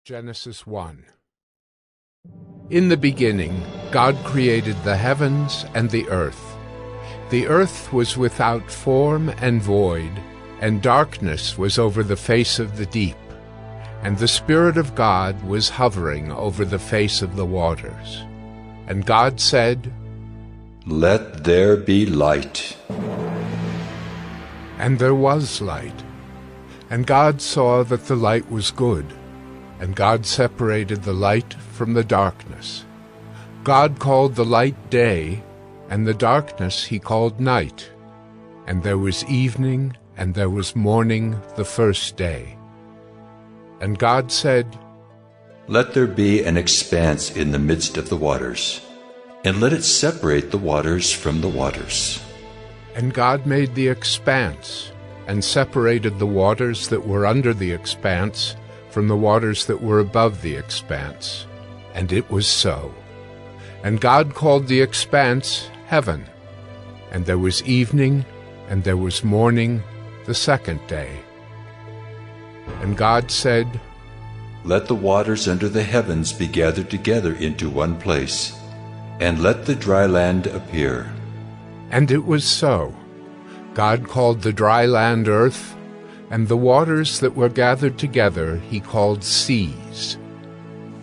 Genesis 1. In the beginning, God created the heavens and the earth. The earth was without form and void, and darkness was over the face of the deep. And the Spirit of God was hovering over the face of the waters. And God said, "Let there be light." And there was light. And God saw that the light was good. And God separated the light from the darkness. God called the light day, and the darkness he called night. And there was evening, and there was morning the first day. And God said, "Let there be an expanse in the midst of the waters, and let it separate the waters from the waters." And God made the expanse, and separated the waters that were under the expanse from the waters that were above the expanse. And it was so. And God called the expanse heaven. And there was evening, and there was morning the second day. And God said, "Let the waters under the heavens be gathered together into one place, and let the dry land appear." And it was so. God called the dry land earth, and the waters that were gathered together he called seas.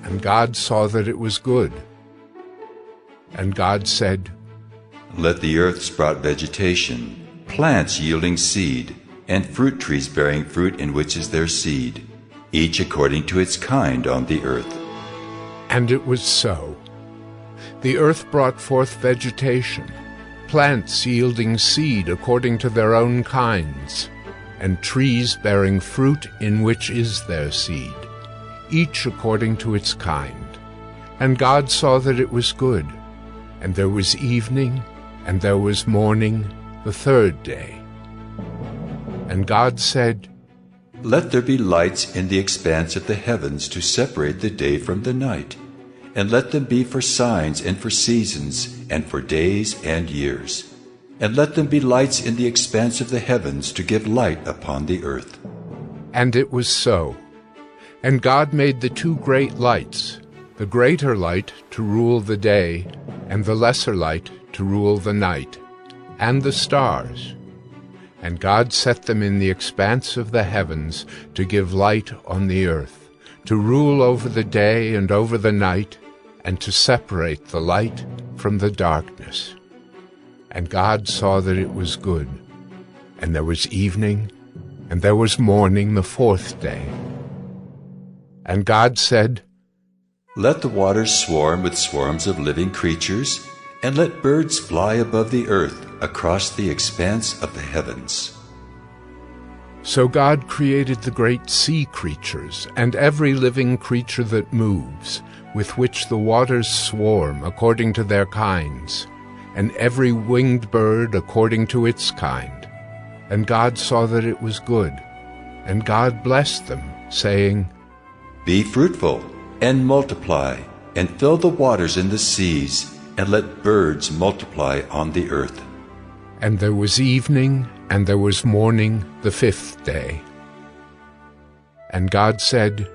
And God saw that it was good. And God said, "Let the earth sprout vegetation, plants yielding seed, and fruit trees bearing fruit in which is their seed, each according to its kind on the earth." And it was so. The earth brought forth vegetation, plants yielding seed according to their own kinds, and trees bearing fruit in which is their seed, each according to its kind. And God saw that it was good. And there was evening, and there was morning the third day. And God said, "Let there be lights in the expanse of the heavens to separate the day from the night, and let them be for signs and for seasons and for days and years. And let them be lights in the expanse of the heavens to give light upon the earth." And it was so. And God made the two great lights, the greater light to rule the day, and the lesser light to rule the night, and the stars. And God set them in the expanse of the heavens to give light on the earth, to rule over the day and over the night, and to separate the light from the darkness. And God saw that it was good. And there was evening, and there was morning the fourth day. And God said, "Let the waters swarm with swarms of living creatures, and let birds fly above the earth across the expanse of the heavens." So God created the great sea creatures, and every living creature that moves, with which the waters swarm according to their kinds, and every winged bird according to its kind. And God saw that it was good. And God blessed them, saying, "Be fruitful, and multiply, and fill the waters in the seas, and let birds multiply on the earth." And there was evening, and there was morning the fifth day. And God said,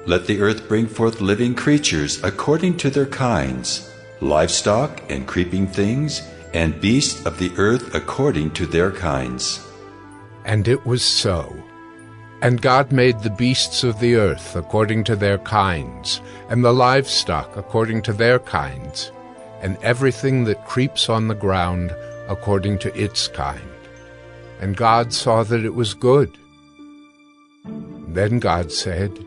"Let the earth bring forth living creatures according to their kinds, livestock and creeping things, and beasts of the earth according to their kinds." And it was so. And God made the beasts of the earth according to their kinds, and the livestock according to their kinds, and everything that creeps on the ground according to its kind. And God saw that it was good. Then God said,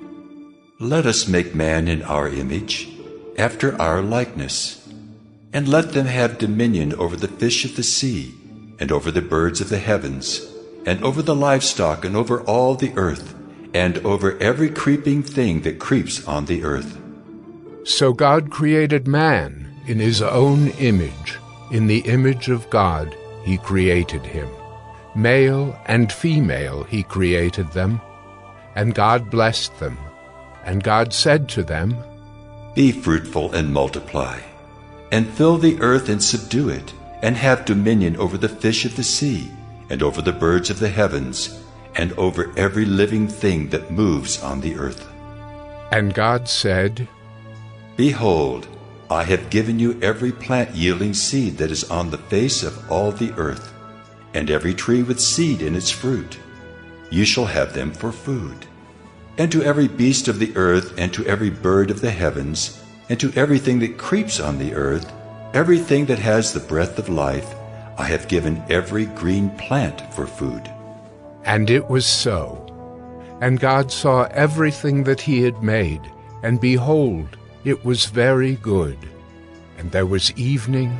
"Let us make man in our image, after our likeness, and let them have dominion over the fish of the sea, and over the birds of the heavens, and over the livestock, and over all the earth, and over every creeping thing that creeps on the earth." So God created man in his own image. In the image of God he created him. Male and female he created them. And God blessed them. And God said to them, "Be fruitful and multiply, and fill the earth and subdue it, and have dominion over the fish of the sea, and over the birds of the heavens, and over every living thing that moves on the earth." And God said, Behold, I have given you every plant yielding seed that is on the face of all the earth, and every tree with seed in its fruit. You shall have them for food. And to every beast of the earth, and to every bird of the heavens, and to everything that creeps on the earth, everything that has the breath of life, I have given every green plant for food. And it was so. And God saw everything that he had made, and behold, it was very good. And there was evening,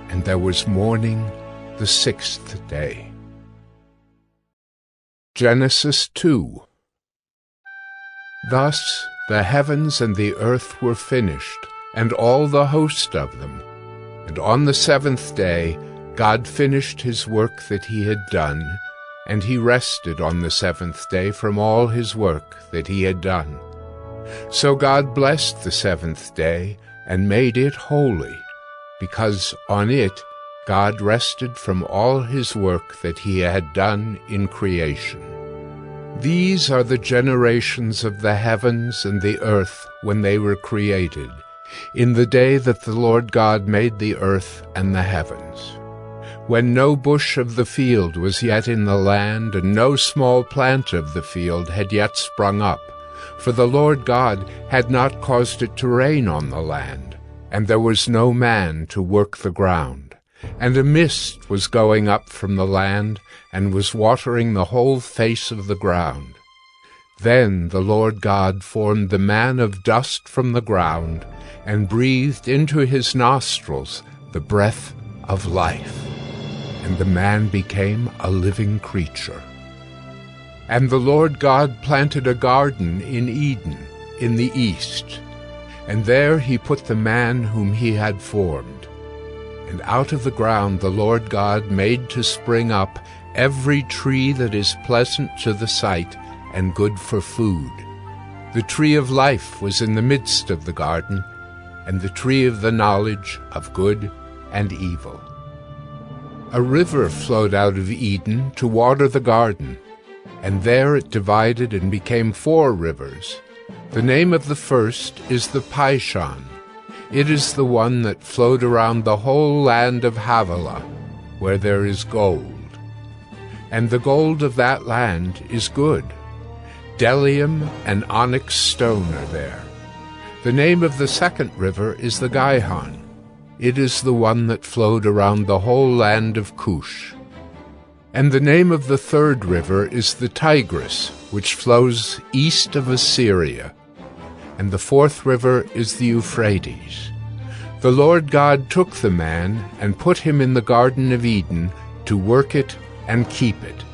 and there was morning, the sixth day. Genesis 2. Thus the heavens and the earth were finished, and all the host of them. And on the seventh day God finished his work that he had done, and he rested on the seventh day from all his work that he had done. So God blessed the seventh day, and made it holy, because on it God rested from all his work that he had done in creation. These are the generations of the heavens and the earth when they were created, in the day that the Lord God made the earth and the heavens. When no bush of the field was yet in the land, and no small plant of the field had yet sprung up, for the Lord God had not caused it to rain on the land, and there was no man to work the ground. And a mist was going up from the land, and was watering the whole face of the ground. Then the Lord God formed the man of dust from the ground, and breathed into his nostrils the breath of life. And the man became a living creature. And the Lord God planted a garden in Eden, in the east, and there he put the man whom he had formed. And out of the ground the Lord God made to spring up every tree that is pleasant to the sight and good for food. The tree of life was in the midst of the garden, and the tree of the knowledge of good and evil. A river flowed out of Eden to water the garden, and there it divided and became 4 rivers. The name of the first is the Pishon. It is the one that flowed around the whole land of Havilah, where there is gold. And the gold of that land is good. Bdellium and onyx stone are there. The name of the second river is the Gihon. It is the one that flowed around the whole land of Cush. And the name of the third river is the Tigris, which flows east of Assyria. And the fourth river is the Euphrates. The Lord God took the man and put him in the Garden of Eden to work it and keep it.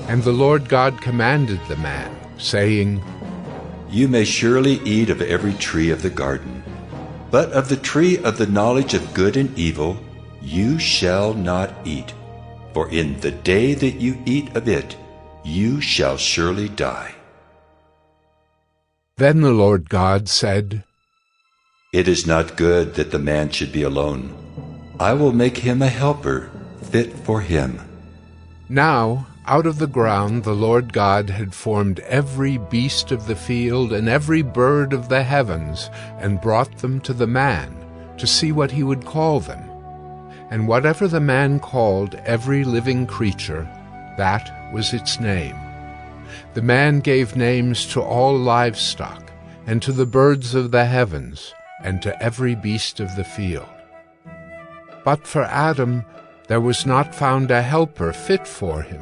And the Lord God commanded the man, saying, You may surely eat of every tree of the garden, but of the tree of the knowledge of good and evil you shall not eat, for in the day that you eat of it you shall surely die. Then the Lord God said, It is not good that the man should be alone. I will make him a helper fit for him. Now out of the ground the Lord God had formed every beast of the field and every bird of the heavens, and brought them to the man, to see what he would call them. And whatever the man called every living creature, that was its name. The man gave names to all livestock, and to the birds of the heavens, and to every beast of the field. But for Adam there was not found a helper fit for him.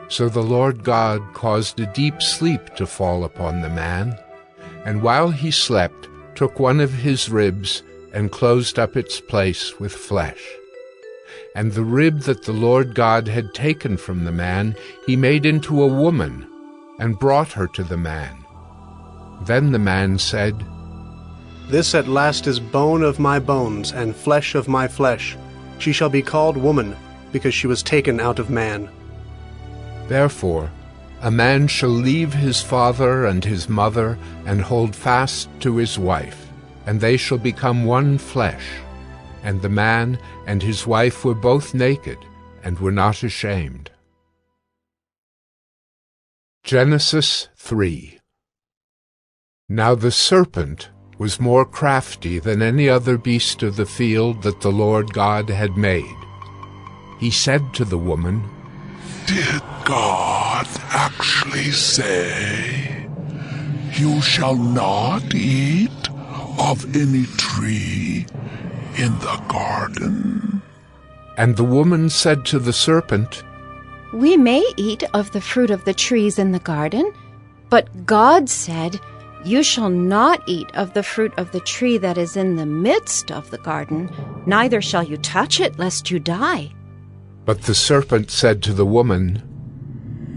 So the Lord God caused a deep sleep to fall upon the man, and while he slept, took one of his ribs and closed up its place with flesh. And the rib that the Lord God had taken from the man he made into a woman, and brought her to the man. Then the man said, This at last is bone of my bones, and flesh of my flesh. She shall be called woman, because she was taken out of man. Therefore a man shall leave his father and his mother, and hold fast to his wife, and they shall become one flesh. And the man and his wife were both naked, and were not ashamed. Genesis 3. Now the serpent was more crafty than any other beast of the field that the Lord God had made. He said to the woman, Did God actually say, "You shall not eat of any tree in the garden"? And the woman said to the serpent, We may eat of the fruit of the trees in the garden, but God said, You shall not eat of the fruit of the tree that is in the midst of the garden, neither shall you touch it, lest you die. But the serpent said to the woman,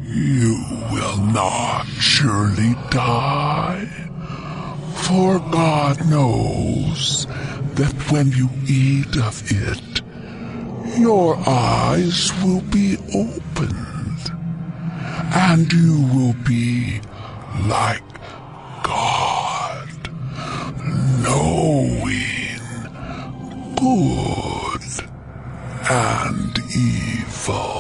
You will not surely die, for God knows that when you eat of it, your eyes will be opened, and you will be like God, knowing good and evil.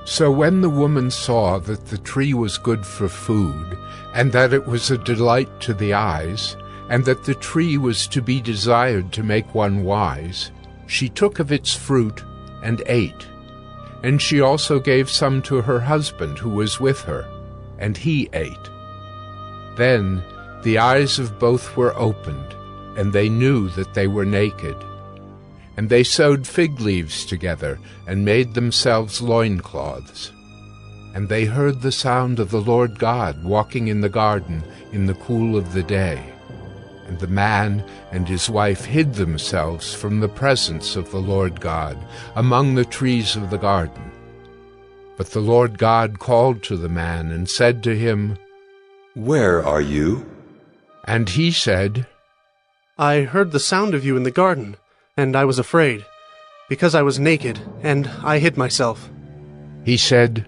So when the woman saw that the tree was good for food, and that it was a delight to the eyes, and that the tree was to be desired to make one wise, she took of its fruit and ate. And she also gave some to her husband who was with her, and he ate. Then the eyes of both were opened, and they knew that they were naked. And they sewed fig leaves together, and made themselves loincloths. And they heard the sound of the Lord God walking in the garden in the cool of the day. And the man and his wife hid themselves from the presence of the Lord God among the trees of the garden. But the Lord God called to the man and said to him, Where are you? And he said, I heard the sound of you in the garden, and I was afraid, because I was naked, and I hid myself. He said,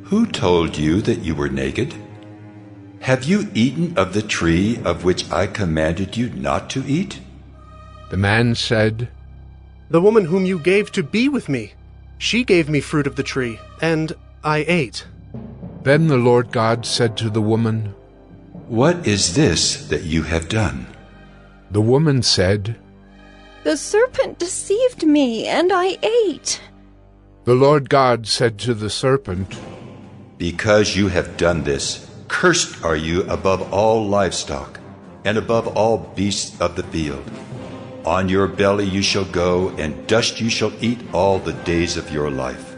Who told you that you were naked? Have you eaten of the tree of which I commanded you not to eat? The man said, The woman whom you gave to be with me, she gave me fruit of the tree, and I ate. Then the Lord God said to the woman, What is this that you have done? The woman said, The serpent deceived me, and I ate. The Lord God said to the serpent, Because you have done this, cursed are you above all livestock, and above all beasts of the field. On your belly you shall go, and dust you shall eat all the days of your life.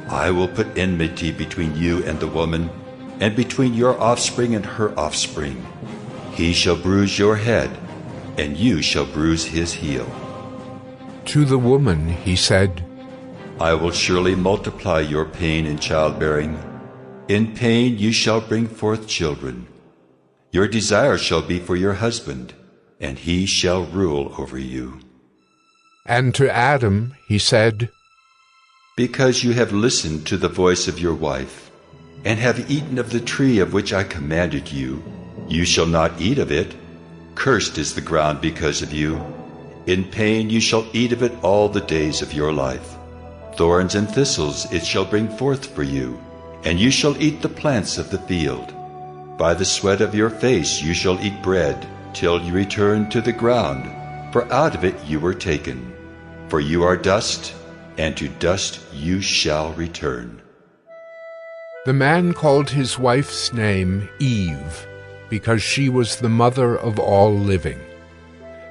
I will put enmity between you and the woman, and between your offspring and her offspring. He shall bruise your head, and you shall bruise his heel. To the woman he said, I will surely multiply your pain in childbearing. In pain you shall bring forth children. Your desire shall be for your husband, and he shall rule over you. And to Adam he said, Because you have listened to the voice of your wife, and have eaten of the tree of which I commanded you, you shall not eat of it. Cursed is the ground because of you. In pain you shall eat of it all the days of your life. Thorns and thistles it shall bring forth for you, and you shall eat the plants of the field. By the sweat of your face you shall eat bread, till you return to the ground, for out of it you were taken. For you are dust, and to dust you shall return. The man called his wife's name Eve, because she was the mother of all living.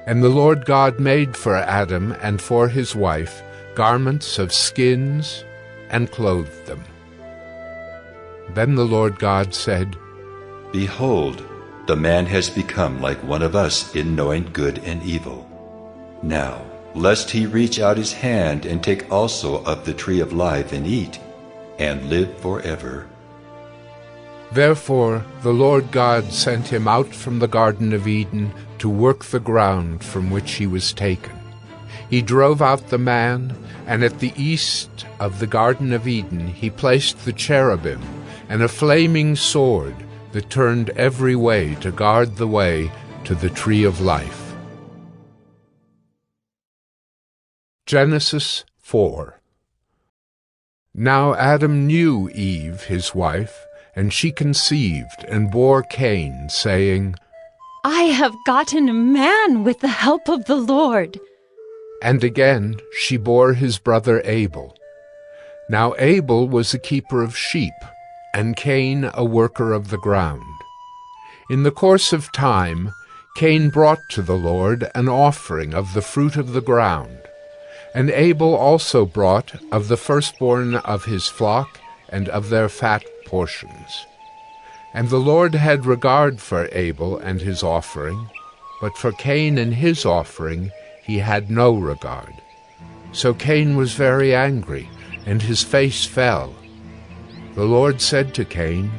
And the Lord God made for Adam and for his wife garments of skins and clothed them. Then the Lord God said, Behold, the man has become like one of us in knowing good and evil. Now, lest he reach out his hand and take also of the tree of life and eat, and live forever. Therefore the Lord God sent him out from the Garden of Eden to work the ground from which he was taken. He drove out the man, and at the east of the Garden of Eden he placed the cherubim and a flaming sword that turned every way to guard the way to the tree of life. Genesis 4. Now Adam knew Eve, his wife, and she conceived and bore Cain, saying, I have gotten a man with the help of the Lord. And again she bore his brother Abel. Now Abel was a keeper of sheep, and Cain a worker of the ground. In the course of time, Cain brought to the Lord an offering of the fruit of the ground, and Abel also brought of the firstborn of his flock and of their fat portions. And the Lord had regard for Abel and his offering, but for Cain and his offering he had no regard. So Cain was very angry, and his face fell. The Lord said to Cain,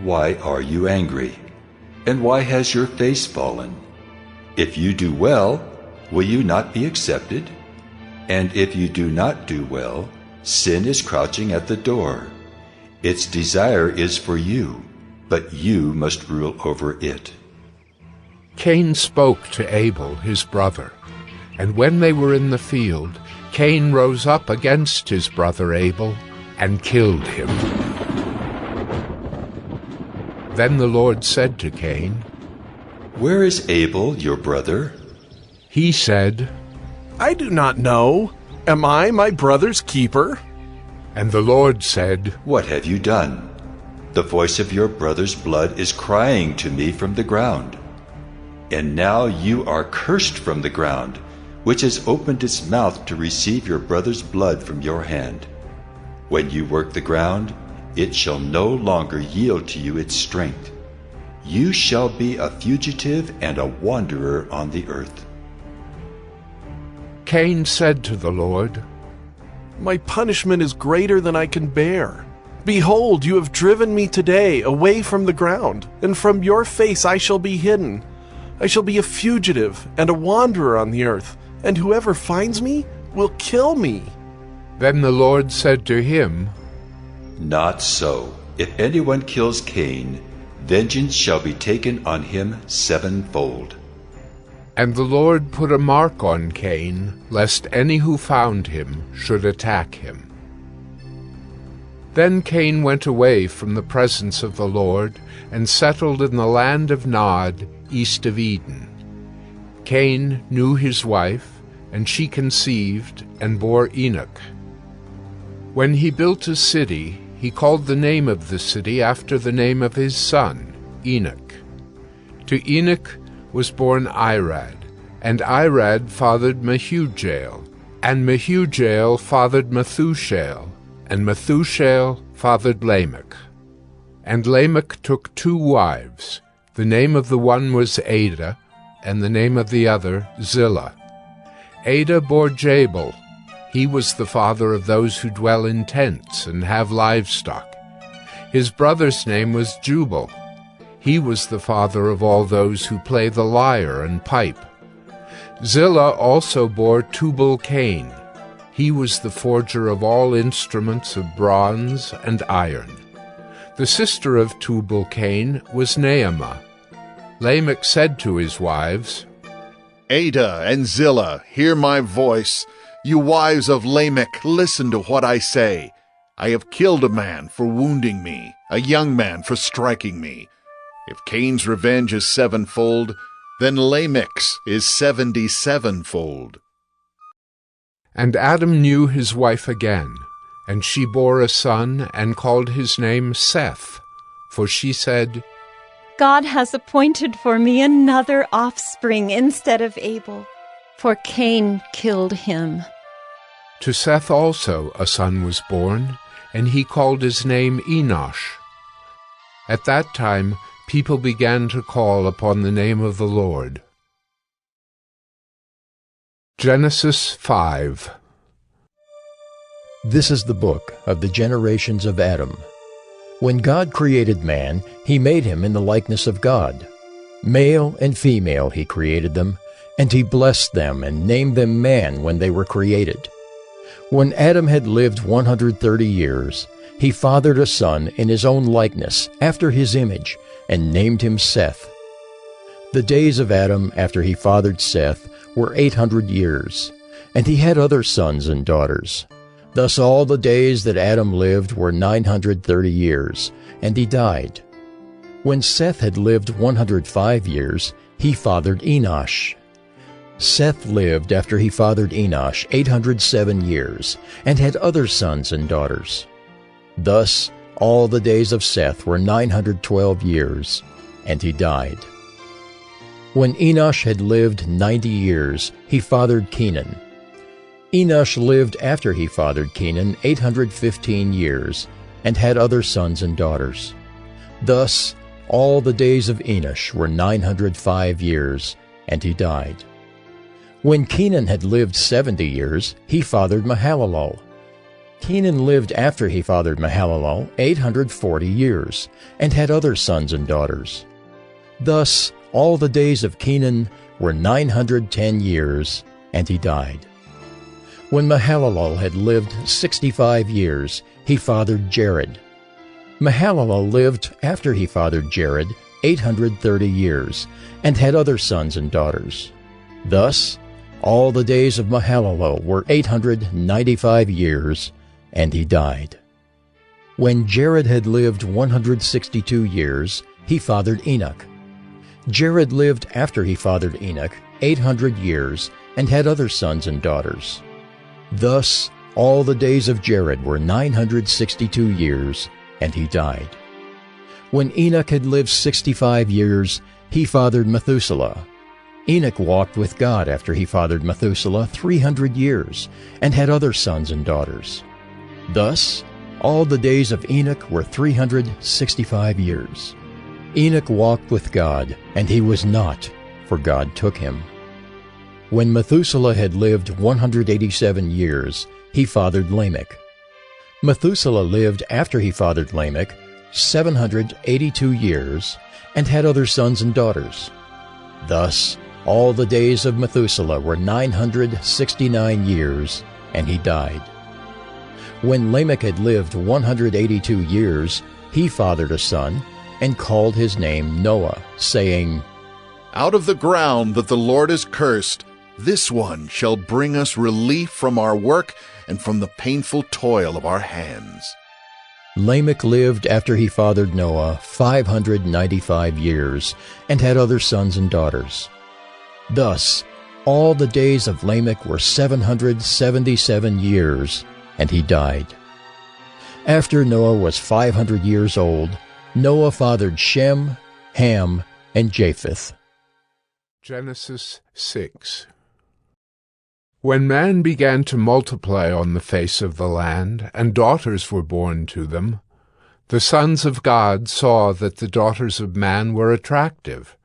Why are you angry? And why has your face fallen? If you do well, will you not be accepted? And if you do not do well, sin is crouching at the door. Its desire is for you, but you must rule over it. Cain spoke to Abel his brother, and when they were in the field, Cain rose up against his brother Abel and killed him. Then the Lord said to Cain, Where is Abel, your brother? He said, I do not know. Am I my brother's keeper? And the Lord said, What have you done? The voice of your brother's blood is crying to me from the ground. And now you are cursed from the ground, which has opened its mouth to receive your brother's blood from your hand. When you work the ground, it shall no longer yield to you its strength. You shall be a fugitive and a wanderer on the earth. Cain said to the Lord, My punishment is greater than I can bear. Behold, you have driven me today away from the ground, and from your face I shall be hidden. I shall be a fugitive and a wanderer on the earth, and whoever finds me will kill me. Then the Lord said to him, Not so. If anyone kills Cain, vengeance shall be taken on him sevenfold. And the Lord put a mark on Cain, lest any who found him should attack him. Then Cain went away from the presence of the Lord, and settled in the land of Nod, east of Eden. Cain knew his wife, and she conceived and bore Enoch. When he built a city, he called the name of the city after the name of his son, Enoch. To Enoch was born Irad, and Irad fathered Mehujael, and Mehujael fathered Methushael, and Methushael fathered Lamech. And Lamech took 2 wives. The name of the one was Ada, and the name of the other Zillah. Ada bore Jabal. He was the father of those who dwell in tents and have livestock. His brother's name was Jubal. He was the father of all those who play the lyre and pipe. Zillah also bore Tubal-Cain. He was the forger of all instruments of bronze and iron. The sister of Tubal-Cain was Naamah. Lamech said to his wives, Ada and Zillah, hear my voice. You wives of Lamech, listen to what I say. I have killed a man for wounding me, a young man for striking me. If Cain's revenge is sevenfold, then Lamech's is 77-fold. And Adam knew his wife again, and she bore a son, and called his name Seth. For she said, God has appointed for me another offspring instead of Abel, for Cain killed him. To Seth also a son was born, and he called his name Enosh. At that time people began to call upon the name of the Lord. Genesis 5. This is the book of the generations of Adam. When God created man, he made him in the likeness of God. Male and female he created them, and he blessed them and named them man when they were created. When Adam had lived 130 years, he fathered a son in his own likeness, after his image, and named him Seth. The days of Adam after he fathered Seth were 800 years, and he had other sons and daughters. Thus all the days that Adam lived were 930 years, and he died. When Seth had lived 105 years, he fathered Enosh. Seth lived after he fathered Enosh 807 years, and had other sons and daughters. Thus all the days of Seth were 912 years, and he died. When Enosh had lived 90 years, he fathered Kenan. Enosh lived after he fathered Kenan 815 years, and had other sons and daughters. Thus all the days of Enosh were 905 years, and he died. When Kenan had lived 70 years, he fathered Mahalalel. Kenan lived after he fathered Mahalalel 840 years, and had other sons and daughters. Thus all the days of Kenan were 910 years, and he died. When Mahalalel had lived 65 years, he fathered Jared. Mahalalel lived after he fathered Jared 830 years, and had other sons and daughters. Thus all the days of Mahalalel were 895 years, and he died. When Jared had lived 162 years, he fathered Enoch. Jared lived after he fathered Enoch 800 years, and had other sons and daughters. Thus all the days of Jared were 962 years, and he died. When Enoch had lived 65 years, he fathered Methuselah. Enoch walked with God after he fathered Methuselah 300 years, and had other sons and daughters. Thus all the days of Enoch were 365 years. Enoch walked with God, and he was not, for God took him. When Methuselah had lived 187 years, he fathered Lamech. Methuselah lived after he fathered Lamech 782 years, and had other sons and daughters. Thus all the days of Methuselah were 969 years, and he died. When Lamech had lived 182 years, he fathered a son, and called his name Noah, saying, Out of the ground that the Lord has cursed, this one shall bring us relief from our work and from the painful toil of our hands. Lamech lived after he fathered Noah 595 years, and had other sons and daughters. Thus all the days of Lamech were 777 years, and he died. After Noah was 500 years old, Noah fathered Shem, Ham, and Japheth. Genesis 6. When man began to multiply on the face of the land, and daughters were born to them, the sons of God saw that the daughters of man were attractive,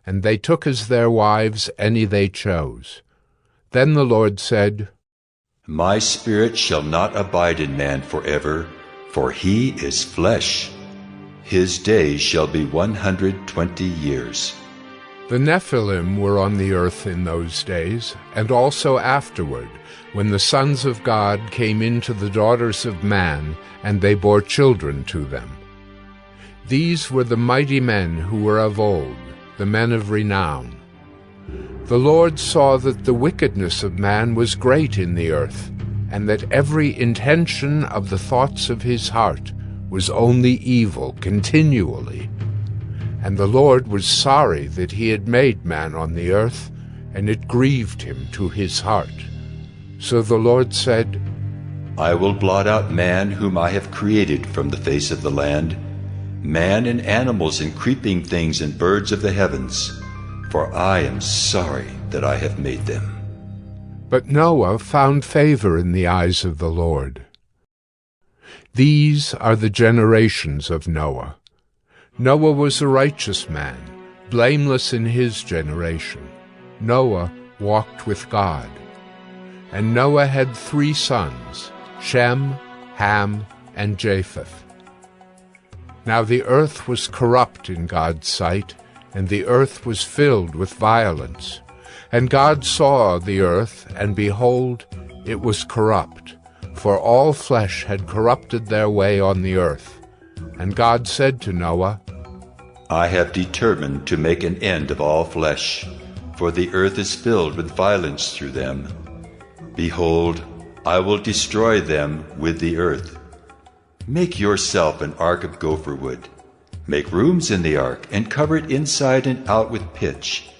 and they took as their wives any they chose. Then the Lord said, My spirit shall not abide in man forever, for he is flesh. His days shall be 120 years. The Nephilim were on the earth in those days, and also afterward, when the sons of God came into the daughters of man, and they bore children to them. These were the mighty men who were of old, the men of renown. The Lord saw that the wickedness of man was great in the earth, and that every intention of the thoughts of his heart was only evil continually. And the Lord was sorry that he had made man on the earth, and it grieved him to his heart. So the Lord said, I will blot out man whom I have created from the face of the land, man and animals and creeping things and birds of the heavens, for I am sorry that I have made them. But Noah found favor in the eyes of the Lord. These are the generations of Noah. Noah was a righteous man, blameless in his generation. Noah walked with God. And Noah had 3 sons, Shem, Ham, and Japheth. Now the earth was corrupt in God's sight, and the earth was filled with violence. And God saw the earth, and behold, it was corrupt, for all flesh had corrupted their way on the earth. And God said to Noah, I have determined to make an end of all flesh, for the earth is filled with violence through them. Behold, I will destroy them with the earth. Make yourself an ark of gopher wood. Make rooms in the ark, and cover it inside and out with pitch.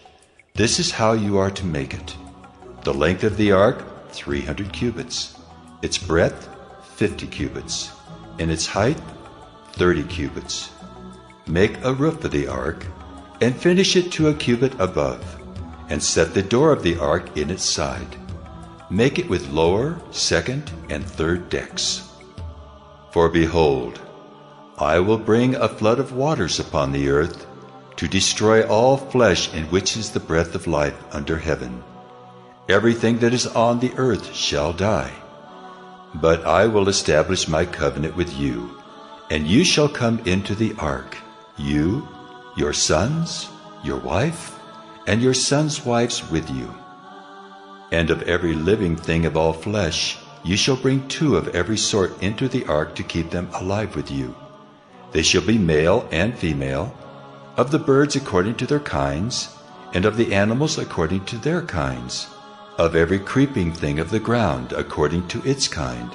This is how you are to make it. The length of the ark, 300 cubits. Its breadth, 50 cubits. And its height, 30 cubits. Make a roof of the ark, and finish it to a cubit above, and set the door of the ark in its side. Make it with lower, second, and third decks. For behold, I will bring a flood of waters upon the earth, to destroy all flesh in which is the breath of life under heaven. Everything that is on the earth shall die. But I will establish my covenant with you, and you shall come into the ark, you, your sons, your wife, and your sons' wives with you. And of every living thing of all flesh, you shall bring 2 of every sort into the ark to keep them alive with you. They shall be male and female, of the birds according to their kinds, and of the animals according to their kinds, of every creeping thing of the ground according to its kind.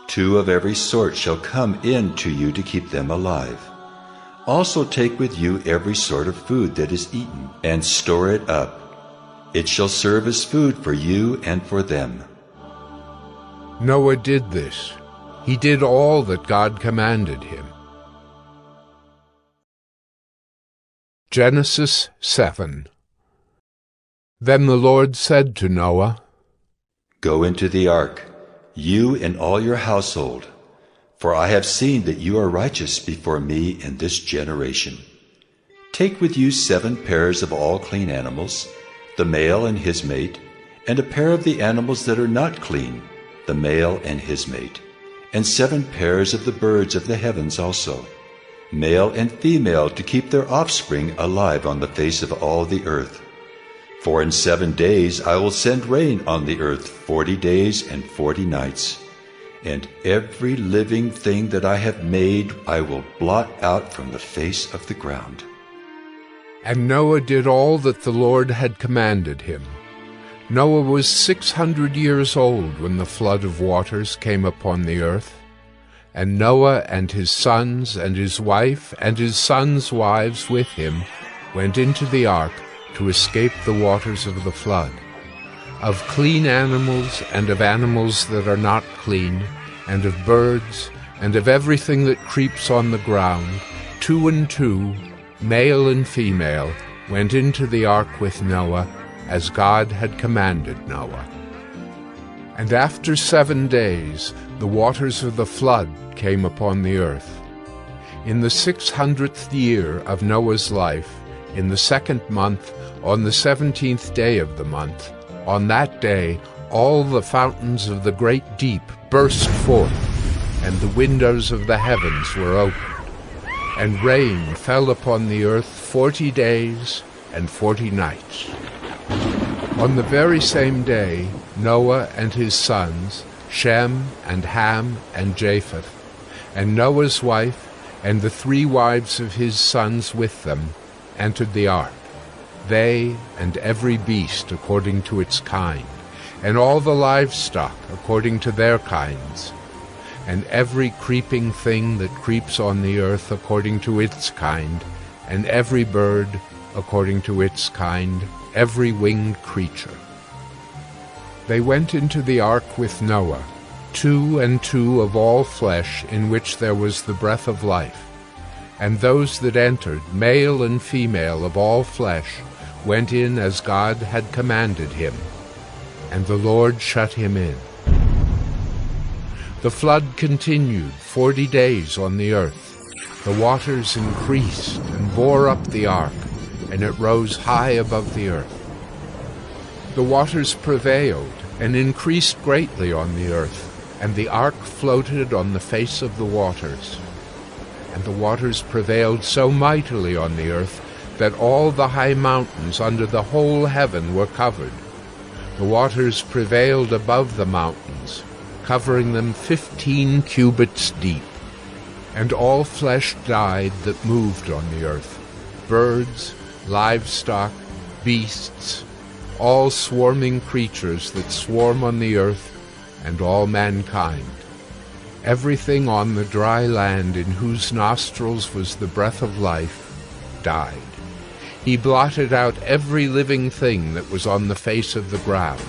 2 of every sort shall come in to you to keep them alive. Also take with you every sort of food that is eaten, and store it up. It shall serve as food for you and for them. Noah did this. He did all that God commanded him. Genesis 7. Then the Lord said to Noah, Go into the ark, you and all your household, for I have seen that you are righteous before me in this generation. Take with you 7 pairs of all clean animals, the male and his mate, and a pair of the animals that are not clean, the male and his mate, and 7 pairs of the birds of the heavens also, male and female, to keep their offspring alive on the face of all the earth. For in 7 days I will send rain on the earth 40 days and 40 nights, and every living thing that I have made I will blot out from the face of the ground. And Noah did all that the Lord had commanded him. Noah was 600 years old when the flood of waters came upon the earth. And Noah and his sons and his wife and his sons' wives with him went into the ark to escape the waters of the flood. Of clean animals and of animals that are not clean, and of birds, and of everything that creeps on the ground, 2 and 2, male and female, went into the ark with Noah, as God had commanded Noah. And after 7 days the waters of the flood came upon the earth. In the 600th year of Noah's life, in the 2nd month, on the 17th day of the month, on that day all the fountains of the great deep burst forth, and the windows of the heavens were opened. And rain fell upon the earth 40 days and 40 nights. On the very same day Noah and his sons, Shem and Ham and Japheth, and Noah's wife and the 3 wives of his sons with them, entered the ark, they and every beast according to its kind, and all the livestock according to their kinds, and every creeping thing that creeps on the earth according to its kind, and every bird according to its kind, every winged creature. They went into the ark with Noah, 2 and 2 of all flesh in which there was the breath of life. And those that entered, male and female of all flesh, went in as God had commanded him. And the Lord shut him in. The flood continued 40 days on the earth. The waters increased and bore up the ark, and it rose high above the earth. The waters prevailed and increased greatly on the earth, and the ark floated on the face of the waters. And the waters prevailed so mightily on the earth that all the high mountains under the whole heaven were covered. The waters prevailed above the mountains, covering them 15 cubits deep. And all flesh died that moved on the earth, birds, livestock, beasts, all swarming creatures that swarm on the earth, and all mankind. Everything on the dry land in whose nostrils was the breath of life died. He blotted out every living thing that was on the face of the ground,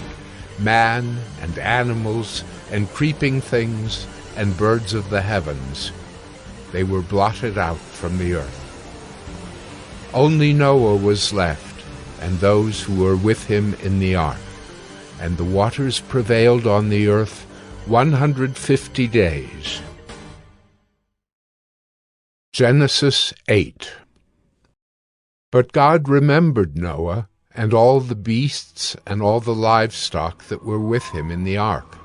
man and animals and creeping things and birds of the heavens. They were blotted out from the earth. Only Noah was left, and those who were with him in the ark. And the waters prevailed on the earth 150 days. Genesis 8. But God remembered Noah, and all the beasts and all the livestock that were with him in the ark.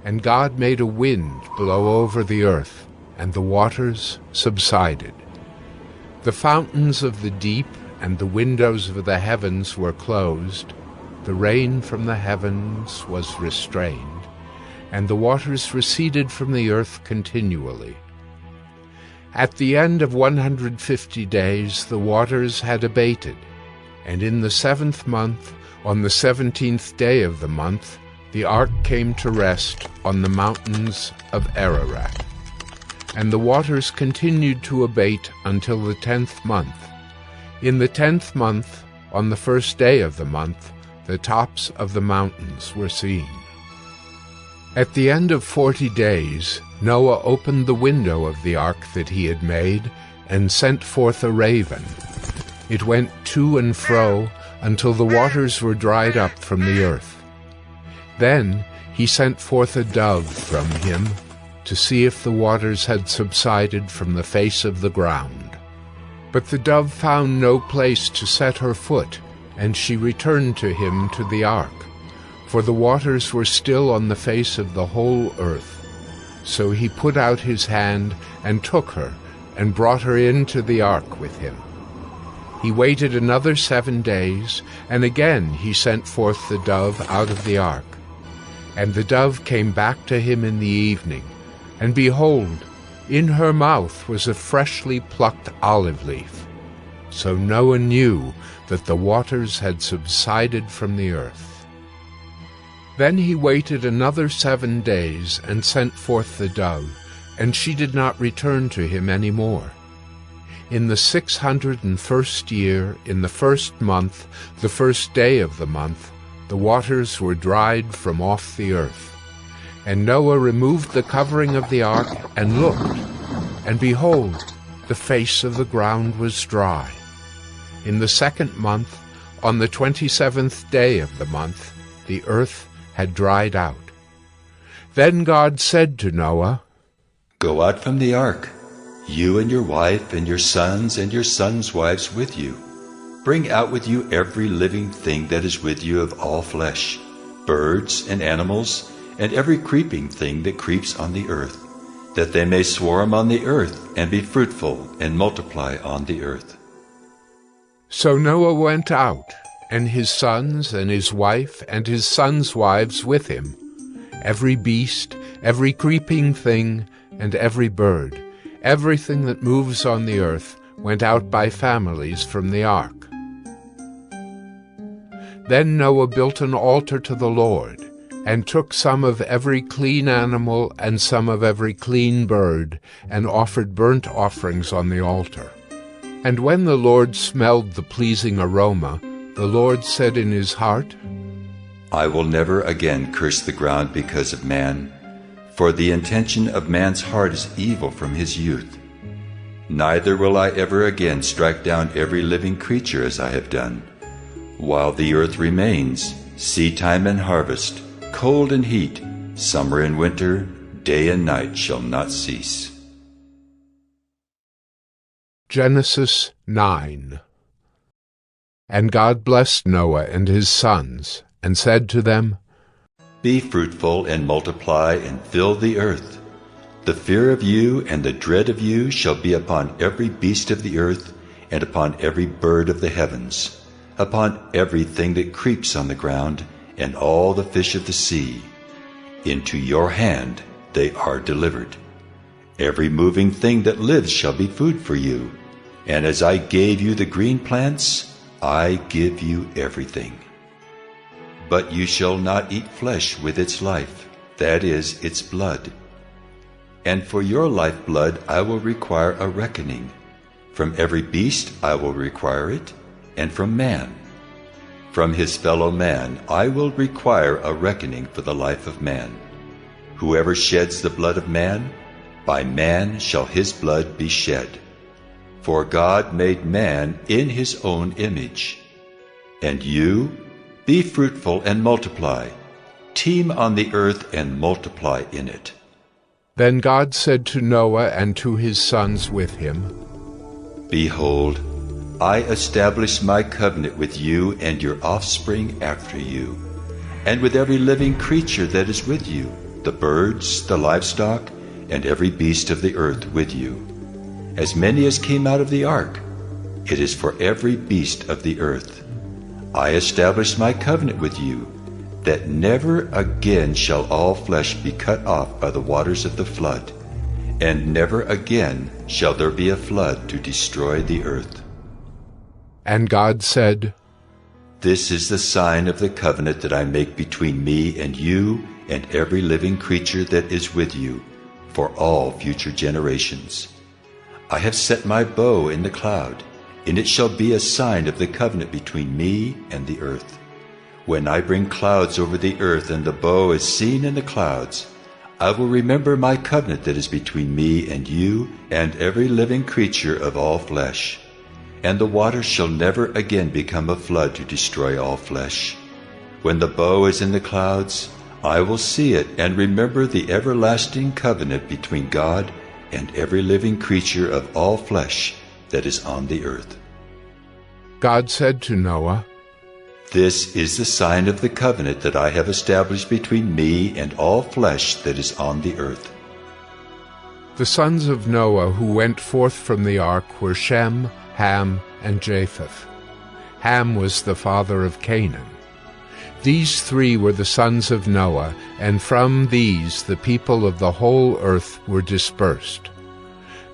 And God made a wind blow over the earth, and the waters subsided. The fountains of the deep and the windows of the heavens were closed, the rain from the heavens was restrained, and the waters receded from the earth continually. At the end of 150 days the waters had abated, and in the 7th month, on the 17th day of the month, the ark came to rest on the mountains of Ararat. And the waters continued to abate until the 10th month. In the 10th month, on the 1st day of the month, the tops of the mountains were seen. At the end of 40 days, Noah opened the window of the ark that he had made, and sent forth a raven. It went to and fro until the waters were dried up from the earth. Then he sent forth a dove from him, to see if the waters had subsided from the face of the ground. But the dove found no place to set her foot, and she returned to him to the ark, for the waters were still on the face of the whole earth. So he put out his hand and took her, and brought her into the ark with him. He waited another 7 days, and again he sent forth the dove out of the ark. And the dove came back to him in the evening, and behold, in her mouth was a freshly plucked olive leaf. So Noah knew that the waters had subsided from the earth. Then he waited another 7 days, and sent forth the dove, and she did not return to him any more. In the 601st year, in the 1st month, the 1st day of the month, the waters were dried from off the earth. And Noah removed the covering of the ark, and looked, and behold, the face of the ground was dry. In the 2nd month, on the 27th day of the month, the earth had dried out. Then God said to Noah, Go out from the ark, you and your wife and your sons wives with you. Bring out with you every living thing that is with you of all flesh, birds and animals, and every creeping thing that creeps on the earth, that they may swarm on the earth, and be fruitful, and multiply on the earth. So Noah went out, and his sons and his wife and his sons' wives with him, every beast, every creeping thing, and every bird, everything that moves on the earth, went out by families from the ark. Then Noah built an altar to the Lord, and took some of every clean animal and some of every clean bird, and offered burnt offerings on the altar. And when the Lord smelled the pleasing aroma, the Lord said in his heart, I will never again curse the ground because of man, for the intention of man's heart is evil from his youth. Neither will I ever again strike down every living creature as I have done. While the earth remains, seedtime and harvest, cold and heat, summer and winter, day and night shall not cease. Genesis 9. And God blessed Noah and his sons, and said to them, Be fruitful and multiply and fill the earth. The fear of you and the dread of you shall be upon every beast of the earth, and upon every bird of the heavens, upon everything that creeps on the ground, and all the fish of the sea. Into your hand they are delivered. Every moving thing that lives shall be food for you. And as I gave you the green plants, I give you everything. But you shall not eat flesh with its life, that is, its blood. And for your lifeblood I will require a reckoning. From every beast I will require it, and from man. From his fellow man I will require a reckoning for the life of man. Whoever sheds the blood of man, by man shall his blood be shed. For God made man in his own image. And you, be fruitful and multiply. Teem on the earth and multiply in it. Then God said to Noah and to his sons with him, Behold, I establish my covenant with you and your offspring after you, and with every living creature that is with you, the birds, the livestock, and every beast of the earth with you. As many as came out of the ark, it is for every beast of the earth. I establish my covenant with you, that never again shall all flesh be cut off by the waters of the flood, and never again shall there be a flood to destroy the earth. And God said, This is the sign of the covenant that I make between me and you and every living creature that is with you, for all future generations. I have set my bow in the cloud, and it shall be a sign of the covenant between me and the earth. When I bring clouds over the earth and the bow is seen in the clouds, I will remember my covenant that is between me and you and every living creature of all flesh. And the waters shall never again become a flood to destroy all flesh. When the bow is in the clouds, I will see it and remember the everlasting covenant between God and every living creature of all flesh that is on the earth. God said to Noah, This is the sign of the covenant that I have established between me and all flesh that is on the earth. The sons of Noah who went forth from the ark were Shem, Ham, and Japheth. Ham was the father of Canaan. These three were the sons of Noah, and from these the people of the whole earth were dispersed.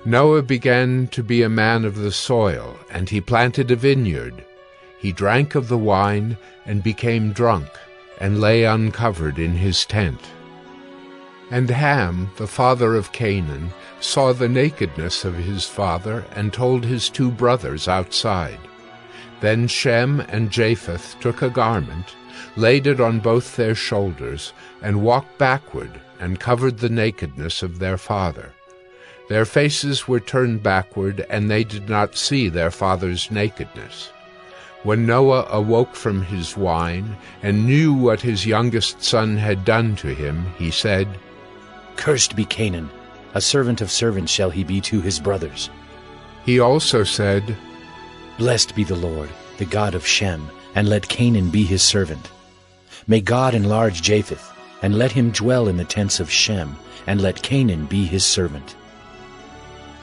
Noah began to be a man of the soil, and he planted a vineyard. He drank of the wine, and became drunk, and lay uncovered in his tent. And Ham, the father of Canaan, saw the nakedness of his father, and told his two brothers outside. Then Shem and Japheth took a garment, laid it on both their shoulders, and walked backward, and covered the nakedness of their father. Their faces were turned backward, and they did not see their father's nakedness. When Noah awoke from his wine, and knew what his youngest son had done to him, he said, Cursed be Canaan, a servant of servants shall he be to his brothers. He also said, Blessed be the Lord, the God of Shem, and let Canaan be his servant. May God enlarge Japheth, and let him dwell in the tents of Shem, and let Canaan be his servant.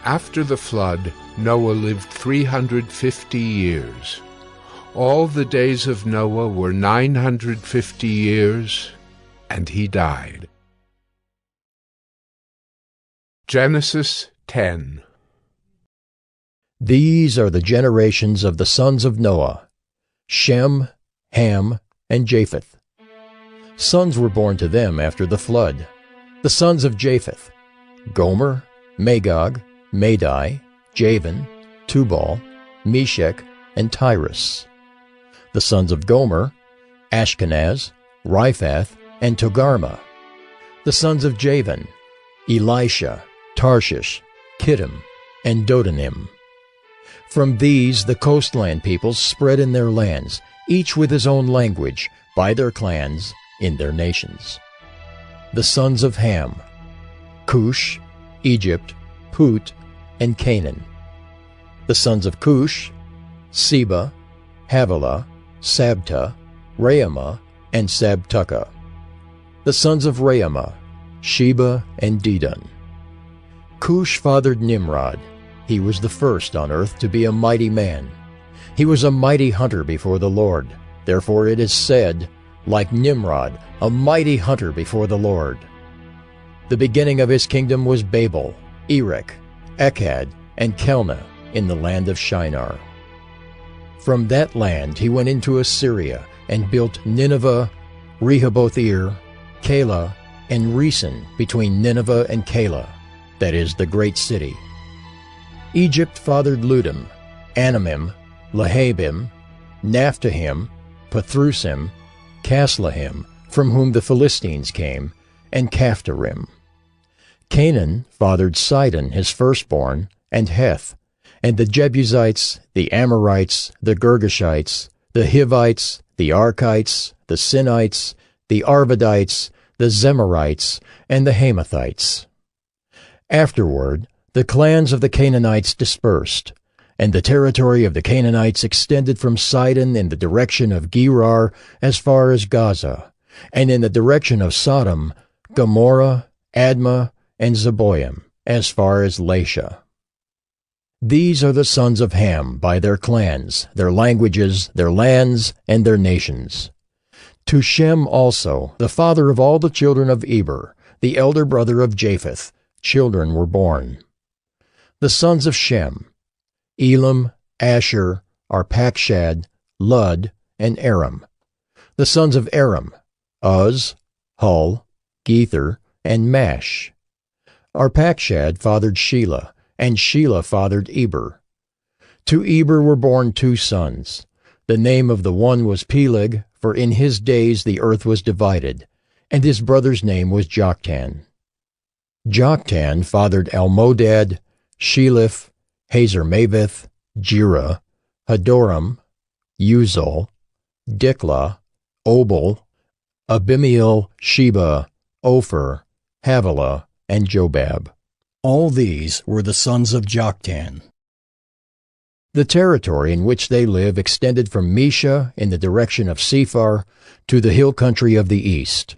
After the flood, Noah lived 350 years. All the days of Noah were 950 years, and he died. Genesis 10. These are the generations of the sons of Noah, Shem, Ham, and Japheth. Sons were born to them after the flood. The sons of Japheth, Gomer, Magog, Madai, Javan, Tubal, Meshech, and Tyrus. The sons of Gomer, Ashkenaz, Riphath, and Togarmah. The sons of Javan, Elisha, Tarshish, Kittim, and Dodanim. From these the coastland peoples spread in their lands, each with his own language, by their clans, in their nations. The sons of Ham, Cush, Egypt, Put, and Canaan. The sons of Cush, Seba, Havilah, Sabta, Raamah, and Sabtucah. The sons of Raamah, Sheba and Dedan. Cush fathered Nimrod. He was the first on earth to be a mighty man. He was a mighty hunter before the Lord. Therefore it is said, like Nimrod, a mighty hunter before the Lord. The beginning of his kingdom was Babel, Erech, Akkad, and Calneh in the land of Shinar. From that land he went into Assyria and built Nineveh, Rehoboth-ir, Calah, and Resen between Nineveh and Calah, that is, the great city. Egypt fathered Ludim, Anamim, Lehabim, Naphtahim, Pathrusim, Caslahim, from whom the Philistines came, and Caphtorim. Canaan fathered Sidon his firstborn, and Heth, and the Jebusites, the Amorites, the Girgashites, the Hivites, the Archites, the Sinites, the Arvadites, the Zemarites, and the Hamathites. Afterward, the clans of the Canaanites dispersed, and the territory of the Canaanites extended from Sidon in the direction of Gerar as far as Gaza, and in the direction of Sodom, Gomorrah, Admah, and Zeboim, as far as Lasha. These are the sons of Ham by their clans, their languages, their lands, and their nations. To Shem also, the father of all the children of Eber, the elder brother of Japheth, children were born. The sons of Shem: Elam, Asher, Arpachshad, Lud, and Aram. The sons of Aram: Uz, Hul, Gether, and Mash. Arpachshad fathered Shelah, and Shelah fathered Eber. To Eber were born 2 sons. The name of the one was Peleg, for in his days the earth was divided, and his brother's name was Joktan. Joktan fathered Almodad, Sheleph, Hazarmaveth, Jireh, Hadoram, Uzal, Diklah, Obal, Abimael, Sheba, Ophir, Havilah, and Jobab. All these were the sons of Joktan. The territory in which they live extended from Mesha in the direction of Sephar to the hill country of the east.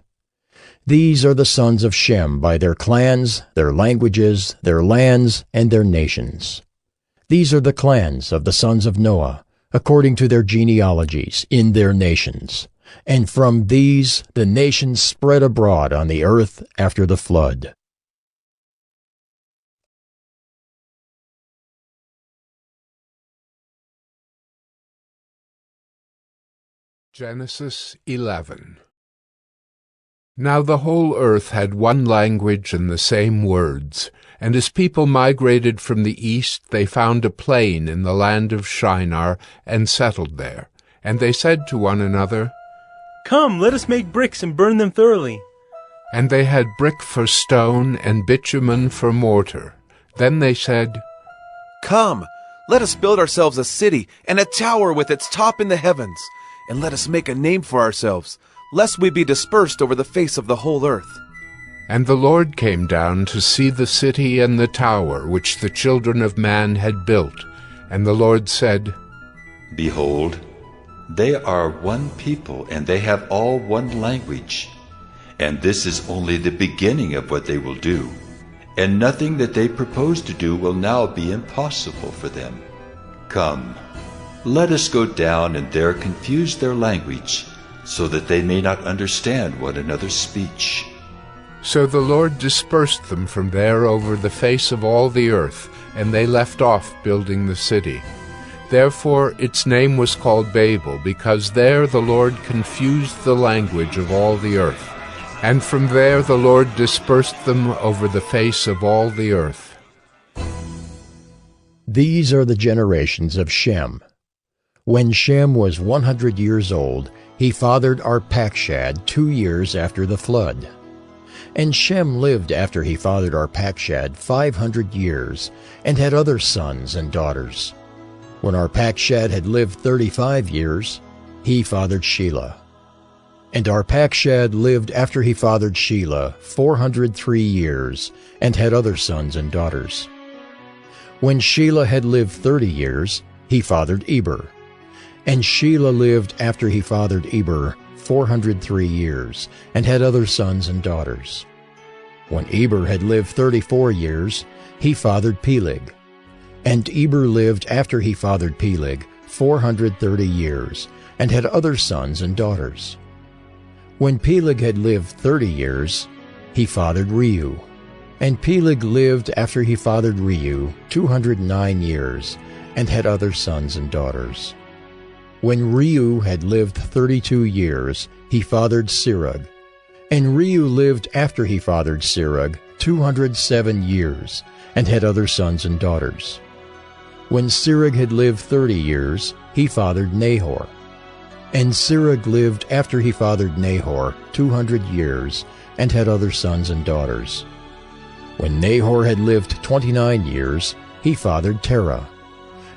These are the sons of Shem by their clans, their languages, their lands, and their nations. These are the clans of the sons of Noah, according to their genealogies, in their nations. And from these the nations spread abroad on the earth after the flood. Genesis 11. Now the whole earth had one language and the same words, and as people migrated from the east, they found a plain in the land of Shinar and settled there. And they said to one another, "Come, let us make bricks and burn them thoroughly." And they had brick for stone and bitumen for mortar. Then they said, "Come, let us build ourselves a city and a tower with its top in the heavens, and let us make a name for ourselves, lest we be dispersed over the face of the whole earth." And the Lord came down to see the city and the tower which the children of man had built. And the Lord said, Behold, they are one people, and they have all one language. And this is only the beginning of what they will do, and nothing that they propose to do will now be impossible for them. Come, let us go down and there confuse their language, so that they may not understand one another's speech. So the Lord dispersed them from there over the face of all the earth, and they left off building the city. Therefore its name was called Babel, because there the Lord confused the language of all the earth. And from there the Lord dispersed them over the face of all the earth. These are the generations of Shem. When Shem was 100 years old, he fathered Arpachshad 2 years after the flood. And Shem lived after he fathered Arpachshad 500 years, and had other sons and daughters. When Arpachshad had lived 35 years, he fathered Shelah. And Arpachshad lived after he fathered Shelah 403 years, and had other sons and daughters. When Shelah had lived 30 years, he fathered Eber. And Shelah lived after he fathered Eber 403 years, and had other sons and daughters. When Eber had lived 34 years, he fathered Peleg. And Eber lived after he fathered Peleg 430 years, and had other sons and daughters. When Peleg had lived 30 years, he fathered Reu. And Peleg lived after he fathered Reu 209 years, and had other sons and daughters. When Reu had lived 32 years, he fathered Serug. And Reu lived after he fathered Serug 207 years, and had other sons and daughters. When Serug had lived 30 years, he fathered Nahor. And Serug lived after he fathered Nahor 200 years, and had other sons and daughters. When Nahor had lived 29 years, he fathered Terah.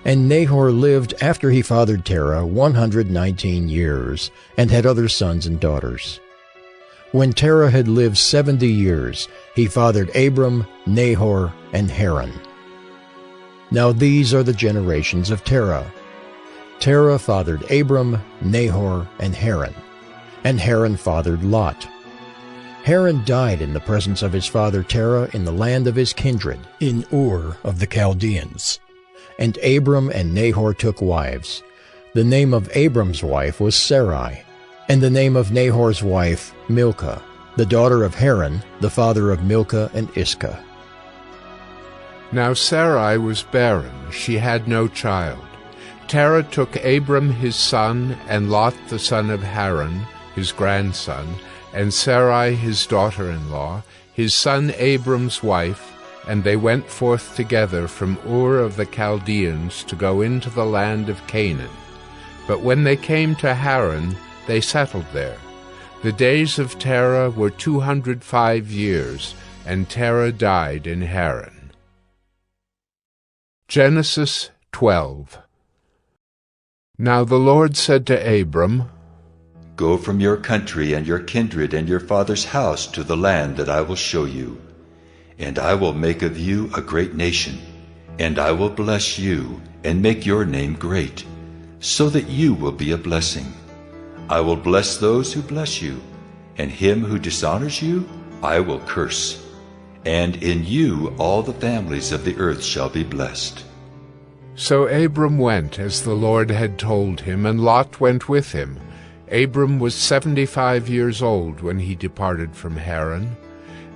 And Nahor lived after he fathered Terah 119 years, and had other sons and daughters. When Terah had lived 70 years, he fathered Abram, Nahor, and Haran. Now these are the generations of Terah. Terah fathered Abram, Nahor, and Haran. And Haran fathered Lot. Haran died in the presence of his father Terah in the land of his kindred, in Ur of the Chaldeans. And Abram and Nahor took wives. The name of Abram's wife was Sarai, and the name of Nahor's wife Milcah, the daughter of Haran, the father of Milcah and Iscah. Now Sarai was barren, she had no child. Terah took Abram his son, and Lot the son of Haran, his grandson, and Sarai his daughter-in-law, his son Abram's wife, and they went forth together from Ur of the Chaldeans to go into the land of Canaan. But when they came to Haran, they settled there. The days of Terah were 205 years, and Terah died in Haran. Genesis 12. Now the Lord said to Abram, Go from your country and your kindred and your father's house to the land that I will show you. And I will make of you a great nation, and I will bless you and make your name great, so that you will be a blessing. I will bless those who bless you, and him who dishonors you I will curse. And in you all the families of the earth shall be blessed. So Abram went as the Lord had told him, and Lot went with him. Abram was 75 years old when he departed from Haran.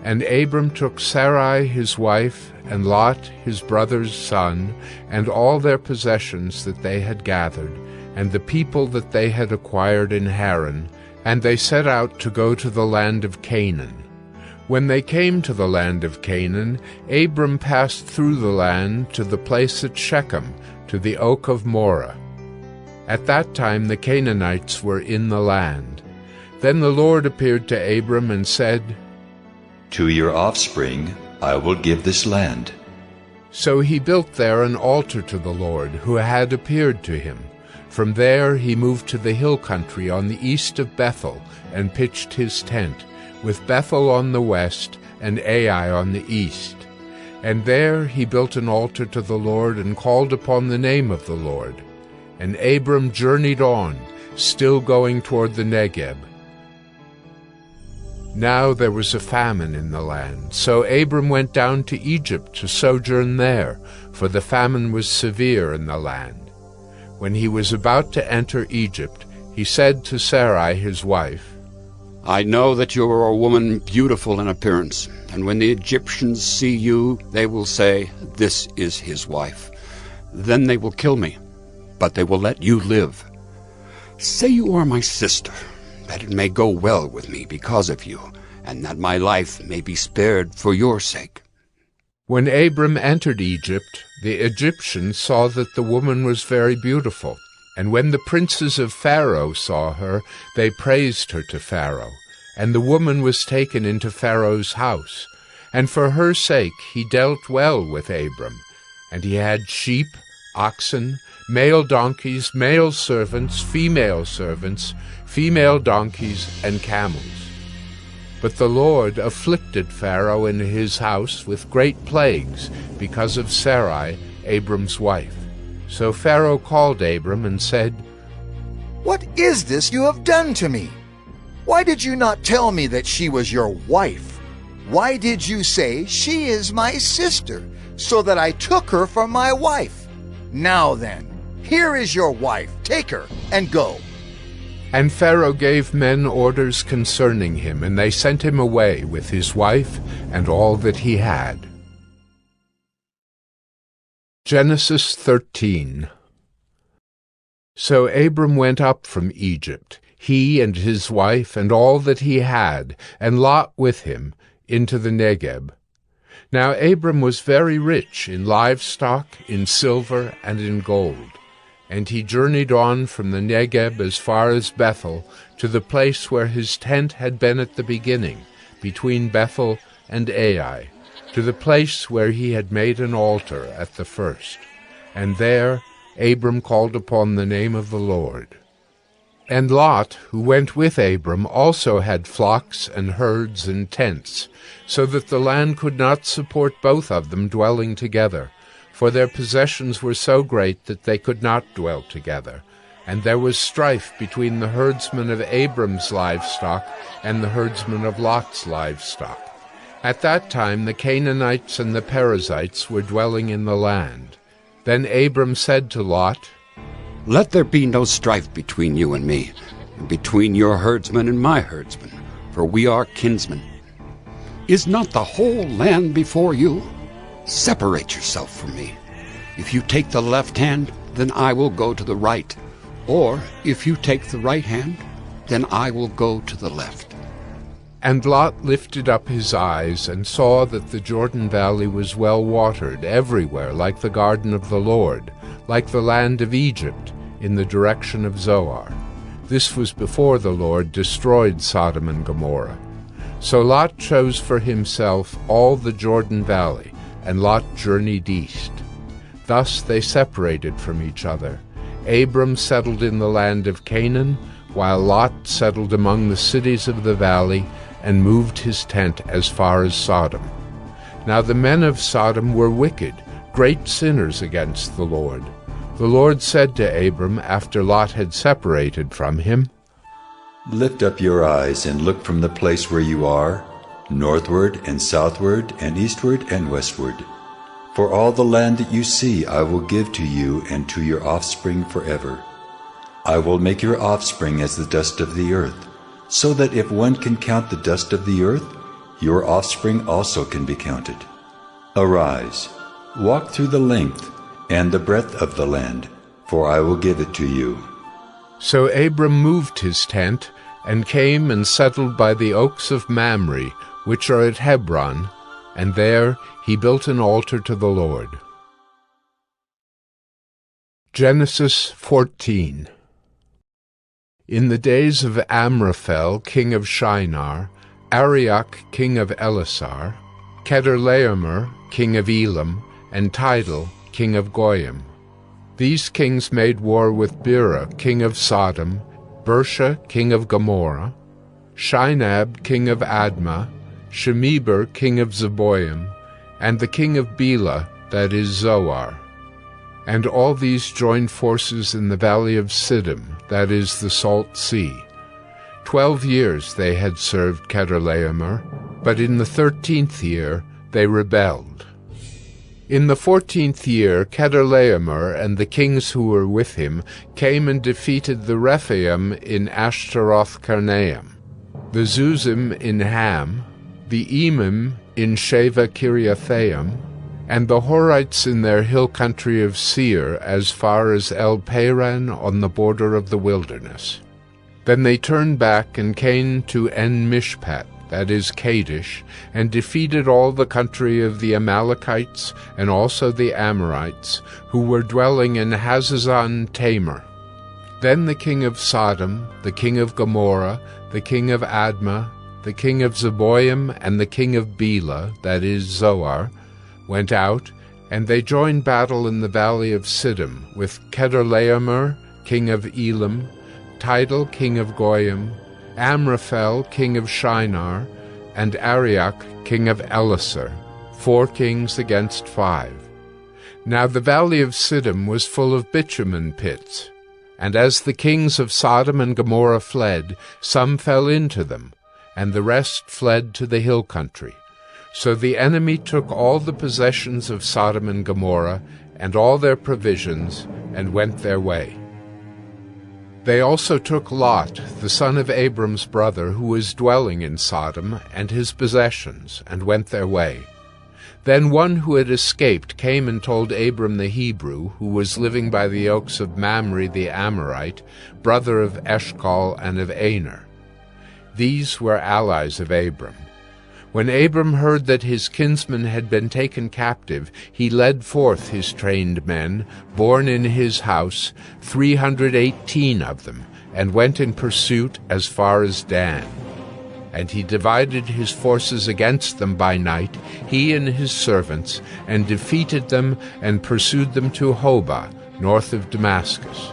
And Abram took Sarai his wife, and Lot his brother's son, and all their possessions that they had gathered, and the people that they had acquired in Haran, and they set out to go to the land of Canaan. When they came to the land of Canaan, Abram passed through the land to the place at Shechem, to the oak of Moreh. At that time the Canaanites were in the land. Then the Lord appeared to Abram and said, To your offspring I will give this land. So he built there an altar to the Lord, who had appeared to him. From there he moved to the hill country on the east of Bethel, and pitched his tent, with Bethel on the west and Ai on the east. And there he built an altar to the Lord, and called upon the name of the Lord. And Abram journeyed on, still going toward the Negeb. Now there was a famine in the land, so Abram went down to Egypt to sojourn there, for the famine was severe in the land. When he was about to enter Egypt, he said to Sarai his wife, I know that you are a woman beautiful in appearance, and when the Egyptians see you, they will say, This is his wife. Then they will kill me, but they will let you live. Say you are my sister, that it may go well with me because of you, and that my life may be spared for your sake. When Abram entered Egypt, the Egyptians saw that the woman was very beautiful. And when the princes of Pharaoh saw her, they praised her to Pharaoh. And the woman was taken into Pharaoh's house. And for her sake he dealt well with Abram. And he had sheep, oxen, male donkeys, male servants, female donkeys, and camels. But the Lord afflicted Pharaoh and his house with great plagues because of Sarai, Abram's wife. So Pharaoh called Abram and said, What is this you have done to me? Why did you not tell me that she was your wife? Why did you say, She is my sister, so that I took her for my wife? Now then, here is your wife. Take her and go. And Pharaoh gave men orders concerning him, and they sent him away with his wife and all that he had. Genesis 13. So Abram went up from Egypt, he and his wife and all that he had, and Lot with him, into the Negeb. Now Abram was very rich in livestock, in silver, and in gold. And he journeyed on from the Negeb as far as Bethel, to the place where his tent had been at the beginning, between Bethel and Ai, to the place where he had made an altar at the first. And there Abram called upon the name of the Lord. And Lot, who went with Abram, also had flocks and herds and tents, so that the land could not support both of them dwelling together, for their possessions were so great that they could not dwell together. And there was strife between the herdsmen of Abram's livestock and the herdsmen of Lot's livestock. At that time the Canaanites and the Perizzites were dwelling in the land. Then Abram said to Lot, Let there be no strife between you and me, and between your herdsmen and my herdsmen, for we are kinsmen. Is not the whole land before you? Separate yourself from me. If you take the left hand, then I will go to the right. Or if you take the right hand, then I will go to the left. And Lot lifted up his eyes, and saw that the Jordan valley was well watered everywhere, like the garden of the Lord, like the land of Egypt, in the direction of Zoar. This was before the Lord destroyed Sodom and Gomorrah. So Lot chose for himself all the Jordan valley, and Lot journeyed east. Thus they separated from each other. Abram settled in the land of Canaan, while Lot settled among the cities of the valley, and moved his tent as far as Sodom. Now the men of Sodom were wicked, great sinners against the Lord. The Lord said to Abram, after Lot had separated from him, Lift up your eyes and look from the place where you are, northward and southward and eastward and westward. For all the land that you see I will give to you and to your offspring forever. I will make your offspring as the dust of the earth, so that if one can count the dust of the earth, your offspring also can be counted. Arise, walk through the length and the breadth of the land, for I will give it to you. So Abram moved his tent, and came and settled by the oaks of Mamre, which are at Hebron, and there he built an altar to the Lord. Genesis 14. In the days of Amraphel, king of Shinar, Arioch, king of Elasar, Chedorlaomer, king of Elam, and Tidal, king of Goyim. These kings made war with Bera, king of Sodom, Bersha, king of Gomorrah, Shinab, king of Admah, Shemeber, king of Zeboim, and the king of Bela, that is Zoar. And all these joined forces in the valley of Siddim, that is the Salt Sea. 12 years they had served Chedorlaomer, but in the 13th year they rebelled. In the 14th year Chedorlaomer and the kings who were with him came and defeated the Rephaim in Ashtaroth-Karnaim, the Zuzim in Ham, the Emim in Sheva Kiriathaim, and the Horites in their hill country of Seir as far as El-Paran on the border of the wilderness. Then they turned back and came to En-Mishpat, that is Kadesh, and defeated all the country of the Amalekites and also the Amorites, who were dwelling in Hazazon Tamar. Then the king of Sodom, the king of Gomorrah, the king of Admah, the king of Zeboim, and the king of Bela, that is Zoar, went out, and they joined battle in the valley of Siddim with Chedorlaomer, king of Elam, Tidal, king of Goyim, Amraphel, king of Shinar, and Arioch, king of Elasar, 4 kings against 5. Now the valley of Siddim was full of bitumen pits, and as the kings of Sodom and Gomorrah fled, some fell into them, and the rest fled to the hill country. So the enemy took all the possessions of Sodom and Gomorrah, and all their provisions, and went their way. They also took Lot, the son of Abram's brother, who was dwelling in Sodom, and his possessions, and went their way. Then one who had escaped came and told Abram the Hebrew, who was living by the oaks of Mamre the Amorite, brother of Eshcol and of Aner. These were allies of Abram. When Abram heard that his kinsman had been taken captive, he led forth his trained men, born in his house, 318 of them, and went in pursuit as far as Dan. And he divided his forces against them by night, he and his servants, and defeated them and pursued them to Hobah, north of Damascus.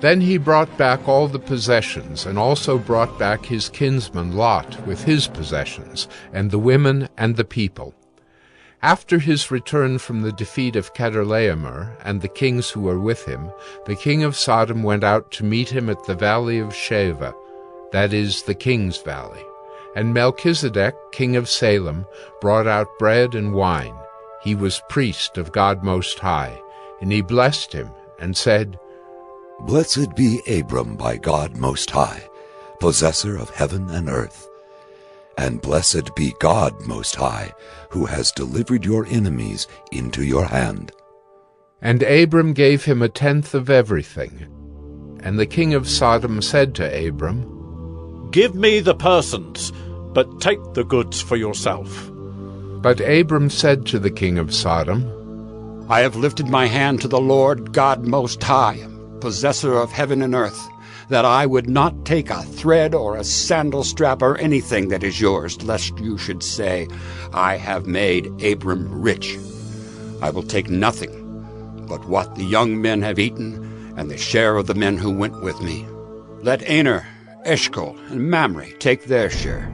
Then he brought back all the possessions, and also brought back his kinsman Lot with his possessions, and the women and the people. After his return from the defeat of Chedorlaomer and the kings who were with him, the king of Sodom went out to meet him at the valley of Sheva, that is, the king's valley. And Melchizedek, king of Salem, brought out bread and wine. He was priest of God Most High, and he blessed him and said, Blessed be Abram by God Most High, possessor of heaven and earth. And blessed be God Most High, who has delivered your enemies into your hand. And Abram gave him 1/10 of everything. And the king of Sodom said to Abram, Give me the persons, but take the goods for yourself. But Abram said to the king of Sodom, I have lifted my hand to the Lord God Most High, possessor of heaven and earth, that I would not take a thread or a sandal strap or anything that is yours, lest you should say, I have made Abram rich. I will take nothing but what the young men have eaten, and the share of the men who went with me. Let Aner, Eshcol, and Mamre take their share.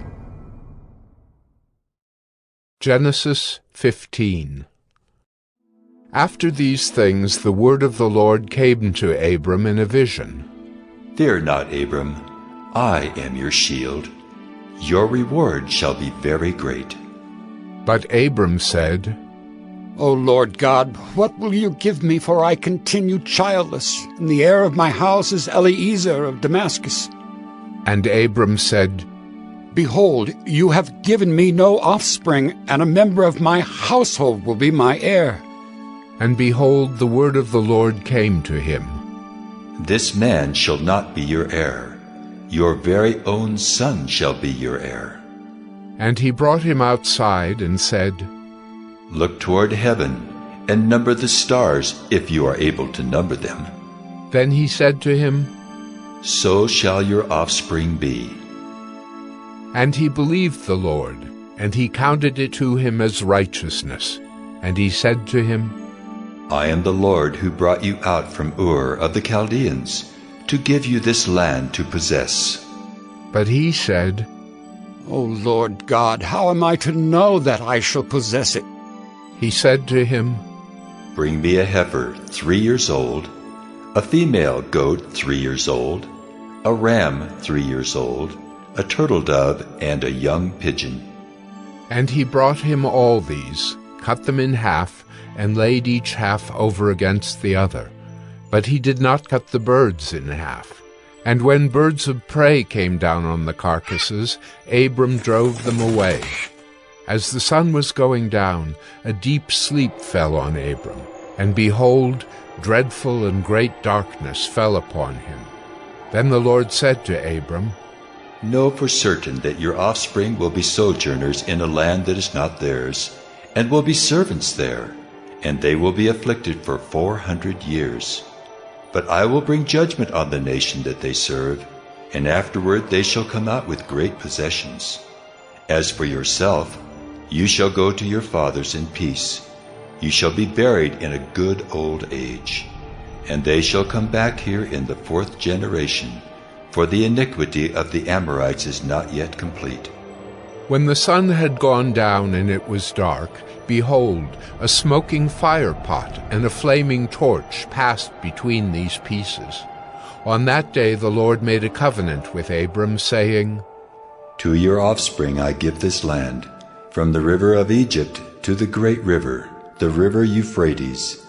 Genesis 15. After these things the word of the Lord came to Abram in a vision. Fear not, Abram, I am your shield. Your reward shall be very great. But Abram said, O Lord God, what will you give me, for I continue childless, and the heir of my house is Eliezer of Damascus? And Abram said, Behold, you have given me no offspring, and a member of my household will be my heir. And behold, the word of the Lord came to him. This man shall not be your heir. Your very own son shall be your heir. And he brought him outside and said, Look toward heaven, and number the stars, if you are able to number them. Then he said to him, So shall your offspring be. And he believed the Lord, and he counted it to him as righteousness. And he said to him, I am the Lord who brought you out from Ur of the Chaldeans, to give you this land to possess. But he said, O Lord God, how am I to know that I shall possess it? He said to him, Bring me a heifer 3 years old, a female goat 3 years old, a ram 3 years old, a turtle dove, and a young pigeon. And he brought him all these, cut them in half, and laid each half over against the other. But he did not cut the birds in half. And when birds of prey came down on the carcasses, Abram drove them away. As the sun was going down, a deep sleep fell on Abram, and behold, dreadful and great darkness fell upon him. Then the Lord said to Abram, Know for certain that your offspring will be sojourners in a land that is not theirs, and will be servants there, and they will be afflicted for 400 years. But I will bring judgment on the nation that they serve, and afterward they shall come out with great possessions. As for yourself, you shall go to your fathers in peace. You shall be buried in a good old age. And they shall come back here in the 4th generation, for the iniquity of the Amorites is not yet complete. When the sun had gone down and it was dark, behold, a smoking fire pot and a flaming torch passed between these pieces. On that day the Lord made a covenant with Abram, saying, To your offspring I give this land, from the river of Egypt to the great river, the river Euphrates,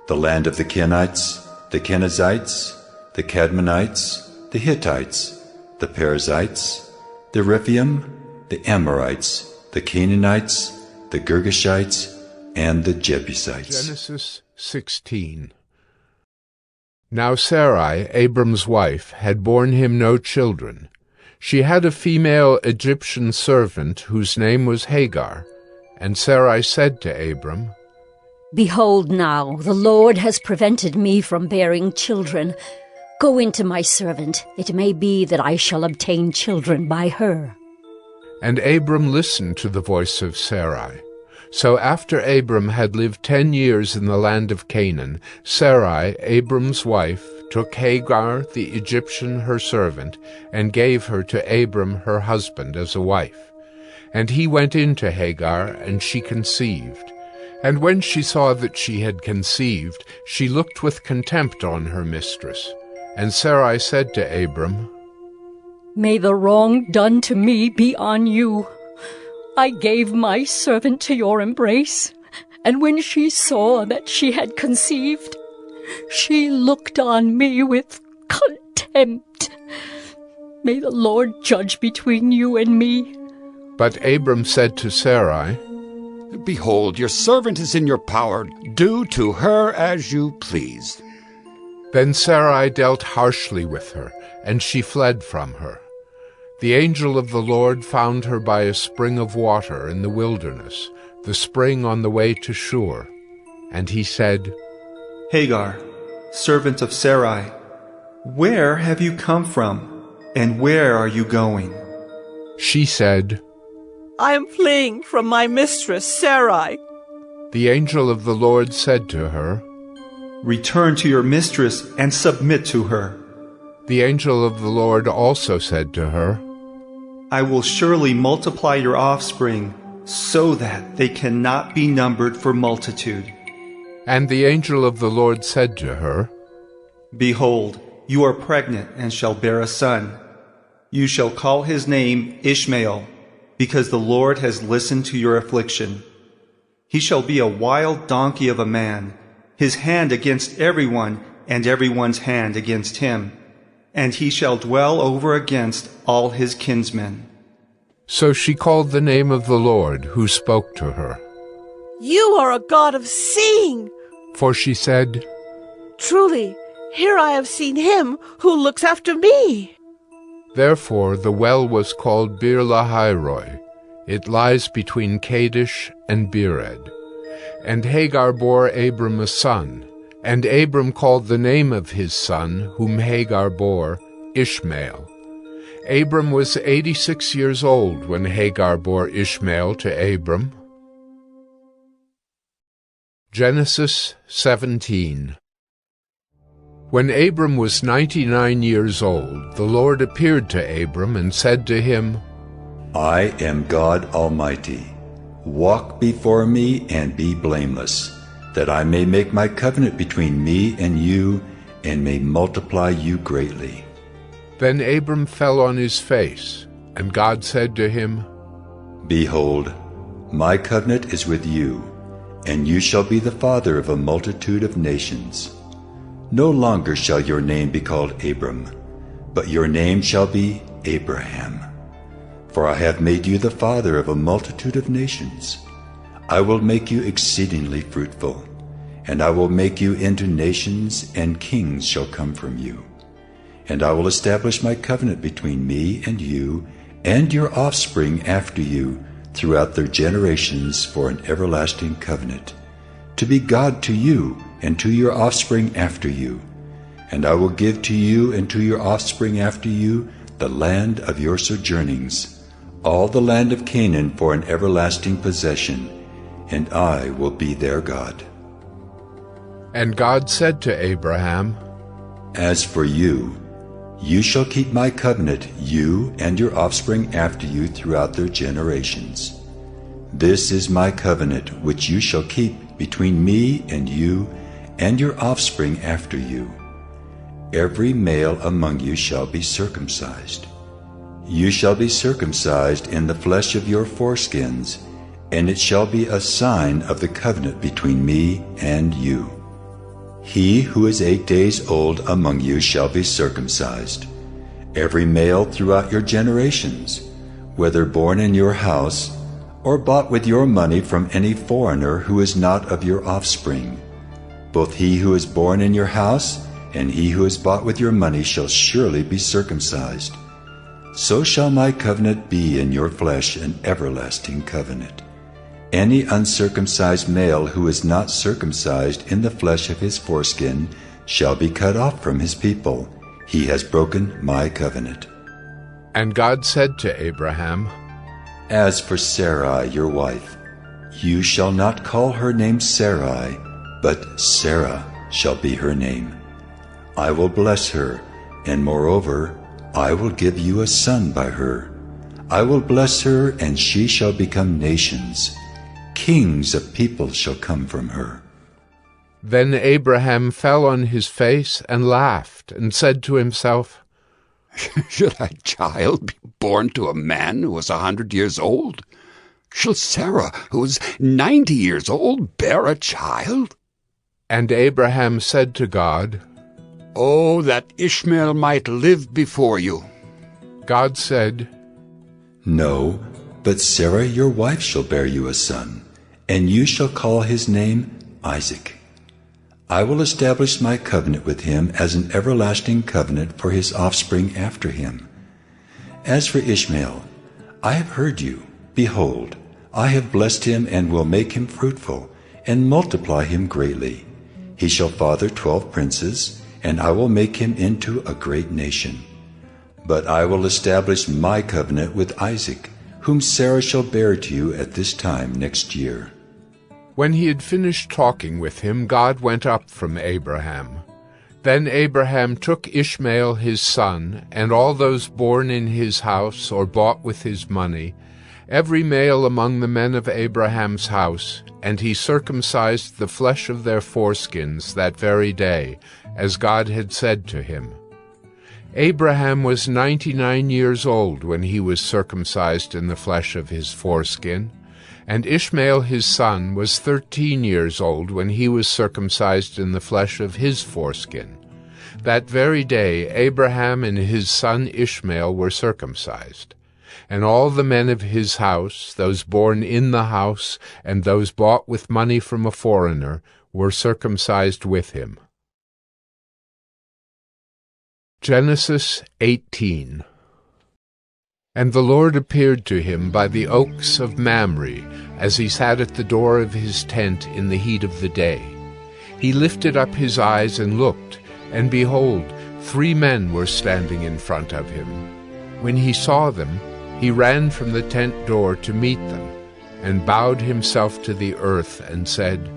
the land of the Kenites, the Kenizzites, the Cadmonites, the Hittites, the Perizzites, the Rephaim, the Amorites, the Canaanites, the Girgashites, and the Jebusites. Genesis 16. Now Sarai, Abram's wife, had borne him no children. She had a female Egyptian servant whose name was Hagar. And Sarai said to Abram, Behold now, the Lord has prevented me from bearing children. Go into my servant. It may be that I shall obtain children by her. And Abram listened to the voice of Sarai. So after Abram had lived 10 years in the land of Canaan, Sarai, Abram's wife, took Hagar the Egyptian her servant, and gave her to Abram her husband as a wife. And he went in to Hagar, and she conceived. And when she saw that she had conceived, she looked with contempt on her mistress. And Sarai said to Abram, May the wrong done to me be on you. I gave my servant to your embrace, and when she saw that she had conceived, she looked on me with contempt. May the Lord judge between you and me. But Abram said to Sarai, Behold, your servant is in your power. Do to her as you please. Then Sarai dealt harshly with her, and she fled from her. The angel of the Lord found her by a spring of water in the wilderness, the spring on the way to Shur. And he said, Hagar, servant of Sarai, where have you come from, and where are you going? She said, I am fleeing from my mistress Sarai. The angel of the Lord said to her, Return to your mistress and submit to her. The angel of the Lord also said to her, I will surely multiply your offspring, so that they cannot be numbered for multitude. And the angel of the Lord said to her, Behold, you are pregnant and shall bear a son. You shall call his name Ishmael, because the Lord has listened to your affliction. He shall be a wild donkey of a man, his hand against everyone, and everyone's hand against him. And he shall dwell over against all his kinsmen. So she called the name of the Lord, who spoke to her. You are a God of seeing. For she said, Truly, here I have seen him who looks after me. Therefore the well was called Bir Lahairoi. It lies between Kadesh and Bered. And Hagar bore Abram a son. And Abram called the name of his son, whom Hagar bore, Ishmael. Abram was 86 years old when Hagar bore Ishmael to Abram. Genesis 17. When Abram was 99 years old, the Lord appeared to Abram and said to him, I am God Almighty. Walk before me and be blameless, that I may make my covenant between me and you, and may multiply you greatly. Then Abram fell on his face, and God said to him, Behold, my covenant is with you, and you shall be the father of a multitude of nations. No longer shall your name be called Abram, but your name shall be Abraham. For I have made you the father of a multitude of nations. I will make you exceedingly fruitful, and I will make you into nations, and kings shall come from you. And I will establish my covenant between me and you, and your offspring after you, throughout their generations for an everlasting covenant, to be God to you, and to your offspring after you. And I will give to you and to your offspring after you the land of your sojournings, all the land of Canaan for an everlasting possession, and I will be their God. And God said to Abraham, As for you, you shall keep my covenant, you and your offspring after you throughout their generations. This is my covenant which you shall keep between me and you and your offspring after you. Every male among you shall be circumcised. You shall be circumcised in the flesh of your foreskins, and it shall be a sign of the covenant between me and you. He who is 8 days old among you shall be circumcised, every male throughout your generations, whether born in your house or bought with your money from any foreigner who is not of your offspring. Both he who is born in your house and he who is bought with your money shall surely be circumcised. So shall my covenant be in your flesh, an everlasting covenant. Any uncircumcised male who is not circumcised in the flesh of his foreskin shall be cut off from his people. He has broken my covenant. And God said to Abraham, As for Sarai, your wife, you shall not call her name Sarai, but Sarah shall be her name. I will bless her, and moreover, I will give you a son by her. I will bless her, and she shall become nations. Kings of peoples shall come from her. Then Abraham fell on his face and laughed, and said to himself, Should a child be born to a man who was 100 years old? Shall Sarah, who is 90 years old, bear a child? And Abraham said to God, Oh, that Ishmael might live before you. God said, No, but Sarah your wife shall bear you a son, and you shall call his name Isaac. I will establish my covenant with him as an everlasting covenant for his offspring after him. As for Ishmael, I have heard you. Behold, I have blessed him and will make him fruitful, and multiply him greatly. He shall father 12 princes, and I will make him into a great nation. But I will establish my covenant with Isaac, whom Sarah shall bear to you at this time next year. When he had finished talking with him, God went up from Abraham. Then Abraham took Ishmael his son, and all those born in his house or bought with his money, every male among the men of Abraham's house, and he circumcised the flesh of their foreskins that very day, as God had said to him. Abraham was 99 years old when he was circumcised in the flesh of his foreskin, and Ishmael his son was 13 years old when he was circumcised in the flesh of his foreskin. That very day Abraham and his son Ishmael were circumcised. And all the men of his house, those born in the house, and those bought with money from a foreigner, were circumcised with him. Genesis 18. And the Lord appeared to him by the oaks of Mamre, as he sat at the door of his tent in the heat of the day. He lifted up his eyes and looked, and behold, 3 men were standing in front of him. When he saw them, he ran from the tent door to meet them, and bowed himself to the earth, and said,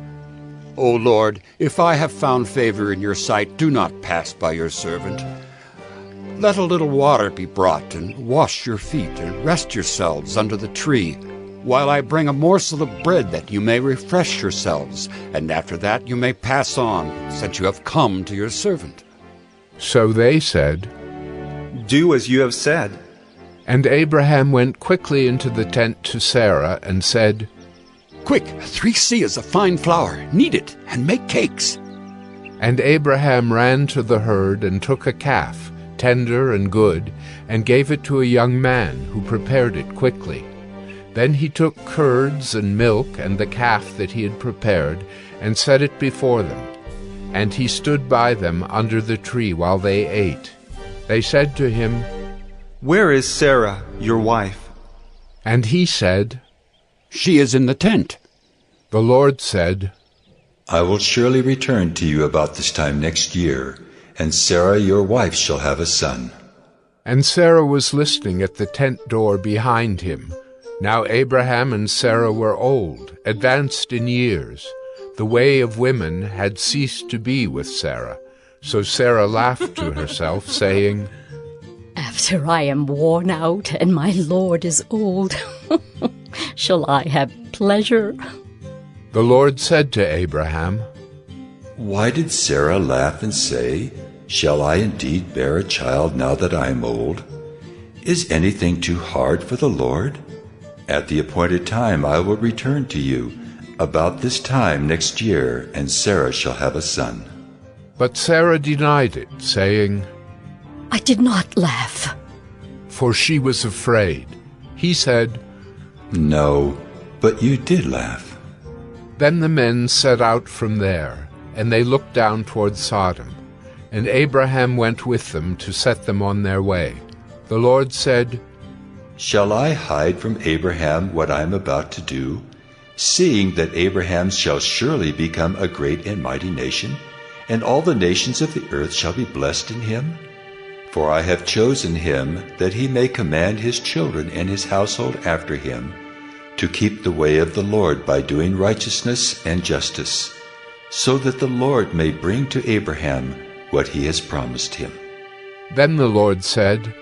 O Lord, if I have found favor in your sight, do not pass by your servant. Let a little water be brought, and wash your feet, and rest yourselves under the tree, while I bring a morsel of bread that you may refresh yourselves, and after that you may pass on, since you have come to your servant. So they said, Do as you have said. And Abraham went quickly into the tent to Sarah, and said, Quick, 3 seahs of fine flour, knead it, and make cakes. And Abraham ran to the herd, and took a calf, tender and good, and gave it to a young man, who prepared it quickly. Then he took curds and milk and the calf that he had prepared, and set it before them. And he stood by them under the tree while they ate. They said to him, Where is Sarah, your wife? And he said, She is in the tent. The Lord said, I will surely return to you about this time next year, and Sarah your wife shall have a son. And Sarah was listening at the tent door behind him. Now Abraham and Sarah were old, advanced in years. The way of women had ceased to be with Sarah. So Sarah laughed to herself, saying, After I am worn out and my Lord is old, shall I have pleasure? The Lord said to Abraham, Why did Sarah laugh and say, Shall I indeed bear a child now that I am old? Is anything too hard for the Lord? At the appointed time I will return to you, about this time next year, and Sarah shall have a son. But Sarah denied it, saying, I did not laugh. For she was afraid. He said, No, but you did laugh. Then the men set out from there, and they looked down toward Sodom. And Abraham went with them to set them on their way. The Lord said, Shall I hide from Abraham what I am about to do, seeing that Abraham shall surely become a great and mighty nation, and all the nations of the earth shall be blessed in him? For I have chosen him that he may command his children and his household after him, to keep the way of the Lord by doing righteousness and justice, so that the Lord may bring to Abraham what he has promised him. Then the Lord said,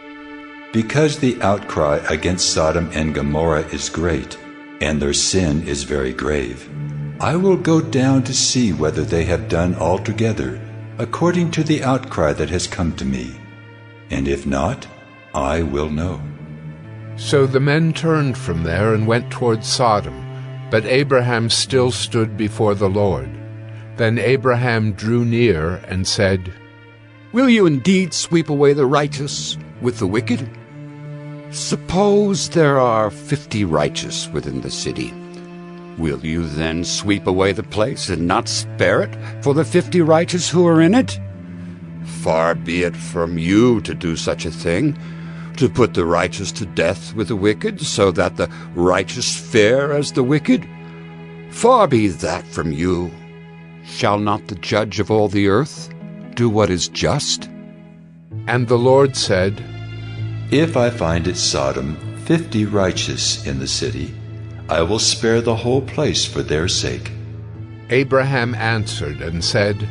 Because the outcry against Sodom and Gomorrah is great, and their sin is very grave, I will go down to see whether they have done altogether according to the outcry that has come to me. And if not, I will know. So the men turned from there and went toward Sodom, but Abraham still stood before the Lord. Then Abraham drew near and said, Will you indeed sweep away the righteous with the wicked? Suppose there are 50 righteous within the city. Will you then sweep away the place and not spare it for the 50 righteous who are in it? Far be it from you to do such a thing, to put the righteous to death with the wicked, so that the righteous fare as the wicked. Far be that from you. Shall not the judge of all the earth do what is just? And the Lord said, If I find at Sodom 50 righteous in the city, I will spare the whole place for their sake. Abraham answered and said,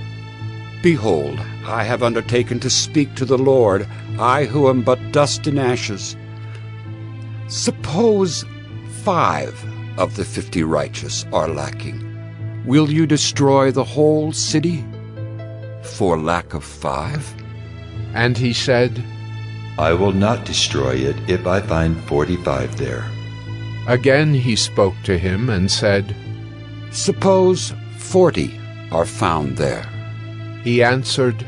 Behold, I have undertaken to speak to the Lord, I who am but dust and ashes. Suppose 5 of the 50 righteous are lacking. Will you destroy the whole city for lack of 5? And he said, I will not destroy it if I find 45 there. Again he spoke to him and said, Suppose 40 are found there. He answered,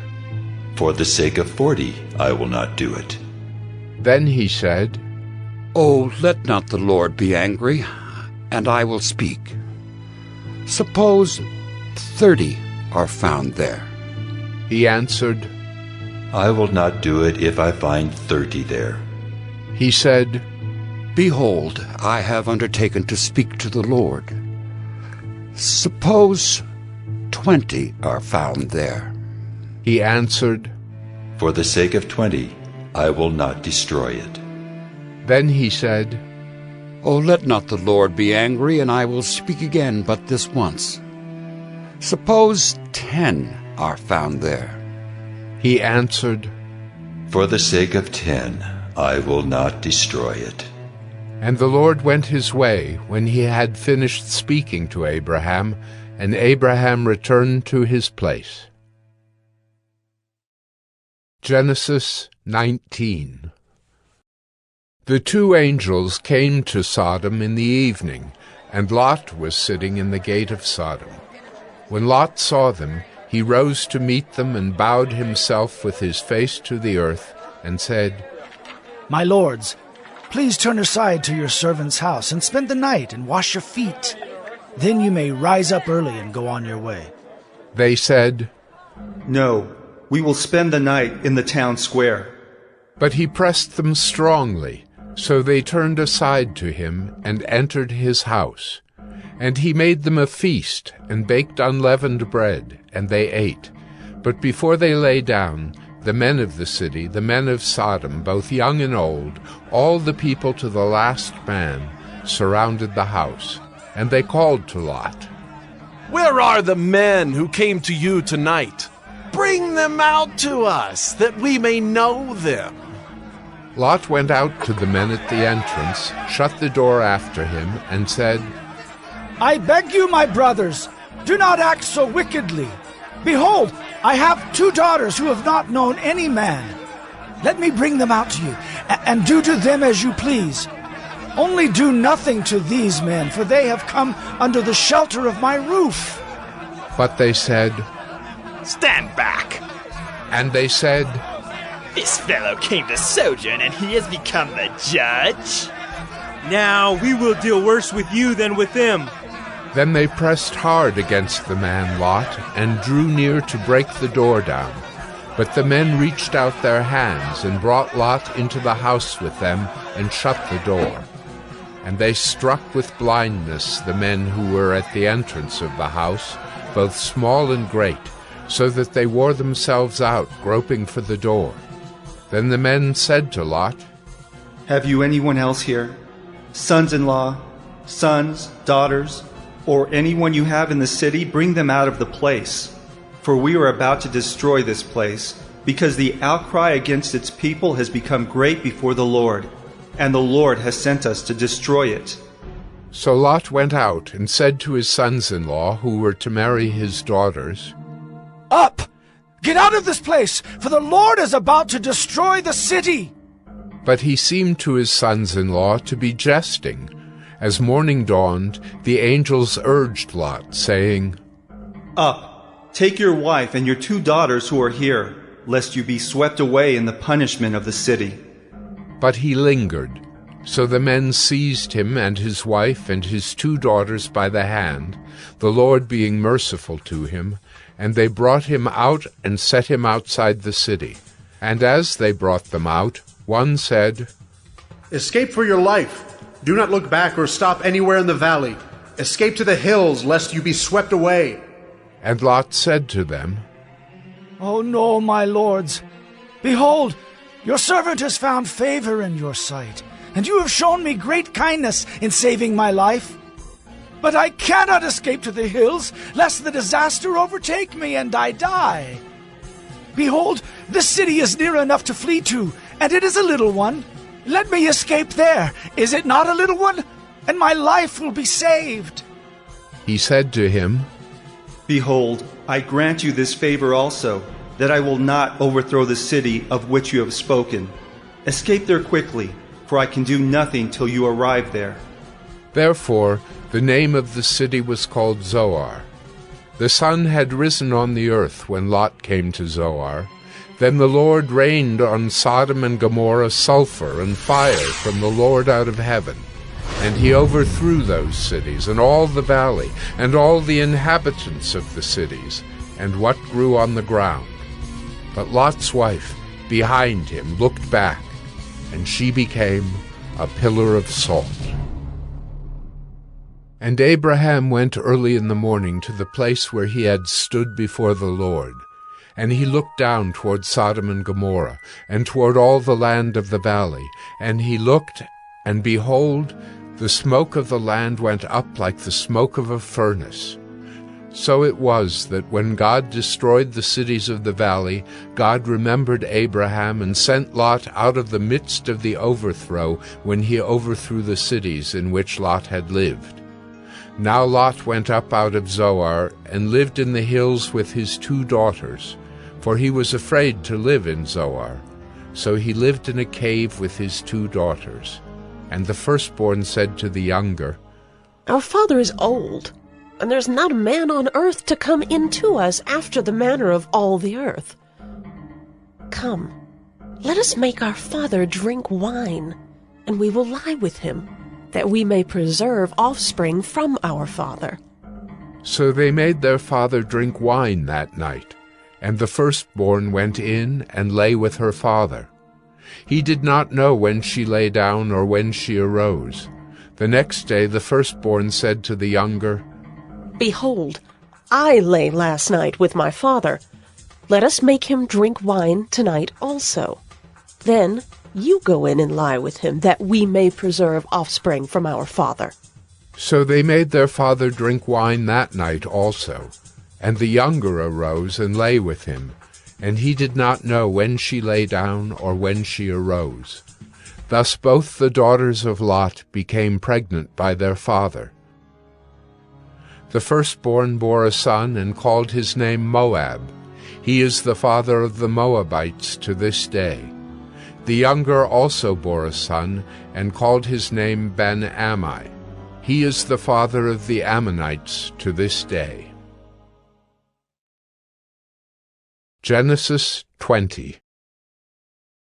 For the sake of 40 I will not do it. Then he said, Oh, let not the Lord be angry, and I will speak. Suppose 30 are found there. He answered, I will not do it if I find 30 there. He said, Behold, I have undertaken to speak to the Lord. Suppose 20 are found there. He answered, For the sake of 20 I will not destroy it. Then he said, Oh, let not the Lord be angry, and I will speak again but this once. Suppose 10 are found there. He answered, For the sake of 10 I will not destroy it. And the Lord went his way when he had finished speaking to Abraham, and Abraham returned to his place. Genesis 19. The 2 angels came to Sodom in the evening, and Lot was sitting in the gate of Sodom. When Lot saw them, he rose to meet them and bowed himself with his face to the earth, and said, My lords, please turn aside to your servant's house and spend the night and wash your feet. Then you may rise up early and go on your way. They said, No, we will spend the night in the town square. But he pressed them strongly, so they turned aside to him and entered his house. And he made them a feast and baked unleavened bread, and they ate. But before they lay down, the men of the city, the men of Sodom, both young and old, all the people to the last man, surrounded the house. And they called to Lot, Where are the men who came to you tonight? Bring them out to us, that we may know them. Lot went out to the men at the entrance, shut the door after him, and said, I beg you, my brothers, do not act so wickedly. Behold, I have 2 daughters who have not known any man. Let me bring them out to you, and do to them as you please. Only do nothing to these men, for they have come under the shelter of my roof. But they said, Stand back! And they said, This fellow came to sojourn, and he has become the judge? Now we will deal worse with you than with them. Then they pressed hard against the man Lot, and drew near to break the door down. But the men reached out their hands, and brought Lot into the house with them, and shut the door. And they struck with blindness the men who were at the entrance of the house, both small and great, so that they wore themselves out, groping for the door. Then the men said to Lot, Have you anyone else here? Sons-in-law, sons, daughters, or anyone you have in the city? Bring them out of the place. For we are about to destroy this place, because the outcry against its people has become great before the Lord, and the Lord has sent us to destroy it. So Lot went out and said to his sons-in-law, who were to marry his daughters, Up! Get out of this place, for the Lord is about to destroy the city. But he seemed to his sons-in-law to be jesting. As morning dawned, the angels urged Lot, saying, Up! Take your wife and your 2 daughters who are here, lest you be swept away in the punishment of the city. But he lingered. So the men seized him and his wife and his 2 daughters by the hand, the Lord being merciful to him, and they brought him out and set him outside the city. And as they brought them out, one said, Escape for your life. Do not look back or stop anywhere in the valley. Escape to the hills, lest you be swept away. And Lot said to them, Oh no, my lords. Behold, your servant has found favor in your sight, and you have shown me great kindness in saving my life. But I cannot escape to the hills, lest the disaster overtake me and I die. Behold, this city is near enough to flee to, and it is a little one. Let me escape there. Is it not a little one? And my life will be saved. He said to him, Behold, I grant you this favor also, that I will not overthrow the city of which you have spoken. Escape there quickly, for I can do nothing till you arrive there. Therefore the name of the city was called Zoar. The sun had risen on the earth when Lot came to Zoar. Then the Lord rained on Sodom and Gomorrah sulfur and fire from the Lord out of heaven. And he overthrew those cities, and all the valley, and all the inhabitants of the cities, and what grew on the ground. But Lot's wife, behind him, looked back, and she became a pillar of salt. And Abraham went early in the morning to the place where he had stood before the Lord. And he looked down toward Sodom and Gomorrah, and toward all the land of the valley. And he looked, and behold, the smoke of the land went up like the smoke of a furnace. So it was that when God destroyed the cities of the valley, God remembered Abraham and sent Lot out of the midst of the overthrow when he overthrew the cities in which Lot had lived. Now Lot went up out of Zoar and lived in the hills with his 2 daughters, for he was afraid to live in Zoar. So he lived in a cave with his 2 daughters. And the firstborn said to the younger, Our father is old, and there's not a man on earth to come in to us after the manner of all the earth. Come, let us make our father drink wine, and we will lie with him, that we may preserve offspring from our father. So they made their father drink wine that night, and the firstborn went in and lay with her father. He did not know when she lay down or when she arose. The next day the firstborn said to the younger, Behold, I lay last night with my father. Let us make him drink wine tonight also. Then you go in and lie with him, that we may preserve offspring from our father. So they made their father drink wine that night also. And the younger arose and lay with him, and he did not know when she lay down or when she arose. Thus both the daughters of Lot became pregnant by their father. The firstborn bore a son and called his name Moab. He is the father of the Moabites to this day. The younger also bore a son and called his name Ben-Ammi. He is the father of the Ammonites to this day. Genesis 20.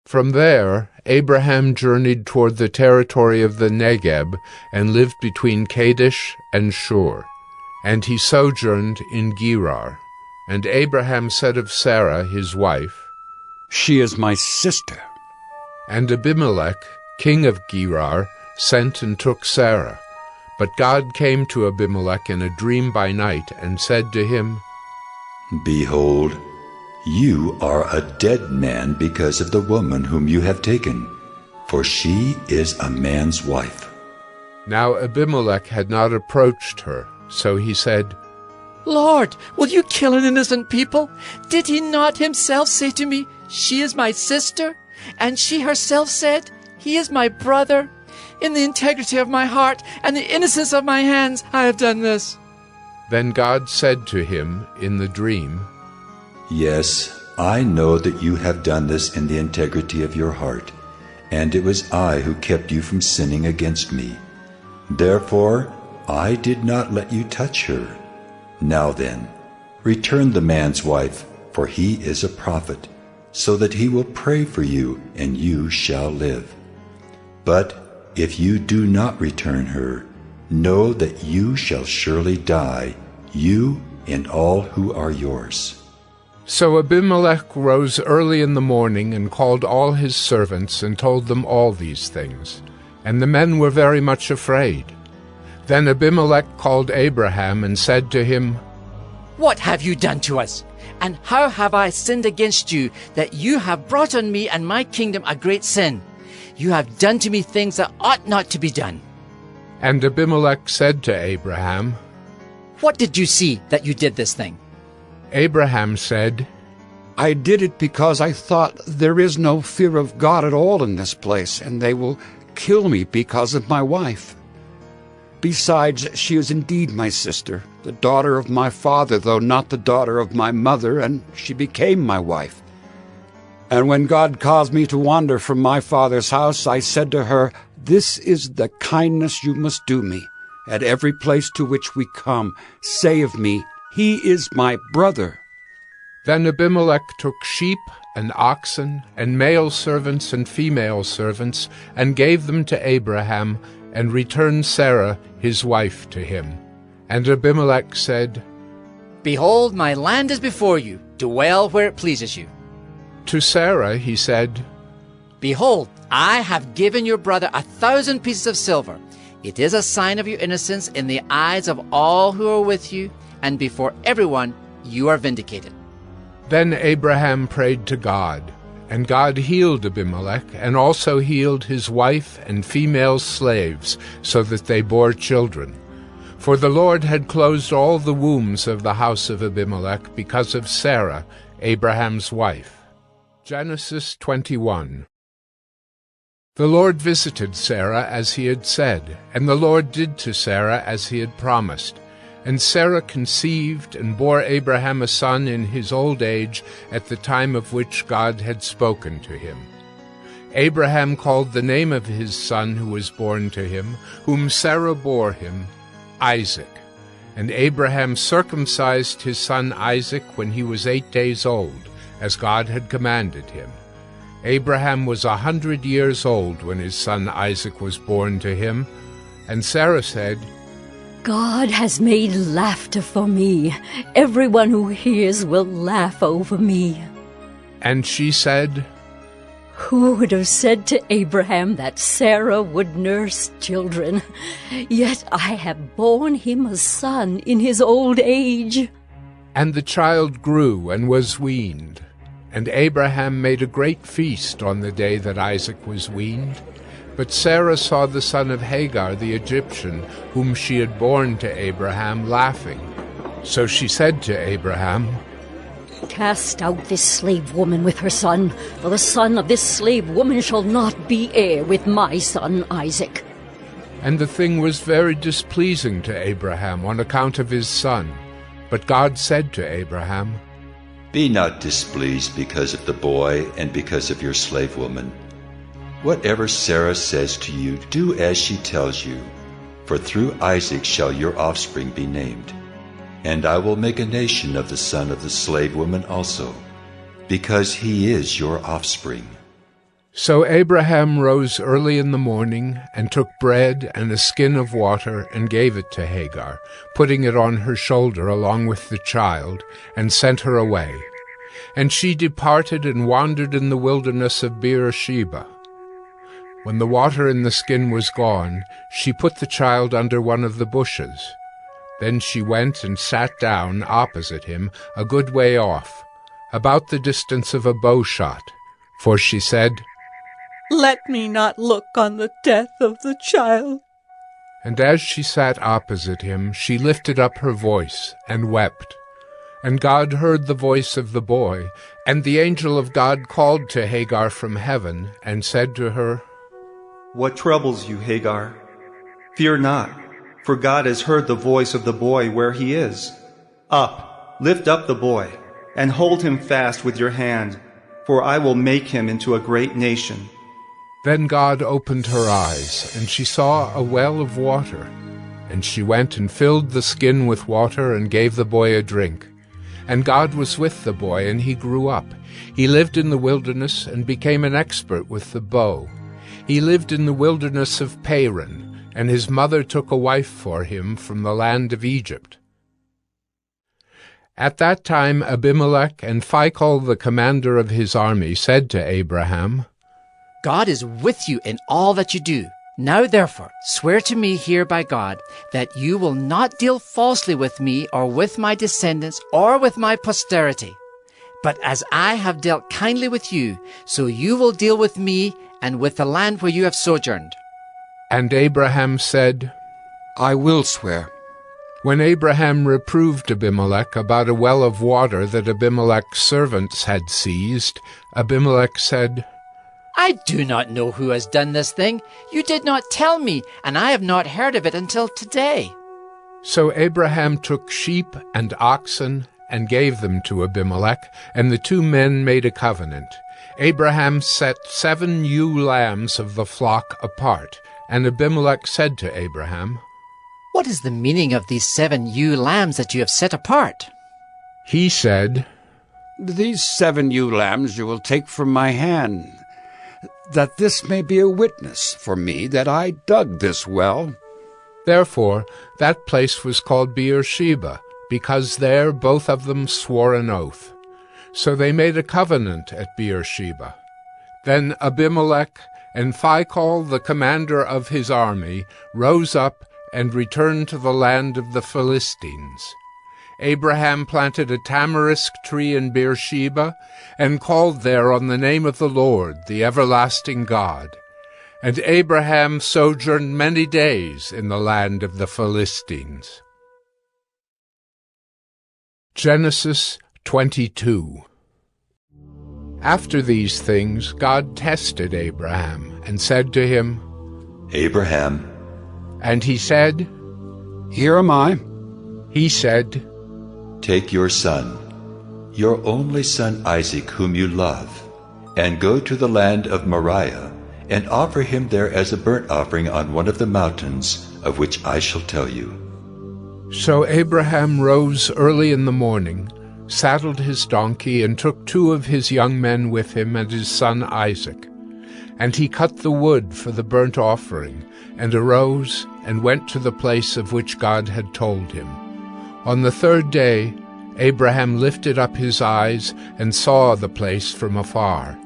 From there Abraham journeyed toward the territory of the Negeb and lived between Kadesh and Shur. And he sojourned in Gerar. And Abraham said of Sarah his wife, "She is my sister." And Abimelech, king of Gerar, sent and took Sarah. But God came to Abimelech in a dream by night and said to him, "Behold, you are a dead man because of the woman whom you have taken, for she is a man's wife." Now Abimelech had not approached her, so he said, "Lord, will you kill an innocent people? Did he not himself say to me, 'She is my sister'? And she herself said, 'He is my brother'? In the integrity of my heart and the innocence of my hands I have done this." Then God said to him in the dream, "Yes, I know that you have done this in the integrity of your heart, and it was I who kept you from sinning against me. Therefore, I did not let you touch her. Now then, return the man's wife, for he is a prophet, so that he will pray for you, and you shall live. But if you do not return her, know that you shall surely die, you and all who are yours." So Abimelech rose early in the morning and called all his servants and told them all these things. And the men were very much afraid. Then Abimelech called Abraham and said to him, "What have you done to us? And how have I sinned against you, that you have brought on me and my kingdom a great sin? You have done to me things that ought not to be done." And Abimelech said to Abraham, "What did you see that you did this thing?" Abraham said, "I did it because I thought there is no fear of God at all in this place, and they will kill me because of my wife. Besides, she is indeed my sister, the daughter of my father, though not the daughter of my mother, and she became my wife. And when God caused me to wander from my father's house, I said to her, 'This is the kindness you must do me. At every place to which we come, say of me, He is my brother.'" Then Abimelech took sheep and oxen and male servants and female servants and gave them to Abraham and returned Sarah his wife to him. And Abimelech said, "Behold, my land is before you. Dwell where it pleases you." To Sarah he said, "Behold, I have given your brother 1,000 pieces of silver. It is a sign of your innocence in the eyes of all who are with you, and before everyone you are vindicated." Then Abraham prayed to God, and God healed Abimelech, and also healed his wife and female slaves, so that they bore children. For the Lord had closed all the wombs of the house of Abimelech because of Sarah, Abraham's wife. Genesis 21. The Lord visited Sarah as he had said, and the Lord did to Sarah as he had promised. And Sarah conceived and bore Abraham a son in his old age at the time of which God had spoken to him. Abraham called the name of his son who was born to him, whom Sarah bore him, Isaac. And Abraham circumcised his son Isaac when he was 8 days old, as God had commanded him. Abraham was 100 years old when his son Isaac was born to him. And Sarah said, God has made laughter for me. Everyone who hears will laugh over me. And she said, Who would have said to Abraham that Sarah would nurse children? Yet I have borne him a son in his old age. And the child grew and was weaned. And Abraham made a great feast on the day that Isaac was weaned. But Sarah saw the son of Hagar the Egyptian, whom she had borne to Abraham, laughing. So she said to Abraham, Cast out this slave woman with her son, for the son of this slave woman shall not be heir with my son Isaac. And the thing was very displeasing to Abraham on account of his son. But God said to Abraham, Be not displeased because of the boy and because of your slave woman. Whatever Sarah says to you, do as she tells you, for through Isaac shall your offspring be named. And I will make a nation of the son of the slave woman also, because he is your offspring. So Abraham rose early in the morning, and took bread and a skin of water, and gave it to Hagar, putting it on her shoulder along with the child, and sent her away. And she departed and wandered in the wilderness of Beersheba. When the water in the skin was gone, she put the child under one of the bushes. Then she went and sat down opposite him, a good way off, about the distance of a bow shot, for she said, "Let me not look on the death of the child." And as she sat opposite him, she lifted up her voice and wept. And God heard the voice of the boy, and the angel of God called to Hagar from heaven, and said to her, "What troubles you, Hagar? Fear not, for God has heard the voice of the boy where he is. Up, lift up the boy, and hold him fast with your hand, for I will make him into a great nation." Then God opened her eyes, and she saw a well of water. And she went and filled the skin with water, and gave the boy a drink. And God was with the boy, and he grew up. He lived in the wilderness, and became an expert with the bow. He lived in the wilderness of Paran, and his mother took a wife for him from the land of Egypt. At that time Abimelech and Phicol the commander of his army said to Abraham, "God is with you in all that you do. Now therefore swear to me here by God that you will not deal falsely with me or with my descendants or with my posterity. But as I have dealt kindly with you, so you will deal with me and with the land where you have sojourned." And Abraham said, "I will swear." When Abraham reproved Abimelech about a well of water that Abimelech's servants had seized, Abimelech said, "I do not know who has done this thing. You did not tell me, and I have not heard of it until today." So Abraham took sheep and oxen and gave them to Abimelech, and the two men made a covenant. Abraham set 7 ewe lambs of the flock apart, and Abimelech said to Abraham, "What is the meaning of these 7 ewe lambs that you have set apart?" He said, "These 7 ewe lambs you will take from my hand, that this may be a witness for me that I dug this well." Therefore that place was called Beersheba, because there both of them swore an oath. So they made a covenant at Beersheba. Then Abimelech and Phicol the commander of his army rose up and returned to the land of the Philistines. Abraham planted a tamarisk tree in Beersheba, and called there on the name of the Lord, the everlasting God. And Abraham sojourned many days in the land of the Philistines. Genesis 22. After these things God tested Abraham, and said to him, "Abraham." And he said, "Here am I." He said, "Take your son, your only son Isaac, whom you love, and go to the land of Moriah, and offer him there as a burnt offering on one of the mountains of which I shall tell you." So Abraham rose early in the morning, saddled his donkey, and took 2 of his young men with him and his son Isaac. And he cut the wood for the burnt offering, and arose and went to the place of which God had told him. On the 3rd day Abraham lifted up his eyes and saw the place from afar.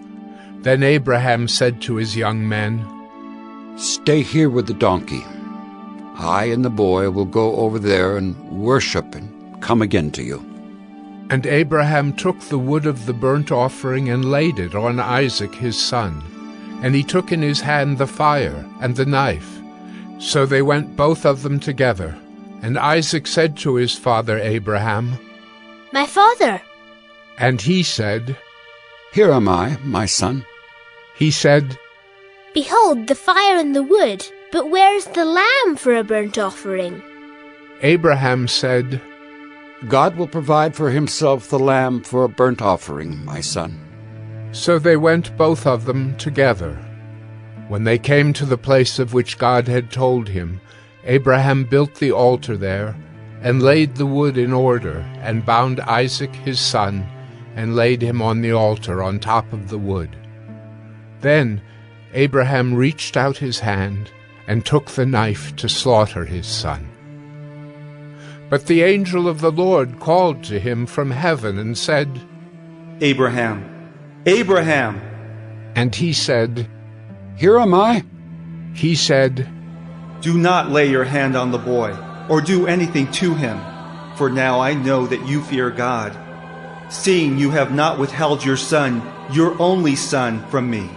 Then Abraham said to his young men, "Stay here with the donkey. I and the boy will go over there and worship and come again to you." And Abraham took the wood of the burnt offering and laid it on Isaac his son. And he took in his hand the fire and the knife. So they went both of them together. And Isaac said to his father Abraham, "My father." And he said, "Here am I, my son." He said, "Behold the fire and the wood, but where is the lamb for a burnt offering?" Abraham said, "God will provide for himself the lamb for a burnt offering, my son." So they went both of them together. When they came to the place of which God had told him, Abraham built the altar there, and laid the wood in order, and bound Isaac his son, and laid him on the altar on top of the wood. Then Abraham reached out his hand and took the knife to slaughter his son. But the angel of the Lord called to him from heaven and said, Abraham, Abraham! And he said, Here am I. He said, Do not lay your hand on the boy, or do anything to him, for now I know that you fear God, seeing you have not withheld your son, your only son, from me.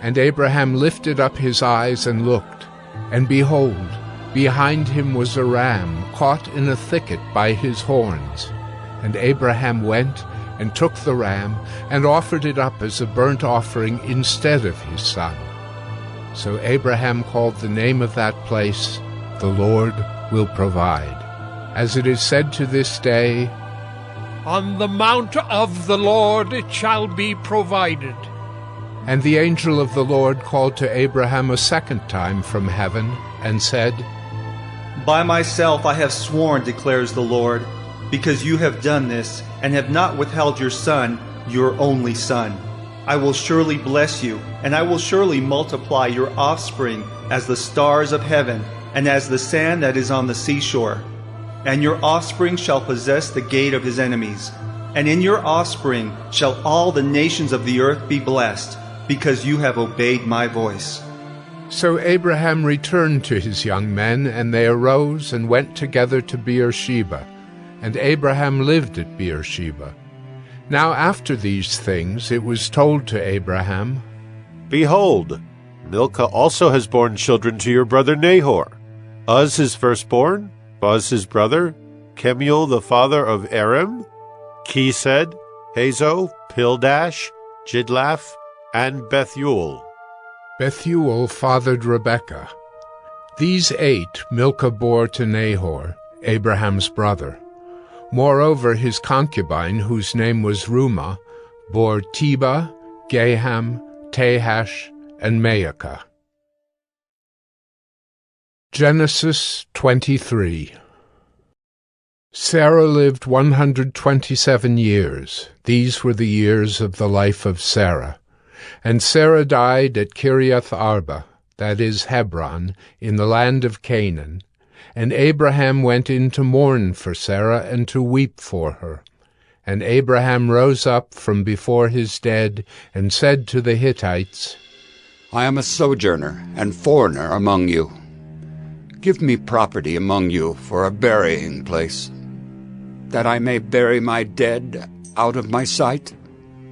And Abraham lifted up his eyes and looked, and behold, behind him was a ram caught in a thicket by his horns. And Abraham went and took the ram and offered it up as a burnt offering instead of his son. So Abraham called the name of that place, The Lord Will Provide. As it is said to this day, On the mount of the Lord it shall be provided. And the angel of the Lord called to Abraham a second time from heaven and said, By myself I have sworn, declares the Lord, because you have done this and have not withheld your son, your only son. I will surely bless you, and I will surely multiply your offspring as the stars of heaven and as the sand that is on the seashore. And your offspring shall possess the gate of his enemies. And in your offspring shall all the nations of the earth be blessed, because you have obeyed my voice. So Abraham returned to his young men, and they arose and went together to Beersheba. And Abraham lived at Beersheba. Now after these things it was told to Abraham, Behold, Milcah also has borne children to your brother Nahor. Uz his firstborn, Buz his brother, Kemuel the father of Aram, Chesed, Hazo, Pildash, Jidlaph, and Bethuel. Bethuel fathered Rebekah. These 8 Milcah bore to Nahor, Abraham's brother. Moreover, his concubine, whose name was Reumah, bore Tebah, Gaham, Tahash, and Maacah. Genesis 23. Sarah lived 127 years. These were the years of the life of Sarah. And Sarah died at Kiriath Arba, that is Hebron, in the land of Canaan. And Abraham went in to mourn for Sarah and to weep for her. And Abraham rose up from before his dead and said to the Hittites, I am a sojourner and foreigner among you. Give me property among you for a burying place, that I may bury my dead out of my sight.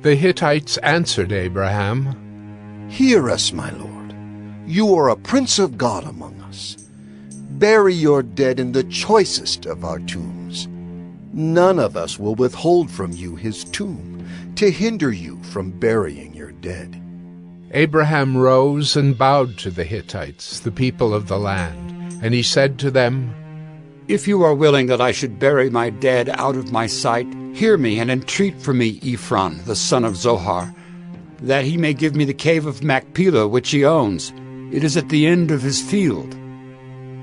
The Hittites answered Abraham, Hear us, my lord. You are a prince of God among us. Bury your dead in the choicest of our tombs. None of us will withhold from you his tomb, to hinder you from burying your dead. Abraham rose and bowed to the Hittites, the people of the land, and he said to them, If you are willing that I should bury my dead out of my sight, hear me and entreat for me Ephron, the son of Zohar, that he may give me the cave of Machpelah which he owns. It is at the end of his field.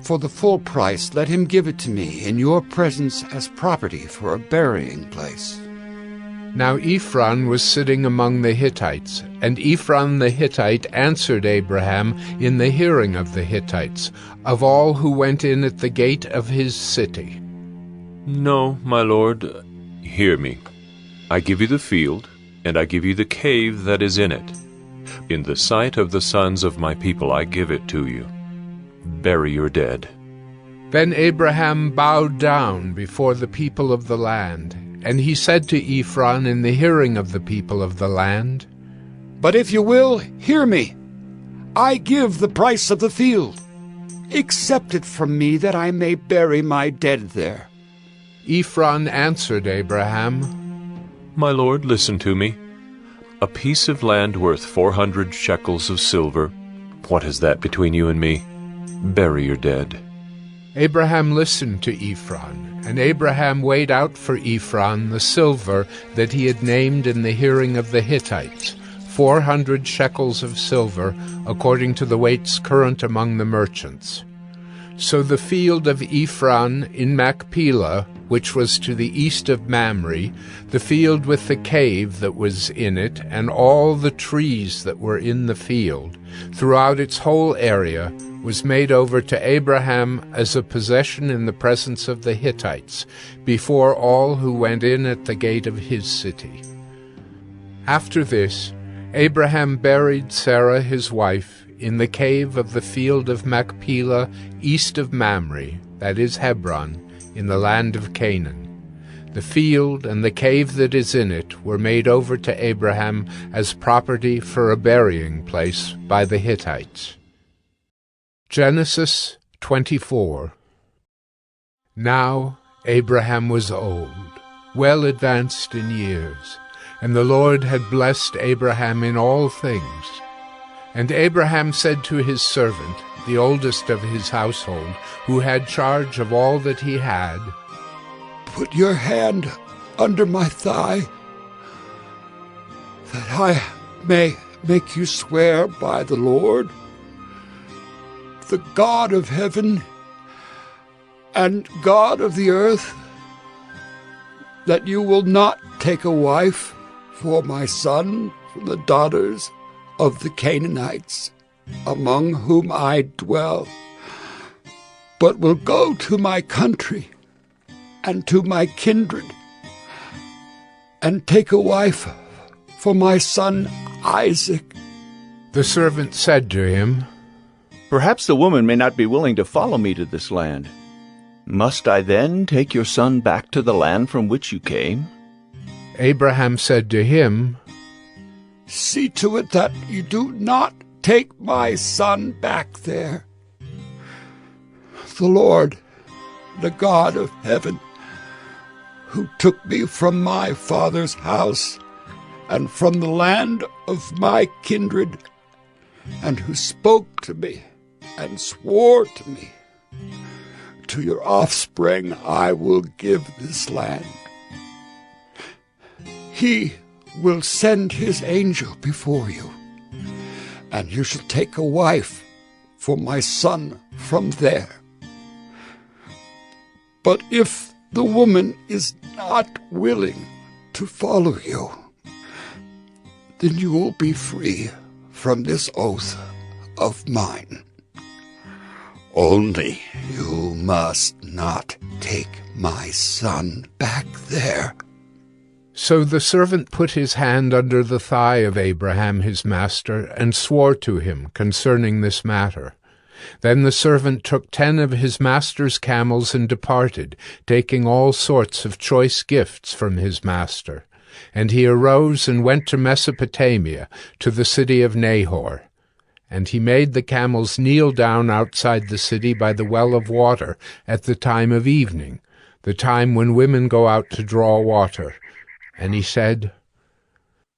For the full price let him give it to me in your presence as property for a burying place. Now Ephron was sitting among the Hittites, and Ephron the Hittite answered Abraham in the hearing of the Hittites, of all who went in at the gate of his city. No, my lord, hear me. I give you the field, and I give you the cave that is in it. In the sight of the sons of my people I give it to you. Bury your dead. Then Abraham bowed down before the people of the land, and he said to Ephron in the hearing of the people of the land, But if you will, hear me. I give the price of the field. Accept it from me that I may bury my dead there. Ephron answered Abraham, My lord, listen to me. A piece of land worth 400 shekels of silver. What is that between you and me? Bury your dead. Abraham listened to Ephron, and Abraham weighed out for Ephron the silver that he had named in the hearing of the Hittites, 400 shekels of silver, according to the weights current among the merchants. So the field of Ephron in Machpelah which was to the east of Mamre, the field with the cave that was in it, and all the trees that were in the field, throughout its whole area, was made over to Abraham as a possession in the presence of the Hittites, before all who went in at the gate of his city. After this, Abraham buried Sarah his wife in the cave of the field of Machpelah east of Mamre, that is Hebron, in the land of Canaan. The field and the cave that is in it were made over to Abraham as property for a burying place by the Hittites. Genesis 24. Now Abraham was old, well advanced in years, and the Lord had blessed Abraham in all things. And Abraham said to his servant, the oldest of his household, who had charge of all that he had, "Put your hand under my thigh, that I may make you swear by the Lord, the God of heaven and God of the earth, that you will not take a wife for my son from the daughters of the Canaanites, among whom I dwell, but will go to my country and to my kindred, and take a wife for my son Isaac." The servant said to him, "Perhaps the woman may not be willing to follow me to this land. Must I then take your son back to the land from which you came?" Abraham said to him, "See to it that you do not take my son back there. The Lord, the God of heaven, who took me from my father's house and from the land of my kindred, and who spoke to me and swore to me, to your offspring I will give this land. He will send his angel before you, and you shall take a wife for my son from there. But if the woman is not willing to follow you, then you will be free from this oath of mine. Only you must not take my son back there." So the servant put his hand under the thigh of Abraham his master, and swore to him concerning this matter. Then the servant took 10 of his master's camels and departed, taking all sorts of choice gifts from his master. And he arose and went to Mesopotamia, to the city of Nahor. And he made the camels kneel down outside the city by the well of water at the time of evening, the time when women go out to draw water. And he said,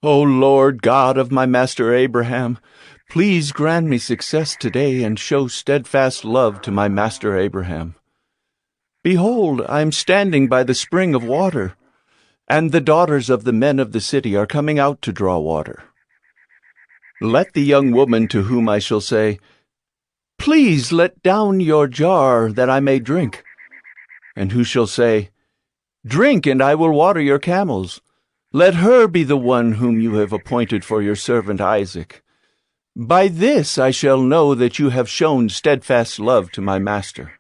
"O Lord God of my master Abraham, please grant me success today and show steadfast love to my master Abraham. Behold, I am standing by the spring of water, and the daughters of the men of the city are coming out to draw water. Let the young woman to whom I shall say, 'Please let down your jar that I may drink,' and who shall say, 'Drink, and I will water your camels,' let her be the one whom you have appointed for your servant Isaac. By this I shall know that you have shown steadfast love to my master."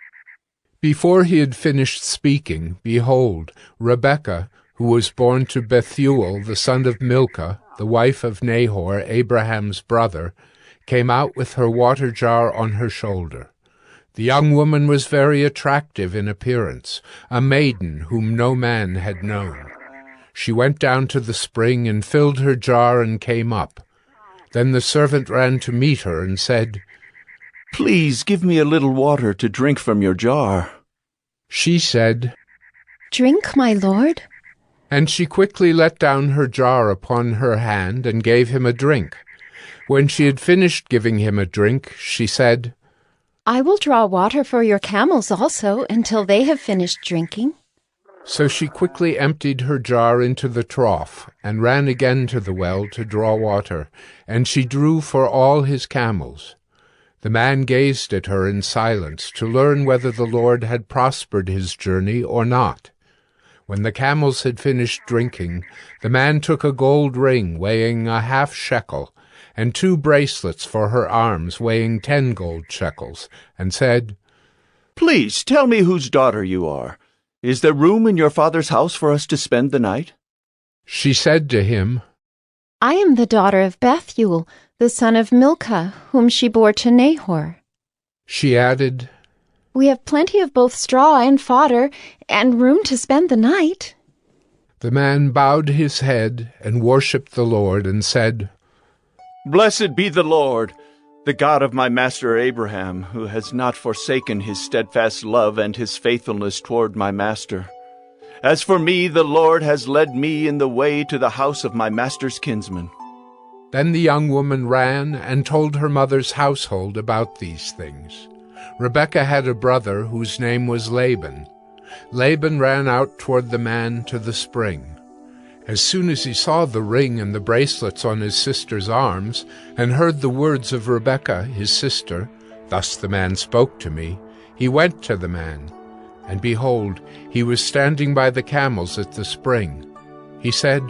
Before he had finished speaking, behold, Rebekah, who was born to Bethuel, the son of Milcah, the wife of Nahor, Abraham's brother, came out with her water jar on her shoulder. The young woman was very attractive in appearance, a maiden whom no man had known. She went down to the spring and filled her jar and came up. Then the servant ran to meet her and said, "Please give me a little water to drink from your jar." She said, "Drink, my lord." And she quickly let down her jar upon her hand and gave him a drink. When she had finished giving him a drink, she said, "I will draw water for your camels also until they have finished drinking." So she quickly emptied her jar into the trough, and ran again to the well to draw water, and she drew for all his camels. The man gazed at her in silence to learn whether the Lord had prospered his journey or not. When the camels had finished drinking, the man took a gold ring weighing a half shekel, and 2 bracelets for her arms weighing 10 gold shekels, and said, Please tell me whose daughter you are. Is there room in your father's house for us to spend the night? She said to him, I am the daughter of Bethuel, the son of Milcah, whom she bore to Nahor. She added, We have plenty of both straw and fodder, and room to spend the night. The man bowed his head and worshipped the Lord and said, Blessed be the Lord, the God of my master Abraham, who has not forsaken his steadfast love and his faithfulness toward my master. As for me, the Lord has led me in the way to the house of my master's kinsman. Then the young woman ran and told her mother's household about these things. Rebekah had a brother whose name was Laban. Laban ran out toward the man to the spring. As soon as he saw the ring and the bracelets on his sister's arms, and heard the words of Rebekah his sister, "Thus the man spoke to me," he went to the man. And behold, he was standing by the camels at the spring. He said,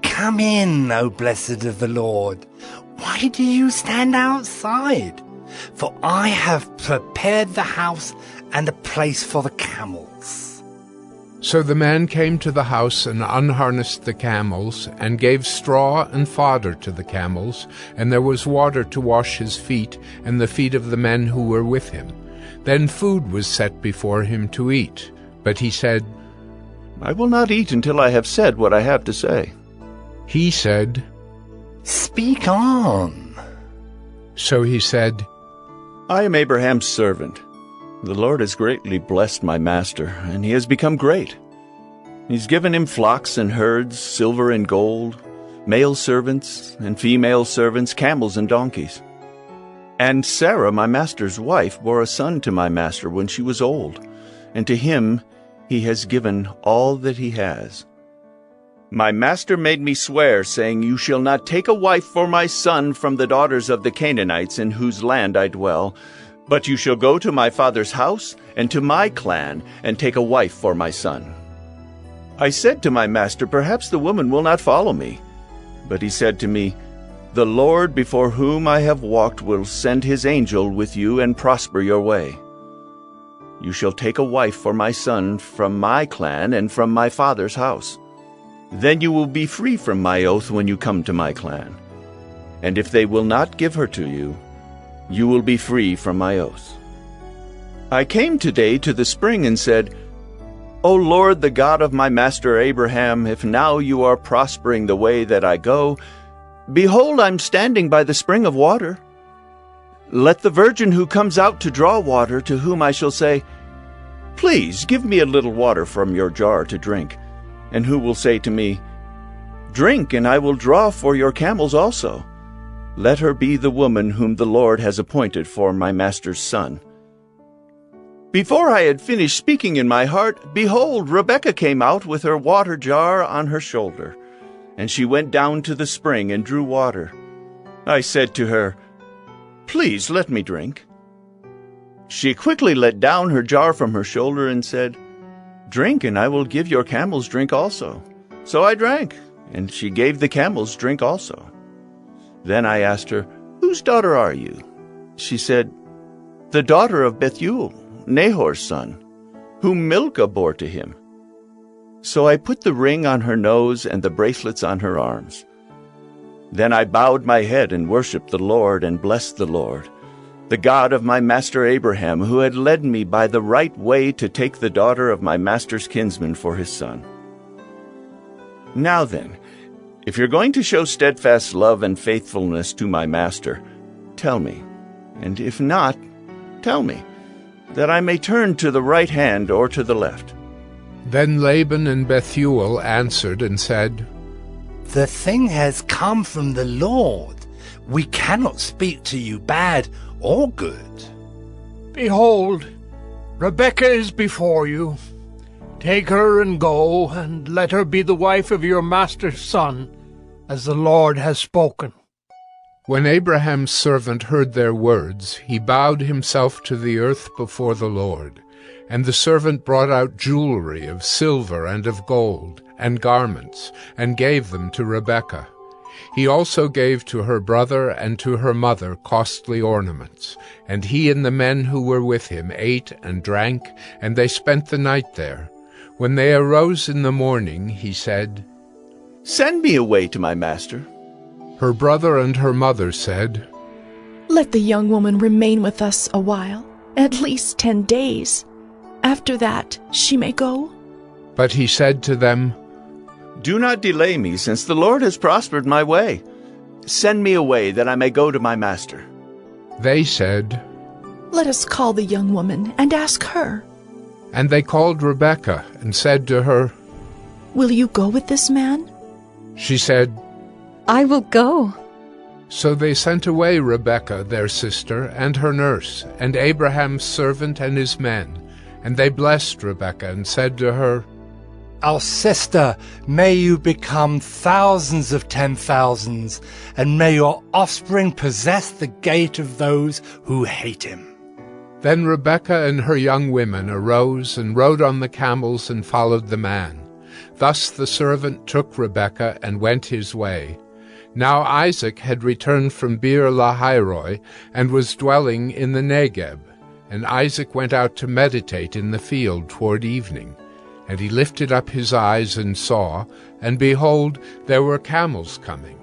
Come in, O blessed of the Lord. Why do you stand outside? For I have prepared the house and a place for the camels. So the man came to the house and unharnessed the camels, and gave straw and fodder to the camels, and there was water to wash his feet and the feet of the men who were with him. Then food was set before him to eat. But he said, I will not eat until I have said what I have to say. He said, Speak on. So he said, I am Abraham's servant. The Lord has greatly blessed my master, and he has become great. He's given him flocks and herds, silver and gold, male servants and female servants, camels and donkeys. And Sarah, my master's wife, bore a son to my master when she was old, and to him he has given all that he has. My master made me swear, saying, You shall not take a wife for my son from the daughters of the Canaanites in whose land I dwell, but you shall go to my father's house and to my clan and take a wife for my son. I said to my master, Perhaps the woman will not follow me. But he said to me, The Lord before whom I have walked will send his angel with you and prosper your way. You shall take a wife for my son from my clan and from my father's house. Then you will be free from my oath when you come to my clan. And if they will not give her to you, you will be free from my oath. I came today to the spring and said, O Lord, the God of my master Abraham, if now you are prospering the way that I go, behold, I'm standing by the spring of water. Let the virgin who comes out to draw water, to whom I shall say, Please give me a little water from your jar to drink, and who will say to me, Drink, and I will draw for your camels also. Let her be the woman whom the Lord has appointed for my master's son. Before I had finished speaking in my heart, behold, Rebekah came out with her water jar on her shoulder, and she went down to the spring and drew water. I said to her, Please let me drink. She quickly let down her jar from her shoulder and said, Drink, and I will give your camels drink also. So I drank, and she gave the camels drink also. Then I asked her, Whose daughter are you? She said, The daughter of Bethuel, Nahor's son, whom Milcah bore to him. So I put the ring on her nose and the bracelets on her arms. Then I bowed my head and worshipped the Lord and blessed the Lord, the God of my master Abraham, who had led me by the right way to take the daughter of my master's kinsman for his son. Now then, if you're going to show steadfast love and faithfulness to my master, tell me, and if not, tell me, that I may turn to the right hand or to the left. Then Laban and Bethuel answered and said, The thing has come from the Lord. We cannot speak to you bad or good. Behold, Rebekah is before you. Take her and go, and let her be the wife of your master's son, as the Lord has spoken. When Abraham's servant heard their words, he bowed himself to the earth before the Lord. And the servant brought out jewelry of silver and of gold, and garments, and gave them to Rebekah. He also gave to her brother and to her mother costly ornaments. And he and the men who were with him ate and drank, and they spent the night there. When they arose in the morning, he said, "Send me away to my master." Her brother and her mother said, "Let the young woman remain with us a while, at least 10 days. After that, she may go." But he said to them, "Do not delay me, since the Lord has prospered my way. Send me away, that I may go to my master." They said, "Let us call the young woman and ask her." And they called Rebekah and said to her, "Will you go with this man?" She said, "I will go." So they sent away Rebekah their sister and her nurse, and Abraham's servant and his men. And they blessed Rebekah and said to her, "Our sister, may you become thousands of 10,000s, and may your offspring possess the gate of those who hate him." Then Rebekah and her young women arose and rode on the camels and followed the man. Thus the servant took Rebekah and went his way. Now Isaac had returned from Beer-lahai-roi and was dwelling in the Negeb. And Isaac went out to meditate in the field toward evening. And he lifted up his eyes and saw, and behold, there were camels coming.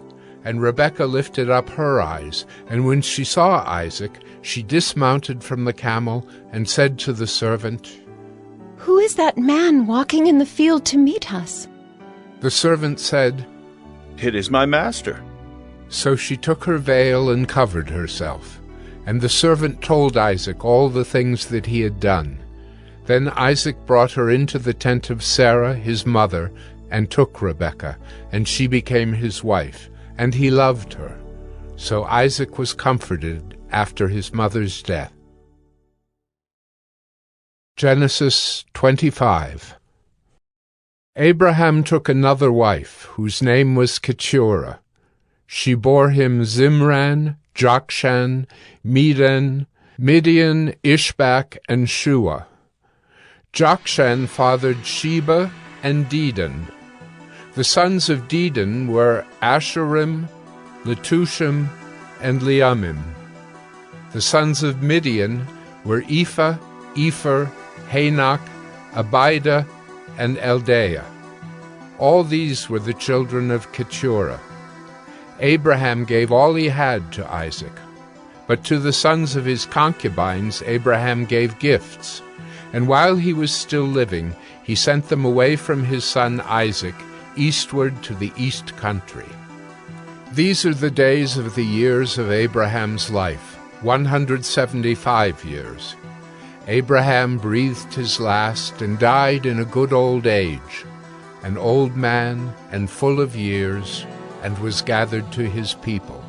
And Rebekah lifted up her eyes, and when she saw Isaac, she dismounted from the camel and said to the servant, "Who is that man walking in the field to meet us?" The servant said, "It is my master." So she took her veil and covered herself. And the servant told Isaac all the things that he had done. Then Isaac brought her into the tent of Sarah his mother, and took Rebekah, and she became his wife, and he loved her. So Isaac was comforted after his mother's death. Genesis 25. Abraham took another wife, whose name was Keturah. She bore him Zimran, Jokshan, Medan, Midian, Ishbak, and Shua. Jokshan fathered Sheba and Dedan. The sons of Dedan were Asherim, Letushim, and Leamim. The sons of Midian were Ephah, Epher, Hanok, Abida, and Eldaah. All these were the children of Keturah. Abraham gave all he had to Isaac. But to the sons of his concubines Abraham gave gifts. And while he was still living, he sent them away from his son Isaac, eastward to the east country. These are the days of the years of Abraham's life, 175 years. Abraham breathed his last and died in a good old age, an old man and full of years, and was gathered to his people.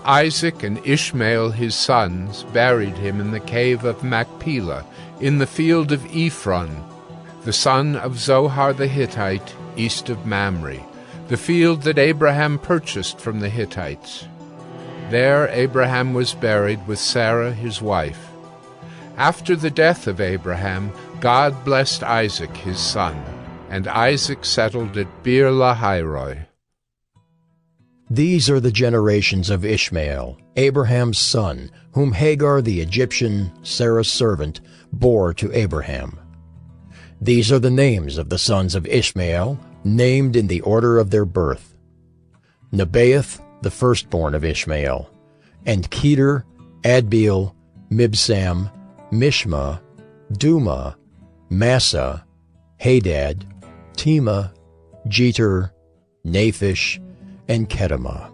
Isaac and Ishmael his sons buried him in the cave of Machpelah, in the field of Ephron, the son of Zohar the Hittite, east of Mamre, the field that Abraham purchased from the Hittites. There Abraham was buried with Sarah his wife. After the death of Abraham, God blessed Isaac his son, and Isaac settled at Beer-lahai-roi. These are the generations of Ishmael, Abraham's son, whom Hagar the Egyptian, Sarah's servant, bore to Abraham. These are the names of the sons of Ishmael, named in the order of their birth: Nebaioth, the firstborn of Ishmael, and Kedar, Adbeel, Mibsam, Mishma, Duma, Massa, Hadad, Tema, Jeter, Naphish, and Kedemah.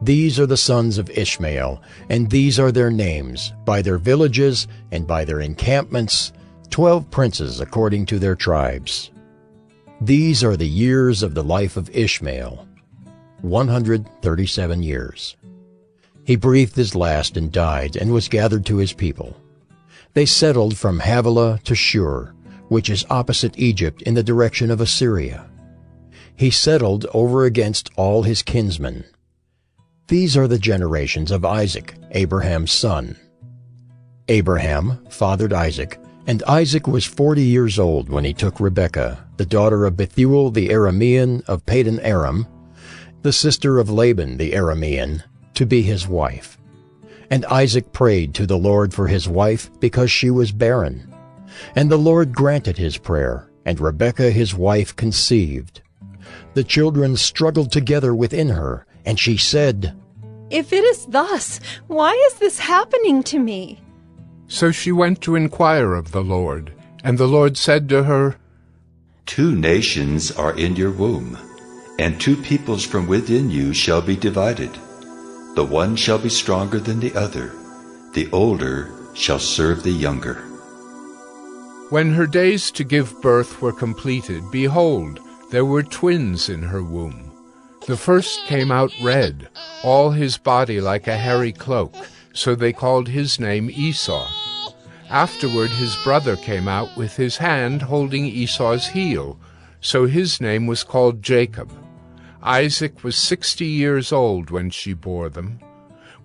These are the sons of Ishmael, and these are their names, by their villages and by their encampments, 12 princes according to their tribes. These are the years of the life of Ishmael, 137 years. He breathed his last and died, and was gathered to his people. They settled from Havilah to Shur, which is opposite Egypt in the direction of Assyria. He settled over against all his kinsmen. These are the generations of Isaac, Abraham's son. Abraham fathered Isaac, and Isaac was 40 years old when he took Rebekah, the daughter of Bethuel the Aramean of Padan Aram, the sister of Laban the Aramean, to be his wife. And Isaac prayed to the Lord for his wife because she was barren. And the Lord granted his prayer, and Rebekah his wife conceived. The children struggled together within her, and she said, "If it is thus, why is this happening to me?" So she went to inquire of the Lord, and the Lord said to her, 2 nations are in your womb, and 2 peoples from within you shall be divided. The one shall be stronger than the other. The older shall serve the younger. When her days to give birth were completed, behold, there were twins in her womb. The first came out red, all his body like a hairy cloak, so they called his name Esau. Afterward his brother came out with his hand holding Esau's heel, so his name was called Jacob. Isaac was 60 years old when she bore them.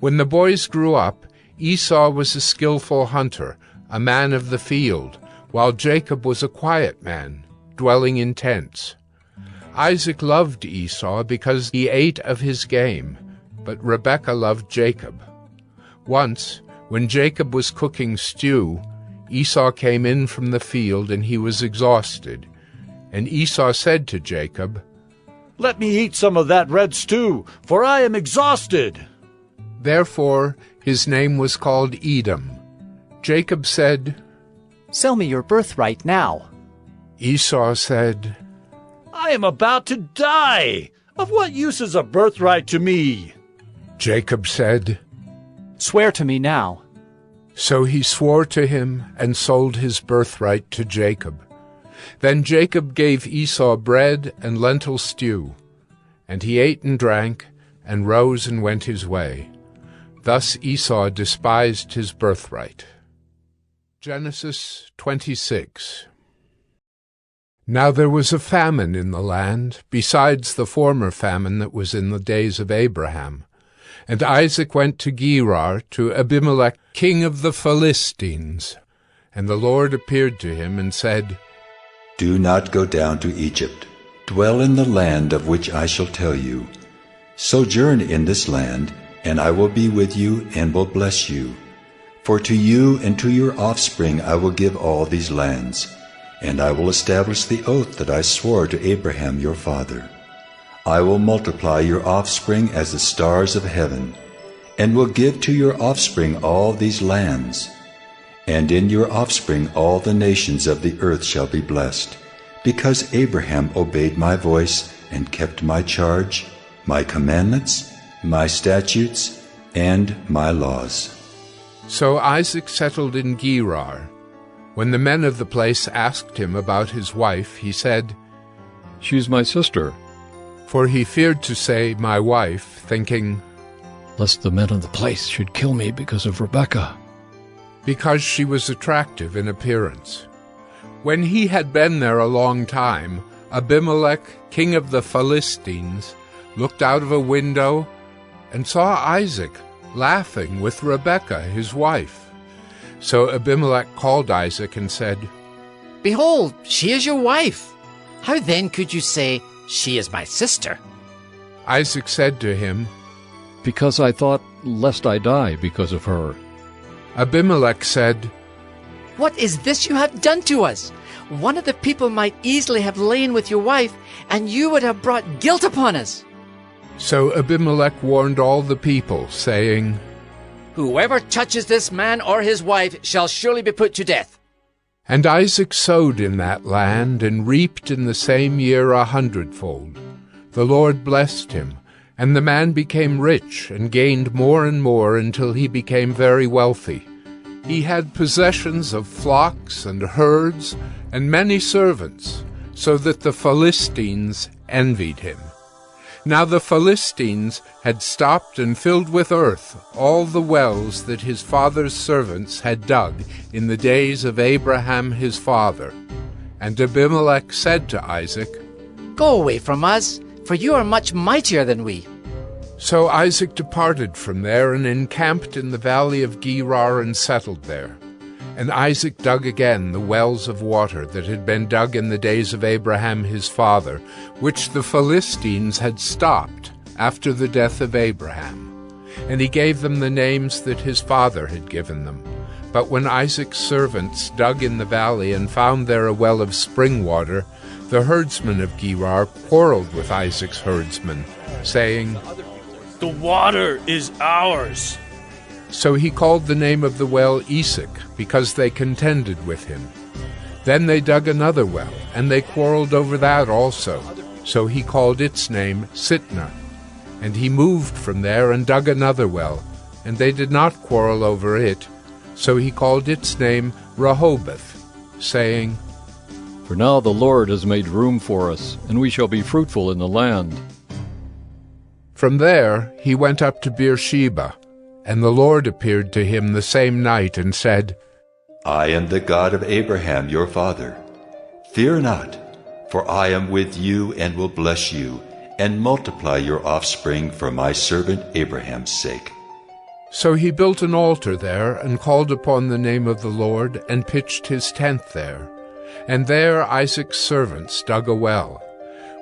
When the boys grew up, Esau was a skillful hunter, a man of the field, while Jacob was a quiet man, dwelling in tents. Isaac loved Esau because he ate of his game, but Rebekah loved Jacob. Once, when Jacob was cooking stew, Esau came in from the field, and he was exhausted. And Esau said to Jacob, "Let me eat some of that red stew, for I am exhausted." Therefore his name was called Edom. Jacob said, "Sell me your birthright now." Esau said, "I am about to die. Of what use is a birthright to me?" Jacob said, "Swear to me now." So he swore to him and sold his birthright to Jacob. Then Jacob gave Esau bread and lentil stew, and he ate and drank, and rose and went his way. Thus Esau despised his birthright. Genesis 26. Now there was a famine in the land, besides the former famine that was in the days of Abraham. And Isaac went to Gerar, to Abimelech, king of the Philistines. And the Lord appeared to him and said, Do not go down to Egypt. Dwell in the land of which I shall tell you. Sojourn in this land, and I will be with you and will bless you. For to you and to your offspring I will give all these lands, and I will establish the oath that I swore to Abraham your father. I will multiply your offspring as the stars of heaven, and will give to your offspring all these lands. And in your offspring all the nations of the earth shall be blessed, because Abraham obeyed my voice and kept my charge, my commandments, my statutes, and my laws. So Isaac settled in Gerar. When the men of the place asked him about his wife, he said, She is my sister. For he feared to say, my wife, thinking, Lest the men of the place should kill me because of Rebekah. Because she was attractive in appearance. When he had been there a long time, Abimelech, king of the Philistines, looked out of a window and saw Isaac laughing with Rebekah, his wife. So Abimelech called Isaac and said, Behold, she is your wife. How then could you say, She is my sister? Isaac said to him, Because I thought, lest I die because of her. Abimelech said, What is this you have done to us? One of the people might easily have lain with your wife, and you would have brought guilt upon us. So Abimelech warned all the people, saying, Whoever touches this man or his wife shall surely be put to death. And Isaac sowed in that land, and reaped in the same year 100-fold. The Lord blessed him, and the man became rich, and gained more and more until he became very wealthy. He had possessions of flocks and herds, and many servants, so that the Philistines envied him. Now the Philistines had stopped and filled with earth all the wells that his father's servants had dug in the days of Abraham his father. And Abimelech said to Isaac, Go away from us, for you are much mightier than we. So Isaac departed from there and encamped in the valley of Gerar and settled there. And Isaac dug again the wells of water that had been dug in the days of Abraham his father, which the Philistines had stopped after the death of Abraham. And he gave them the names that his father had given them. But when Isaac's servants dug in the valley and found there a well of spring water, the herdsmen of Gerar quarreled with Isaac's herdsmen, saying, "The water is ours." So he called the name of the well Esek, because they contended with him. Then they dug another well, and they quarreled over that also. So he called its name Sitnah. And he moved from there and dug another well, and they did not quarrel over it. So he called its name Rehoboth, saying, For now the Lord has made room for us, and we shall be fruitful in the land. From there he went up to Beersheba, and the Lord appeared to him the same night and said, I am the God of Abraham your father. Fear not, for I am with you and will bless you, and multiply your offspring for my servant Abraham's sake. So he built an altar there, and called upon the name of the Lord, and pitched his tent there. And there Isaac's servants dug a well.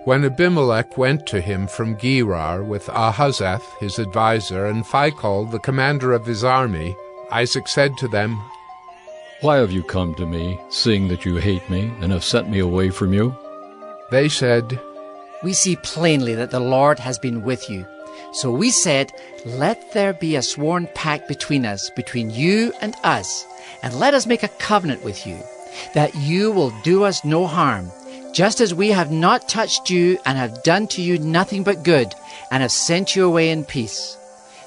When Abimelech went to him from Gerar with Ahuzzath his adviser, and Phicol the commander of his army, Isaac said to them, Why have you come to me, seeing that you hate me, and have sent me away from you? They said, We see plainly that the Lord has been with you. So we said, Let there be a sworn pact between us, between you and us, and let us make a covenant with you, that you will do us no harm, just as we have not touched you and have done to you nothing but good, and have sent you away in peace.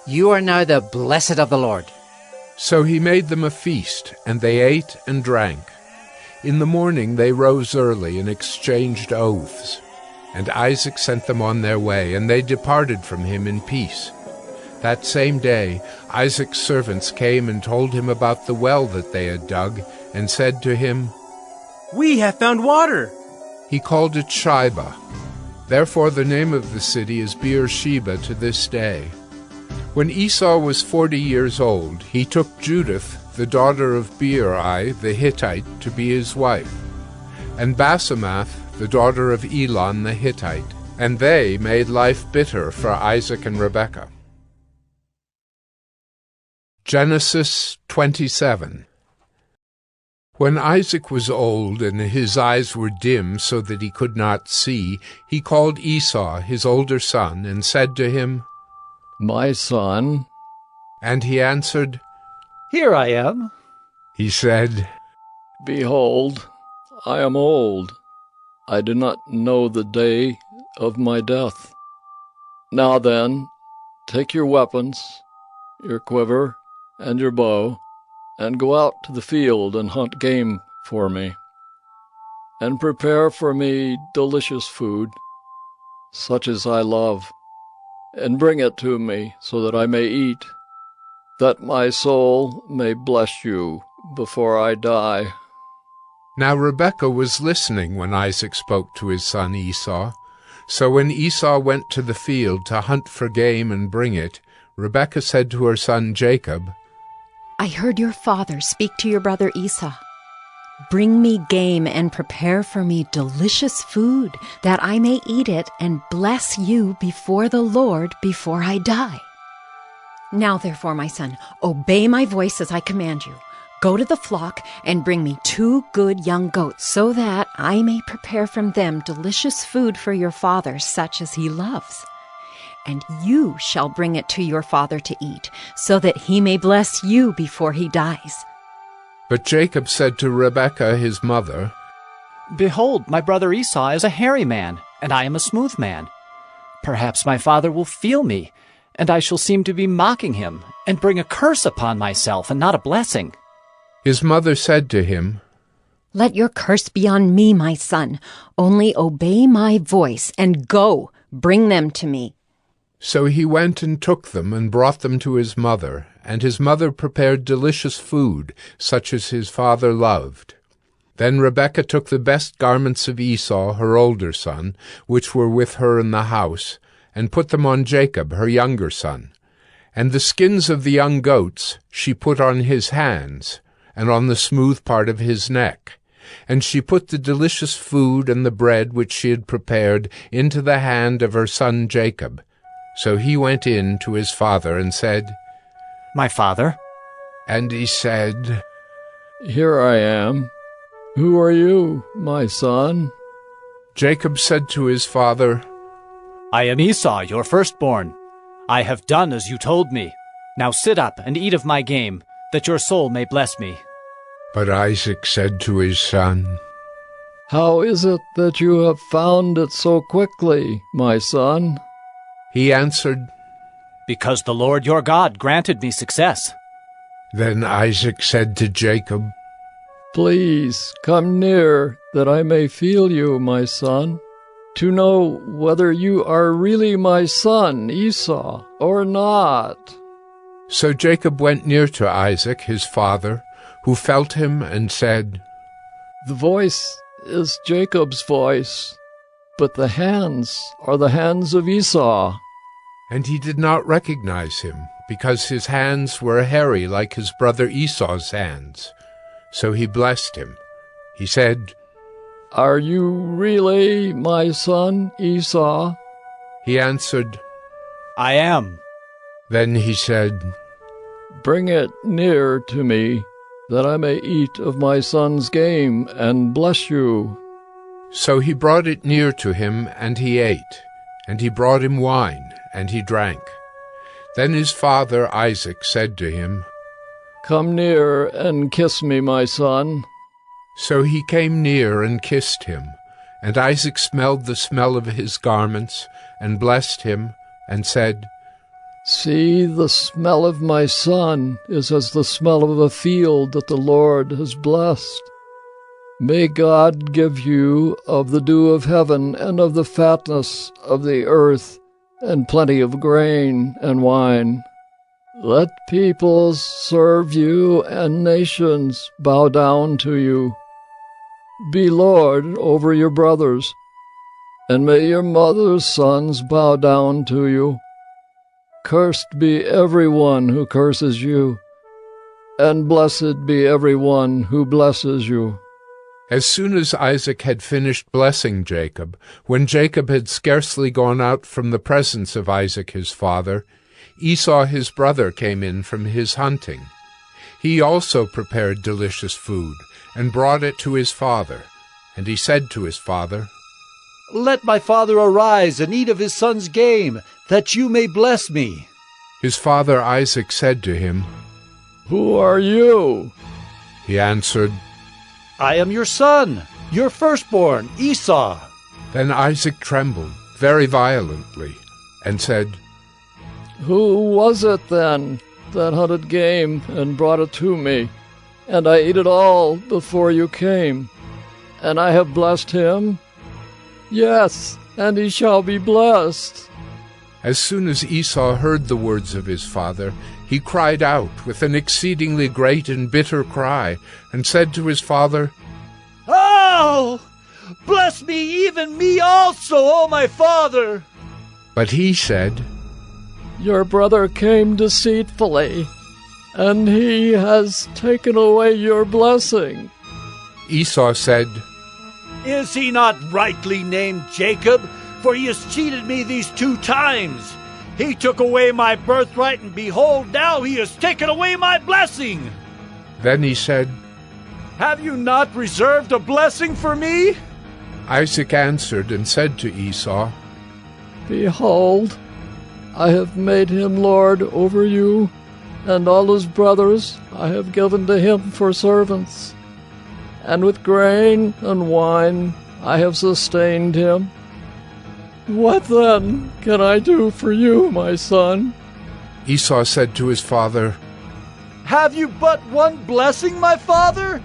You are now the blessed of the Lord. So he made them a feast, and they ate and drank. In the morning they rose early and exchanged oaths. And Isaac sent them on their way, and they departed from him in peace. That same day Isaac's servants came and told him about the well that they had dug, and said to him, We have found water. He called it Shibah. Therefore the name of the city is Beersheba to this day. When Esau was 40 years old, he took Judith, the daughter of Beeri the Hittite, to be his wife, and Basemath, the daughter of Elon the Hittite, and they made life bitter for Isaac and Rebekah. Genesis 27. When Isaac was old and his eyes were dim so that he could not see, he called Esau, his older son, and said to him, My son. And he answered, Here I am. He said, Behold, I am old. I do not know the day of my death. Now then, take your weapons, your quiver, and your bow, and go out to the field and hunt game for me, and prepare for me delicious food, such as I love, and bring it to me so that I may eat, that my soul may bless you before I die. Now Rebekah was listening when Isaac spoke to his son Esau. So when Esau went to the field to hunt for game and bring it, Rebekah said to her son Jacob, I heard your father speak to your brother Esau. Bring me game and prepare for me delicious food, that I may eat it and bless you before the Lord before I die. Now therefore, my son, obey my voice as I command you. Go to the flock and bring me 2 good young goats, so that I may prepare from them delicious food for your father, such as he loves. And you shall bring it to your father to eat, so that he may bless you before he dies. But Jacob said to Rebekah his mother, Behold, my brother Esau is a hairy man, and I am a smooth man. Perhaps my father will feel me, and I shall seem to be mocking him, and bring a curse upon myself, and not a blessing. His mother said to him, Let your curse be on me, my son. Only obey my voice, and go, bring them to me. So he went and took them and brought them to his mother, and his mother prepared delicious food, such as his father loved. Then Rebekah took the best garments of Esau, her older son, which were with her in the house, and put them on Jacob, her younger son. And the skins of the young goats she put on his hands, and on the smooth part of his neck. And she put the delicious food and the bread which she had prepared into the hand of her son Jacob. So he went in to his father and said, My father? And he said, Here I am. Who are you, my son? Jacob said to his father, I am Esau, your firstborn. I have done as you told me. Now sit up and eat of my game, that your soul may bless me. But Isaac said to his son, How is it that you have found it so quickly, my son? He answered, Because the Lord your God granted me success. Then Isaac said to Jacob, Please come near, that I may feel you, my son, to know whether you are really my son Esau or not. So Jacob went near to Isaac, his father, who felt him and said, The voice is Jacob's voice, but the hands are the hands of Esau. And he did not recognize him, because his hands were hairy like his brother Esau's hands. So he blessed him. He said, Are you really my son Esau? He answered, I am. Then he said, Bring it near to me, that I may eat of my son's game and bless you. So he brought it near to him, and he ate. And he brought him wine, and he drank. Then his father Isaac said to him, Come near and kiss me, my son. So he came near and kissed him. And Isaac smelled the smell of his garments, and blessed him, and said, See, the smell of my son is as the smell of a field that the Lord has blessed. May God give you of the dew of heaven and of the fatness of the earth, and plenty of grain and wine. Let peoples serve you, and nations bow down to you. Be lord over your brothers, and may your mother's sons bow down to you. Cursed be every one who curses you, and blessed be every one who blesses you. As soon as Isaac had finished blessing Jacob, when Jacob had scarcely gone out from the presence of Isaac his father, Esau his brother came in from his hunting. He also prepared delicious food, and brought it to his father. And he said to his father, Let my father arise and eat of his son's game, that you may bless me. His father Isaac said to him, Who are you? He answered, I am your son, your firstborn, Esau. Then Isaac trembled very violently, and said, Who was it then that hunted game and brought it to me? And I ate it all before you came. And I have blessed him? Yes, and he shall be blessed. As soon as Esau heard the words of his father, he cried out with an exceedingly great and bitter cry, and said to his father, Oh! Bless me, even me also, O my father! But he said, Your brother came deceitfully, and he has taken away your blessing. Esau said, Is he not rightly named Jacob? For he has cheated me these 2 times. He took away my birthright, and behold, now he has taken away my blessing. Then he said, Have you not reserved a blessing for me? Isaac answered and said to Esau, Behold, I have made him lord over you, and all his brothers I have given to him for servants. And with grain and wine I have sustained him. What then can I do for you, my son? Esau said to his father, Have you but one blessing, my father?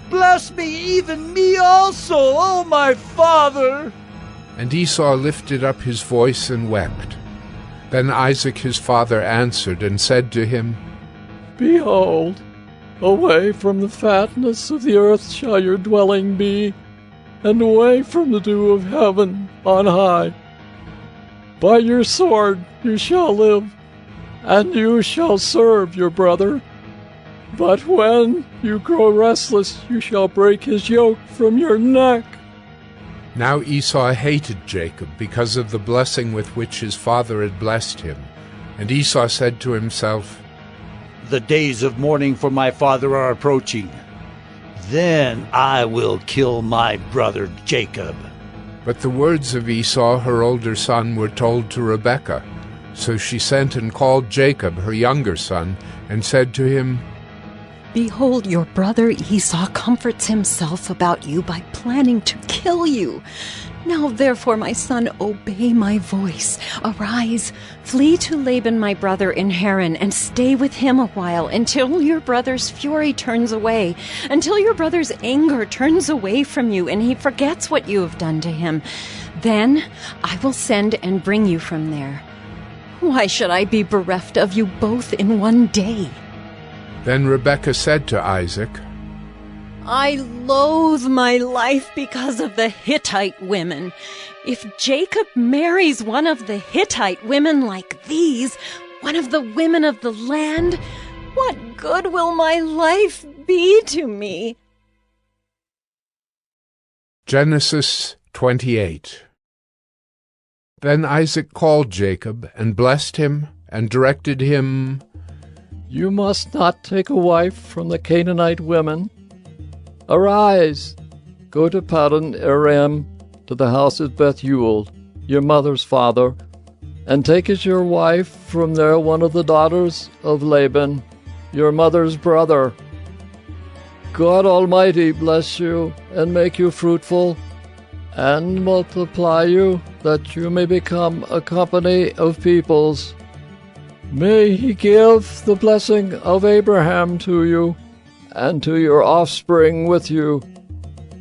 Bless me, even me also, O my father! And Esau lifted up his voice and wept. Then Isaac his father answered and said to him, Behold, away from the fatness of the earth shall your dwelling be, and away from the dew of heaven on high. By your sword you shall live, and you shall serve your brother. But when you grow restless, you shall break his yoke from your neck. Now Esau hated Jacob because of the blessing with which his father had blessed him. And Esau said to himself, The days of mourning for my father are approaching. Then I will kill my brother Jacob. But the words of Esau, her older son, were told to Rebekah. So she sent and called Jacob, her younger son, and said to him, Behold, your brother Esau comforts himself about you by planning to kill you. Now therefore, my son, obey my voice. Arise, flee to Laban my brother in Haran, and stay with him a while, until your brother's fury turns away, until your brother's anger turns away from you, and he forgets what you have done to him. Then I will send and bring you from there. Why should I be bereft of you both in one day? Then Rebekah said to Isaac, I loathe my life because of the Hittite women. If Jacob marries one of the Hittite women like these, one of the women of the land, what good will my life be to me? Genesis 28. Then Isaac called Jacob and blessed him and directed him, You must not take a wife from the Canaanite women. Arise, go to Paddan Aram, to the house of Bethuel, your mother's father, and take as your wife from there one of the daughters of Laban, your mother's brother. God Almighty bless you and make you fruitful, and multiply you, that you may become a company of peoples. May he give the blessing of Abraham to you, and to your offspring with you,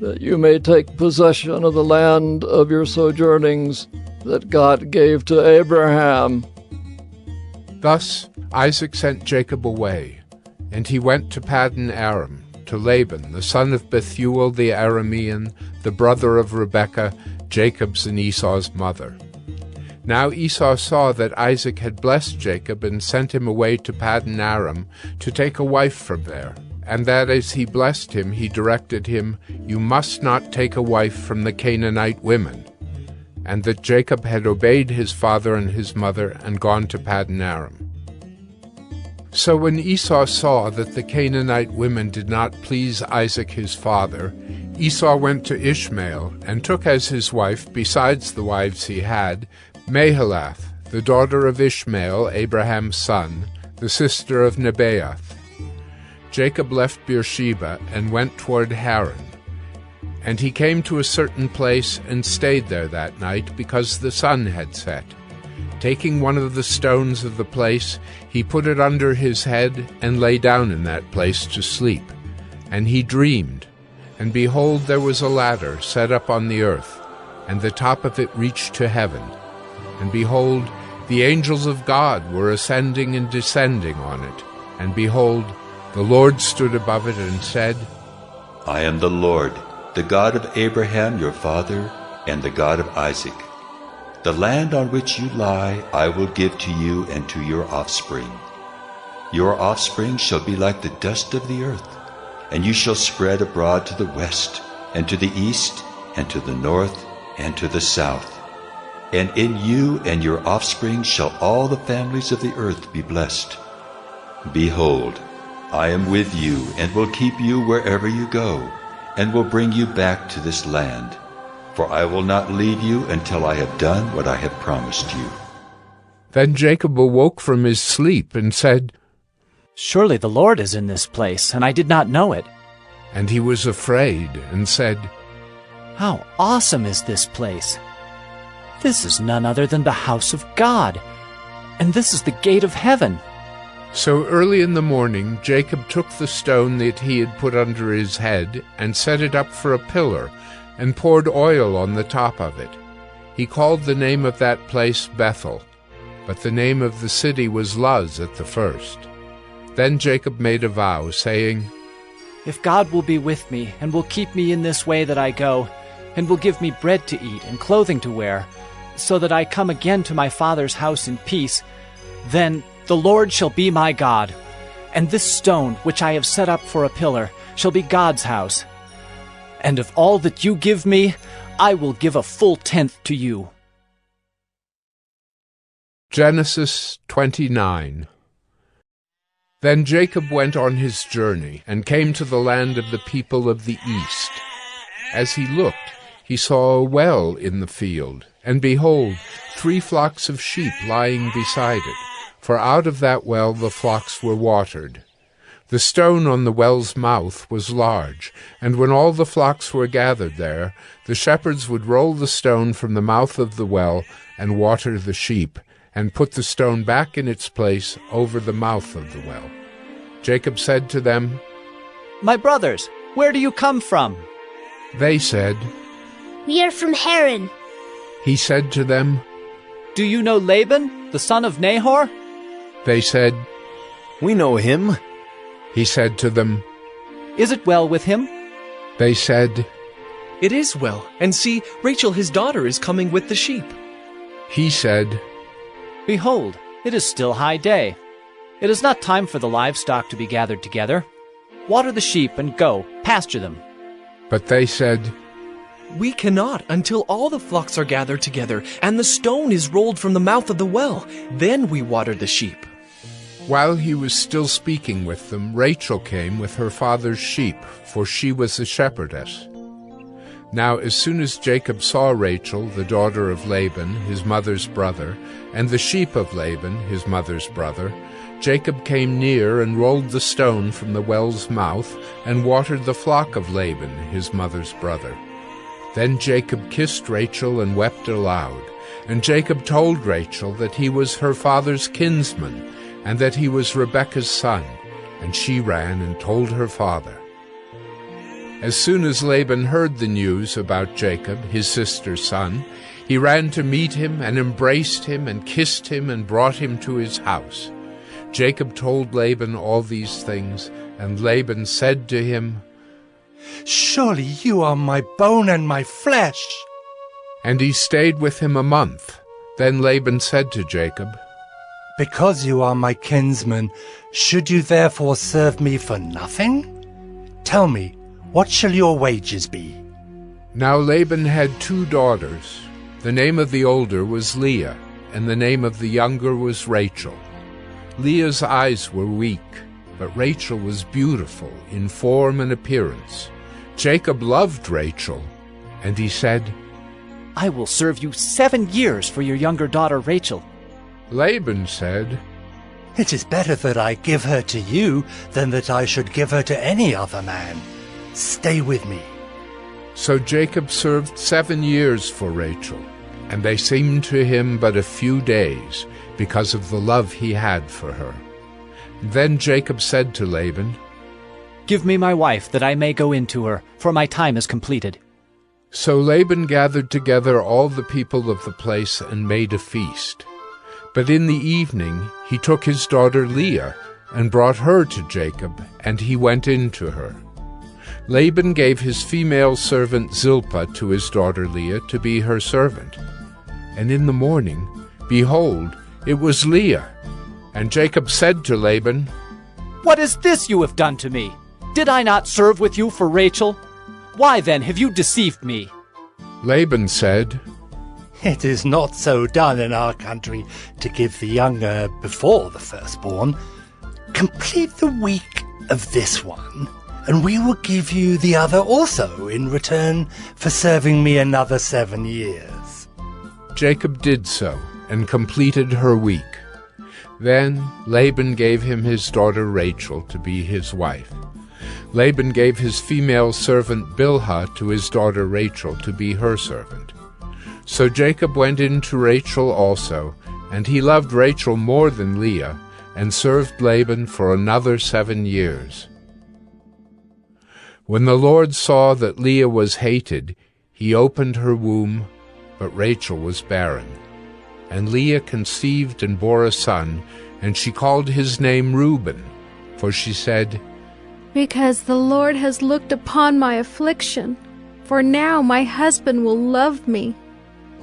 that you may take possession of the land of your sojournings that God gave to Abraham. Thus Isaac sent Jacob away, and he went to Paddan Aram, to Laban, the son of Bethuel the Aramean, the brother of Rebekah, Jacob's and Esau's mother. Now Esau saw that Isaac had blessed Jacob and sent him away to Paddan Aram to take a wife from there, and that as he blessed him, he directed him, You must not take a wife from the Canaanite women, and that Jacob had obeyed his father and his mother and gone to Paddan Aram. So when Esau saw that the Canaanite women did not please Isaac his father, Esau went to Ishmael and took as his wife, besides the wives he had, Mahalath, the daughter of Ishmael, Abraham's son, the sister of Nebaioth. Jacob left Beersheba and went toward Haran. And he came to a certain place and stayed there that night, because the sun had set. Taking one of the stones of the place, he put it under his head and lay down in that place to sleep. And he dreamed, and behold, there was a ladder set up on the earth, and the top of it reached to heaven. And behold, the angels of God were ascending and descending on it. And behold, the Lord stood above it and said, I am the Lord, the God of Abraham your father, and the God of Isaac. The land on which you lie I will give to you and to your offspring. Your offspring shall be like the dust of the earth, and you shall spread abroad to the west, and to the east, and to the north, and to the south. And in you and your offspring shall all the families of the earth be blessed. Behold, I am with you, and will keep you wherever you go, and will bring you back to this land. For I will not leave you until I have done what I have promised you. Then Jacob awoke from his sleep and said, Surely the Lord is in this place, and I did not know it. And he was afraid and said, How awesome is this place! This is none other than the house of God, and this is the gate of heaven. So early in the morning Jacob took the stone that he had put under his head and set it up for a pillar, and poured oil on the top of it. He called the name of that place Bethel, but the name of the city was Luz at the first. Then Jacob made a vow, saying, If God will be with me, and will keep me in this way that I go, and will give me bread to eat and clothing to wear, so that I come again to my father's house in peace, then the Lord shall be my God, and this stone which I have set up for a pillar shall be God's house. And of all that you give me, I will give a full tenth to you. Genesis 29. Then Jacob went on his journey, and came to the land of the people of the east. As he looked, he saw a well in the field, and behold, 3 flocks of sheep lying beside it, for out of that well the flocks were watered. The stone on the well's mouth was large, and when all the flocks were gathered there, the shepherds would roll the stone from the mouth of the well and water the sheep, and put the stone back in its place over the mouth of the well. Jacob said to them, My brothers, where do you come from? They said, We are from Haran. He said to them, Do you know Laban, the son of Nahor? They said, We know him. He said to them, Is it well with him? They said, It is well, and see, Rachel his daughter is coming with the sheep. He said, Behold, it is still high day. It is not time for the livestock to be gathered together. Water the sheep and go, pasture them. But they said, We cannot until all the flocks are gathered together, and the stone is rolled from the mouth of the well. Then we water the sheep. While he was still speaking with them, Rachel came with her father's sheep, for she was a shepherdess. Now as soon as Jacob saw Rachel, the daughter of Laban, his mother's brother, and the sheep of Laban, his mother's brother, Jacob came near and rolled the stone from the well's mouth and watered the flock of Laban, his mother's brother. Then Jacob kissed Rachel and wept aloud. And Jacob told Rachel that he was her father's kinsman, and that he was Rebekah's son, and she ran and told her father. As soon as Laban heard the news about Jacob, his sister's son, he ran to meet him and embraced him and kissed him and brought him to his house. Jacob told Laban all these things, and Laban said to him, Surely you are my bone and my flesh. And he stayed with him a month. Then Laban said to Jacob, Because you are my kinsman, should you therefore serve me for nothing? Tell me, what shall your wages be? Now Laban had 2 daughters. The name of the older was Leah, and the name of the younger was Rachel. Leah's eyes were weak, but Rachel was beautiful in form and appearance. Jacob loved Rachel, and he said, I will serve you 7 years for your younger daughter Rachel. Laban said, It is better that I give her to you than that I should give her to any other man. Stay with me. So Jacob served 7 years for Rachel, and they seemed to him but a few days, because of the love he had for her. Then Jacob said to Laban, Give me my wife, that I may go in to her, for my time is completed. So Laban gathered together all the people of the place and made a feast. But in the evening he took his daughter Leah and brought her to Jacob, and he went in to her. Laban gave his female servant Zilpah to his daughter Leah to be her servant. And in the morning, behold, it was Leah. And Jacob said to Laban, What is this you have done to me? Did I not serve with you for Rachel? Why then have you deceived me? Laban said, It is not so done in our country to give the younger before the firstborn. Complete the week of this one, and we will give you the other also in return for serving me another 7 years. Jacob did so, and completed her week. Then Laban gave him his daughter Rachel to be his wife. Laban gave his female servant Bilhah to his daughter Rachel to be her servant. So Jacob went in to Rachel also, and he loved Rachel more than Leah, and served Laban for another 7 years. When the Lord saw that Leah was hated, he opened her womb, but Rachel was barren. And Leah conceived and bore a son, and she called his name Reuben, for she said, Because the Lord has looked upon my affliction, for now my husband will love me.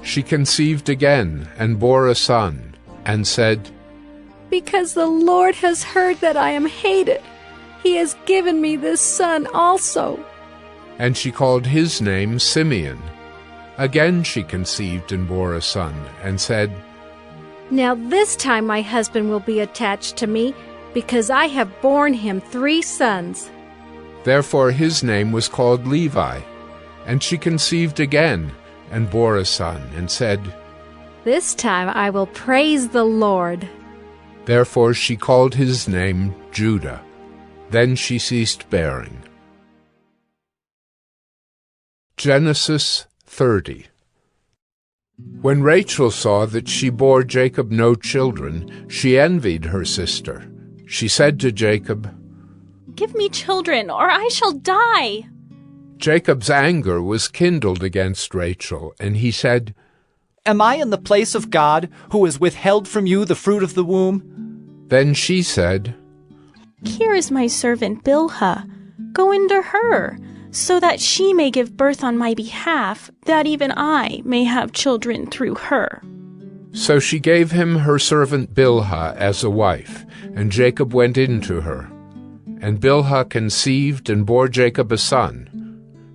She conceived again and bore a son, and said, Because the Lord has heard that I am hated, he has given me this son also. And she called his name Simeon. Again she conceived and bore a son, and said, Now this time my husband will be attached to me, because I have borne him 3 sons. Therefore his name was called Levi. And she conceived again and bore a son, and said, This time I will praise the Lord. Therefore she called his name Judah. Then she ceased bearing. Genesis 30. When Rachel saw that she bore Jacob no children, she envied her sister. She said to Jacob, Give me children, or I shall die. Jacob's anger was kindled against Rachel, and he said, Am I in the place of God, who has withheld from you the fruit of the womb? Then she said, Here is my servant Bilhah. Go into her, so that she may give birth on my behalf, that even I may have children through her. So she gave him her servant Bilhah as a wife, and Jacob went in to her. And Bilhah conceived and bore Jacob a son.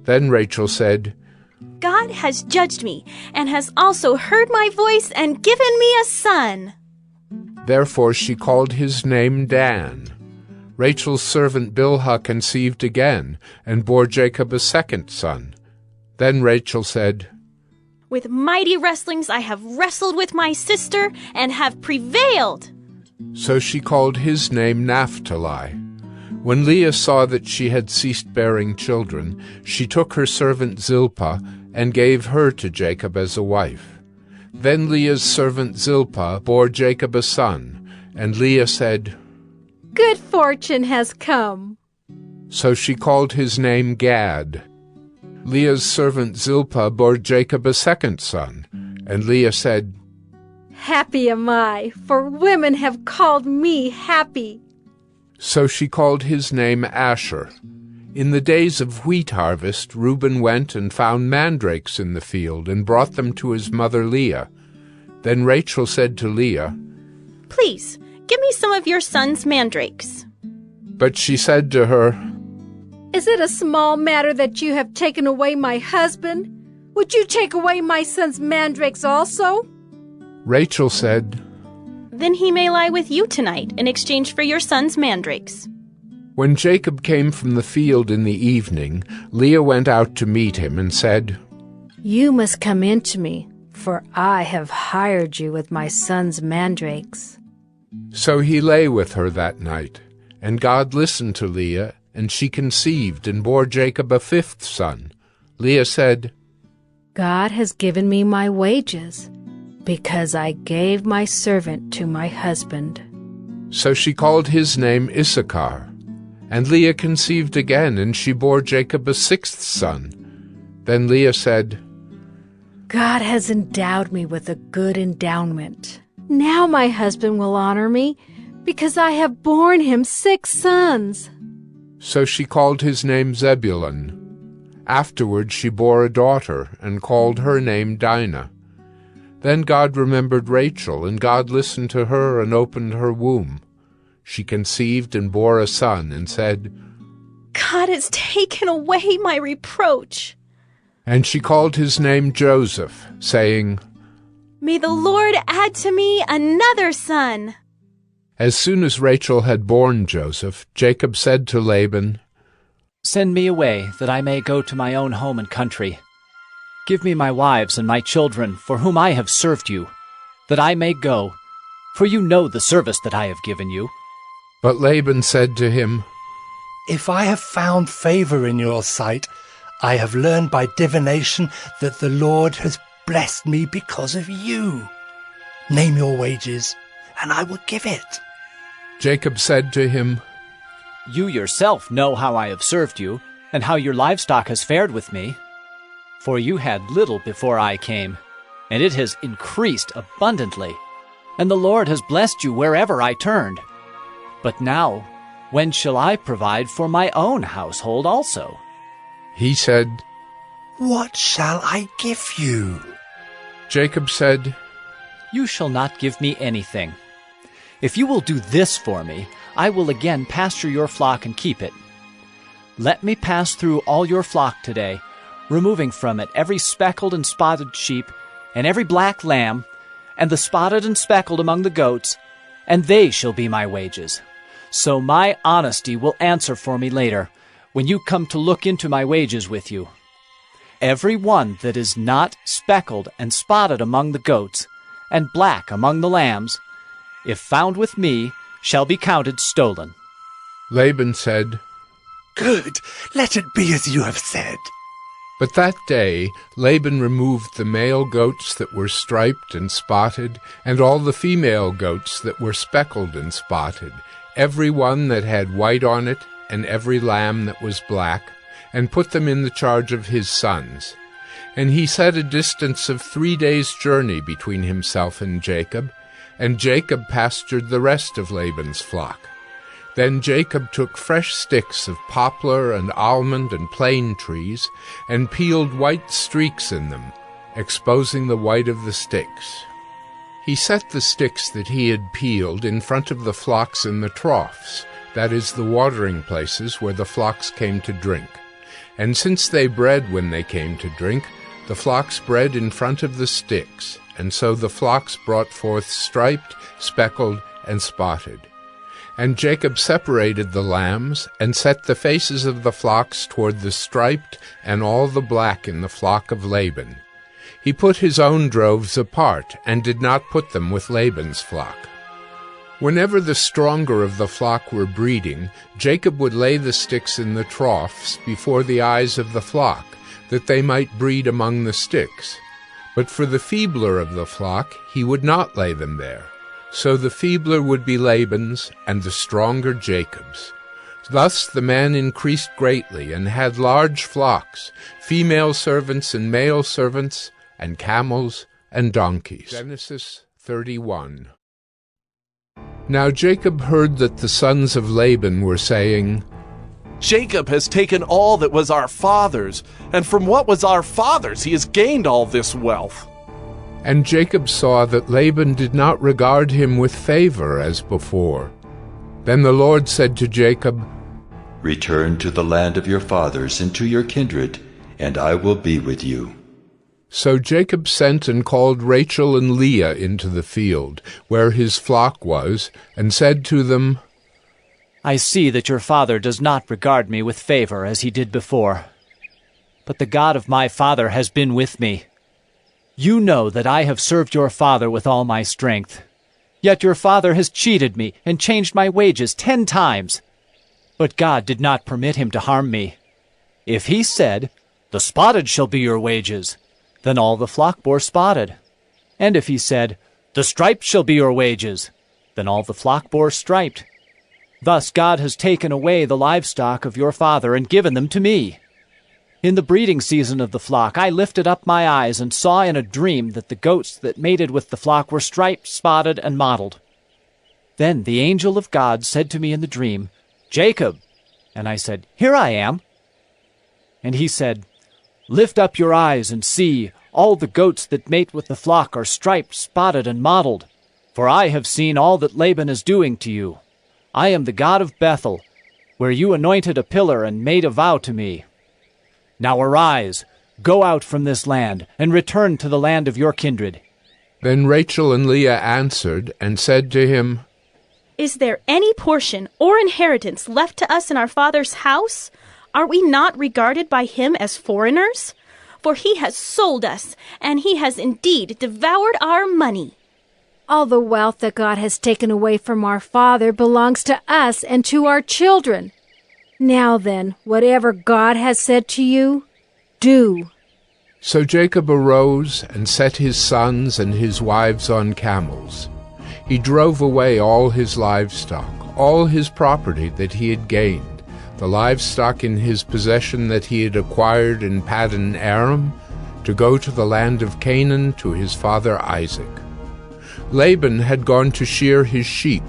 Then Rachel said, God has judged me, and has also heard my voice and given me a son. Therefore she called his name Dan. Rachel's servant Bilhah conceived again, and bore Jacob a second son. Then Rachel said, With mighty wrestlings I have wrestled with my sister, and have prevailed. So she called his name Naphtali. When Leah saw that she had ceased bearing children, she took her servant Zilpah, and gave her to Jacob as a wife. Then Leah's servant Zilpah bore Jacob a son, and Leah said, Good fortune has come. So she called his name Gad. Leah's servant Zilpah bore Jacob a second son, and Leah said, Happy am I, for women have called me happy. So she called his name Asher. In the days of wheat harvest, Reuben went and found mandrakes in the field, and brought them to his mother Leah. Then Rachel said to Leah, Please, give me some of your son's mandrakes. But she said to her, Is it a small matter that you have taken away my husband? Would you take away my son's mandrakes also? Rachel said, Then he may lie with you tonight in exchange for your son's mandrakes. When Jacob came from the field in the evening, Leah went out to meet him and said, You must come in to me, for I have hired you with my son's mandrakes. So he lay with her that night, and God listened to Leah, and she conceived and bore Jacob a 5th son. Leah said, God has given me my wages, because I gave my servant to my husband. So she called his name Issachar. And Leah conceived again, and she bore Jacob a 6th son. Then Leah said, God has endowed me with a good endowment. Now my husband will honor me, because I have borne him 6 sons. So she called his name Zebulun. Afterward she bore a daughter, and called her name Dinah. Then God remembered Rachel, and God listened to her and opened her womb. She conceived and bore a son, and said, God has taken away my reproach. And she called his name Joseph, saying, May the Lord add to me another son. As soon as Rachel had borne Joseph, Jacob said to Laban, Send me away, that I may go to my own home and country. Give me my wives and my children, for whom I have served you, that I may go, for you know the service that I have given you. But Laban said to him, If I have found favor in your sight, I have learned by divination that the Lord has blessed me because of you. Name your wages, and I will give it. Jacob said to him, You yourself know how I have served you, and how your livestock has fared with me. For you had little before I came, and it has increased abundantly, and the Lord has blessed you wherever I turned. But now, when shall I provide for my own household also? He said, What shall I give you? Jacob said, You shall not give me anything. If you will do this for me, I will again pasture your flock and keep it. Let me pass through all your flock today, removing from it every speckled and spotted sheep, and every black lamb, and the spotted and speckled among the goats, and they shall be my wages. So my honesty will answer for me later, when you come to look into my wages with you. Every one that is not speckled and spotted among the goats, and black among the lambs, if found with me, shall be counted stolen. Laban said, Good, let it be as you have said. But that day Laban removed the male goats that were striped and spotted, and all the female goats that were speckled and spotted, every one that had white on it, and every lamb that was black, and put them in the charge of his sons. And he set a distance of 3 days' journey between himself and Jacob, and Jacob pastured the rest of Laban's flock. Then Jacob took fresh sticks of poplar and almond and plane trees, and peeled white streaks in them, exposing the white of the sticks. He set the sticks that he had peeled in front of the flocks in the troughs, that is, the watering places where the flocks came to drink. And since they bred when they came to drink, the flocks bred in front of the sticks, and so the flocks brought forth striped, speckled, and spotted. And Jacob separated the lambs, and set the faces of the flocks toward the striped and all the black in the flock of Laban. He put his own droves apart, and did not put them with Laban's flock. Whenever the stronger of the flock were breeding, Jacob would lay the sticks in the troughs before the eyes of the flock, that they might breed among the sticks. But for the feebler of the flock he would not lay them there. So the feebler would be Laban's, and the stronger Jacob's. Thus the man increased greatly, and had large flocks, female servants and male servants, and camels and donkeys. Genesis 31. Now Jacob heard that the sons of Laban were saying, Jacob has taken all that was our father's, and from what was our father's he has gained all this wealth. And Jacob saw that Laban did not regard him with favor as before. Then the Lord said to Jacob, Return to the land of your fathers and to your kindred, and I will be with you. So Jacob sent and called Rachel and Leah into the field, where his flock was, and said to them, I see that your father does not regard me with favor as he did before. But the God of my father has been with me. You know that I have served your father with all my strength. Yet your father has cheated me and changed my wages 10 times. But God did not permit him to harm me. If he said, The spotted shall be your wages, then all the flock bore spotted. And if he said, The striped shall be your wages, then all the flock bore striped. Thus God has taken away the livestock of your father and given them to me. In the breeding season of the flock I lifted up my eyes and saw in a dream that the goats that mated with the flock were striped, spotted, and mottled. Then the angel of God said to me in the dream, Jacob. And I said, Here I am. And he said, Lift up your eyes and see, all the goats that mate with the flock are striped, spotted, and mottled. For I have seen all that Laban is doing to you. I am the God of Bethel, where you anointed a pillar and made a vow to me. Now arise, go out from this land, and return to the land of your kindred. Then Rachel and Leah answered and said to him, Is there any portion or inheritance left to us in our father's house? Are we not regarded by him as foreigners? For he has sold us, and he has indeed devoured our money. All the wealth that God has taken away from our father belongs to us and to our children. Now then, whatever God has said to you, do. So Jacob arose and set his sons and his wives on camels. He drove away all his livestock, all his property that he had gained, the livestock in his possession that he had acquired in Paddan Aram, to go to the land of Canaan to his father Isaac. Laban had gone to shear his sheep,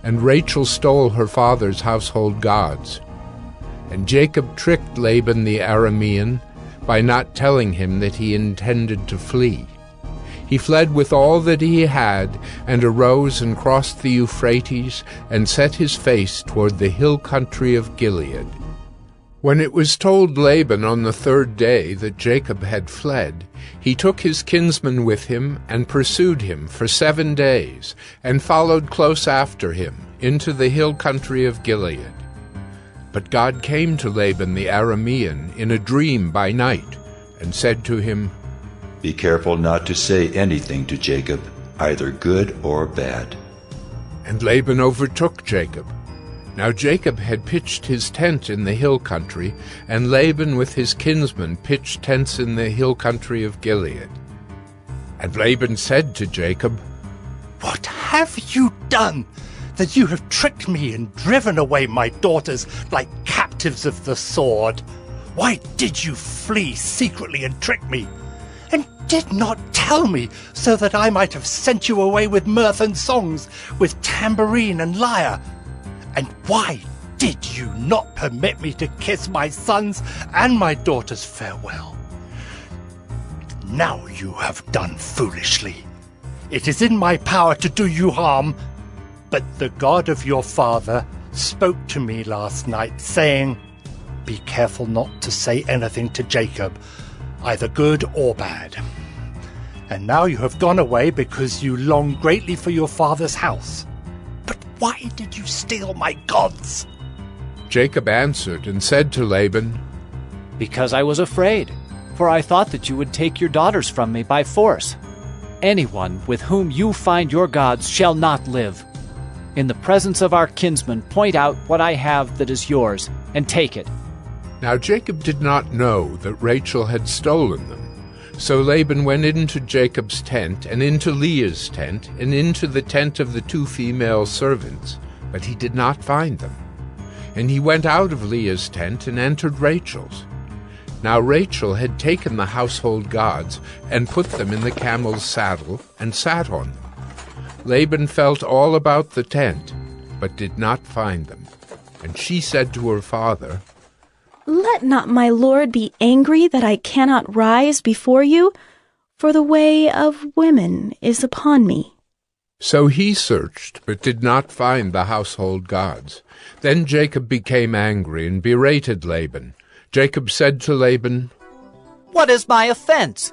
and Rachel stole her father's household gods. And Jacob tricked Laban the Aramean by not telling him that he intended to flee. He fled with all that he had, and arose and crossed the Euphrates, and set his face toward the hill country of Gilead. When it was told Laban on the third day that Jacob had fled, he took his kinsman with him and pursued him for 7 days, and followed close after him into the hill country of Gilead. But God came to Laban the Aramean in a dream by night, and said to him, Be careful not to say anything to Jacob, either good or bad. And Laban overtook Jacob. Now Jacob had pitched his tent in the hill country, and Laban with his kinsmen pitched tents in the hill country of Gilead. And Laban said to Jacob, What have you done, that you have tricked me and driven away my daughters like captives of the sword? Why did you flee secretly and trick me, and did not tell me, so that I might have sent you away with mirth and songs, with tambourine and lyre? And why did you not permit me to kiss my sons and my daughters farewell? Now you have done foolishly. It is in my power to do you harm, but the God of your father spoke to me last night, saying, Be careful not to say anything to Jacob, either good or bad. And now you have gone away because you long greatly for your father's house. But why did you steal my gods? Jacob answered and said to Laban, Because I was afraid, for I thought that you would take your daughters from me by force. Anyone with whom you find your gods shall not live. In the presence of our kinsmen, point out what I have that is yours, and take it. Now Jacob did not know that Rachel had stolen them. So Laban went into Jacob's tent, and into Leah's tent, and into the tent of the 2 female servants, but he did not find them. And he went out of Leah's tent and entered Rachel's. Now Rachel had taken the household gods, and put them in the camel's saddle, and sat on them. Laban felt all about the tent, but did not find them. And she said to her father, Let not my lord be angry that I cannot rise before you, for the way of women is upon me. So he searched, but did not find the household gods. Then Jacob became angry and berated Laban. Jacob said to Laban, What is my offense?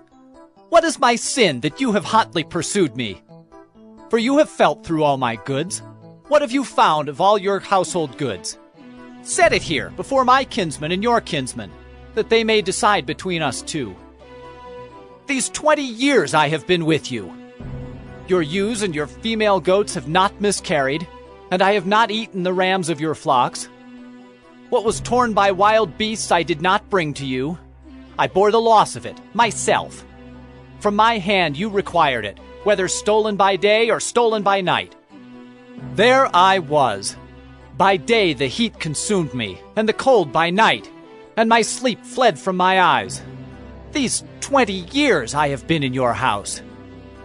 What is my sin that you have hotly pursued me? For you have felt through all my goods. What have you found of all your household goods? Set it here before my kinsmen and your kinsmen, that they may decide between us two. These 20 years I have been with you. Your ewes and your female goats have not miscarried, and I have not eaten the rams of your flocks. What was torn by wild beasts I did not bring to you. I bore the loss of it, myself. From my hand you required it, whether stolen by day or stolen by night. There I was. By day the heat consumed me, and the cold by night, and my sleep fled from my eyes. These 20 years I have been in your house.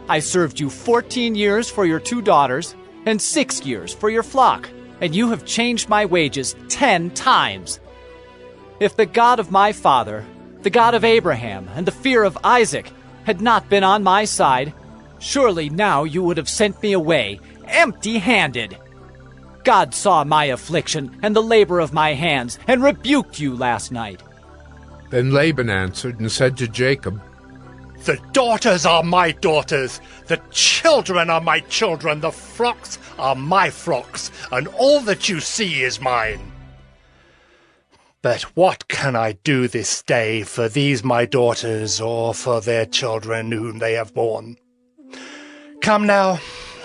I served you 14 years for your 2 daughters, and 6 years for your flock, and you have changed my wages 10 times. If the God of my father, the God of Abraham, and the fear of Isaac had not been on my side, surely now you would have sent me away, empty-handed. God saw my affliction and the labor of my hands, and rebuked you last night. Then Laban answered and said to Jacob, The daughters are my daughters, the children are my children, the flocks are my flocks, and all that you see is mine. But what can I do this day for these my daughters, or for their children whom they have borne? Come now,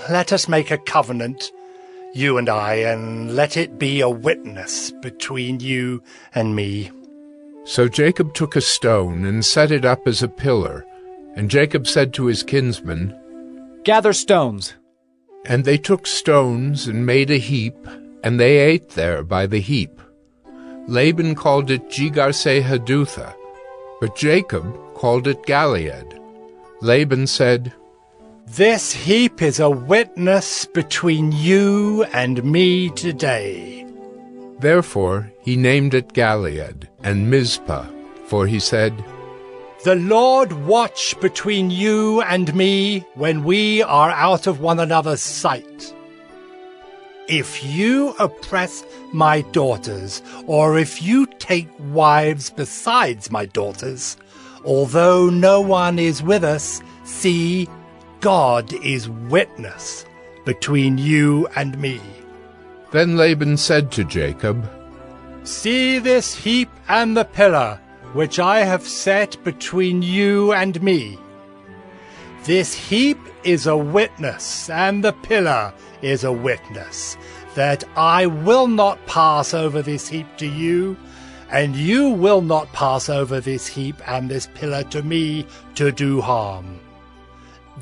let us make a covenant, you and I, and let it be a witness between you and me. So Jacob took a stone and set it up as a pillar, and Jacob said to his kinsmen, Gather stones. And they took stones and made a heap, and they ate there by the heap. Laban called it Jegar-sahadutha, but Jacob called it Galeed. Laban said, This heap is a witness between you and me today. Therefore he named it Galeed and Mizpah, for he said, The Lord watch between you and me when we are out of one another's sight. If you oppress my daughters, or if you take wives besides my daughters, although no one is with us, see, God is witness between you and me. Then Laban said to Jacob, See this heap and the pillar, which I have set between you and me. This heap is a witness, and the pillar is a witness, that I will not pass over this heap to you, and you will not pass over this heap and this pillar to me to do harm.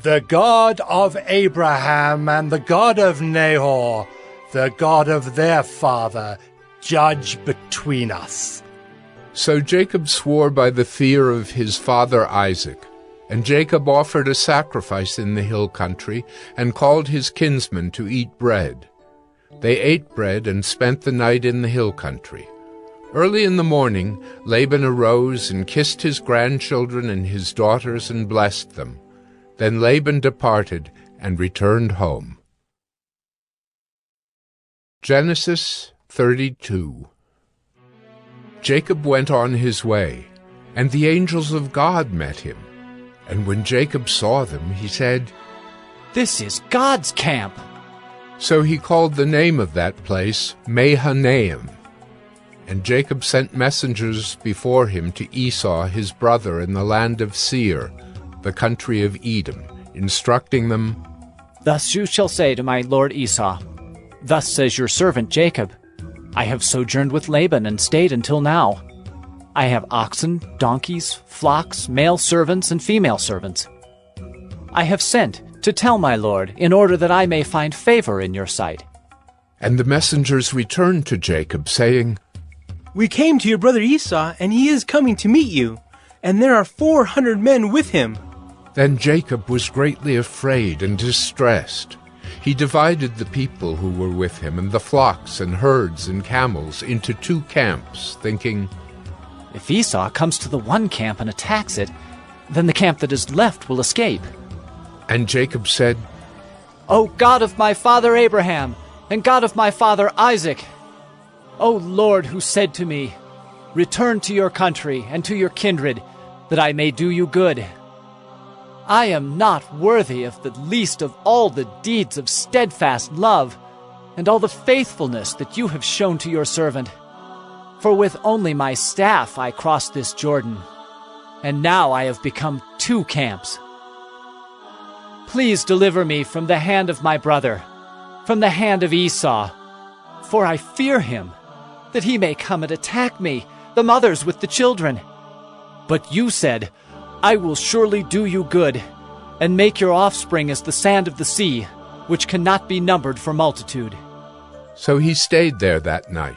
The God of Abraham and the God of Nahor, the God of their father, judge between us. So Jacob swore by the fear of his father Isaac, and Jacob offered a sacrifice in the hill country, and called his kinsmen to eat bread. They ate bread and spent the night in the hill country. Early in the morning Laban arose and kissed his grandchildren and his daughters and blessed them. Then Laban departed and returned home. Genesis 32. Jacob went on his way, and the angels of God met him. And when Jacob saw them, he said, This is God's camp. So he called the name of that place Mahanaim. And Jacob sent messengers before him to Esau his brother in the land of Seir, the country of Edom, instructing them, Thus you shall say to my lord Esau, Thus says your servant Jacob, I have sojourned with Laban and stayed until now. I have oxen, donkeys, flocks, male servants, and female servants. I have sent to tell my lord, in order that I may find favor in your sight. And the messengers returned to Jacob, saying, We came to your brother Esau, and he is coming to meet you, and there are 400 men with him. Then Jacob was greatly afraid and distressed. He divided the people who were with him and the flocks and herds and camels into 2 camps, thinking, If Esau comes to the one camp and attacks it, then the camp that is left will escape. And Jacob said, O God of my father Abraham, and God of my father Isaac, O Lord, who said to me, Return to your country and to your kindred, that I may do you good. I am not worthy of the least of all the deeds of steadfast love, and all the faithfulness that you have shown to your servant. For with only my staff I crossed this Jordan, and now I have become 2 camps. Please deliver me from the hand of my brother, from the hand of Esau, for I fear him, that he may come and attack me, the mothers with the children. But you said, I will surely do you good, and make your offspring as the sand of the sea, which cannot be numbered for multitude. So he stayed there that night,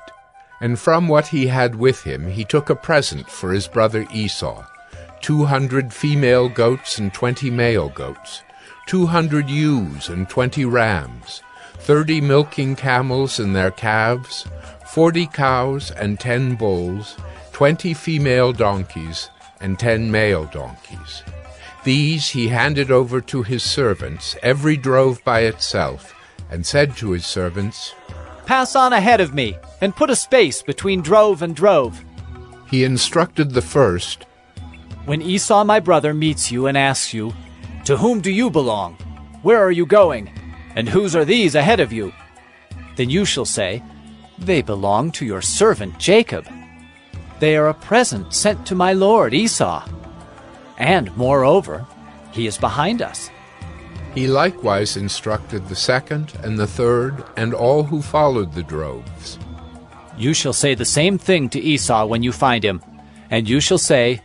and from what he had with him he took a present for his brother Esau, 200 female goats and 20 male goats, 200 ewes and 20 rams, 30 milking camels and their calves, 40 cows and 10 bulls, 20 female donkeys and 10 male donkeys. These he handed over to his servants, every drove by itself, and said to his servants, Pass on ahead of me, and put a space between drove and drove. He instructed the first, When Esau my brother meets you and asks you, To whom do you belong? Where are you going? And whose are these ahead of you? Then you shall say, They belong to your servant Jacob. They are a present sent to my lord Esau. And, moreover, he is behind us. He likewise instructed the second and the third and all who followed the droves. You shall say the same thing to Esau when you find him, and you shall say,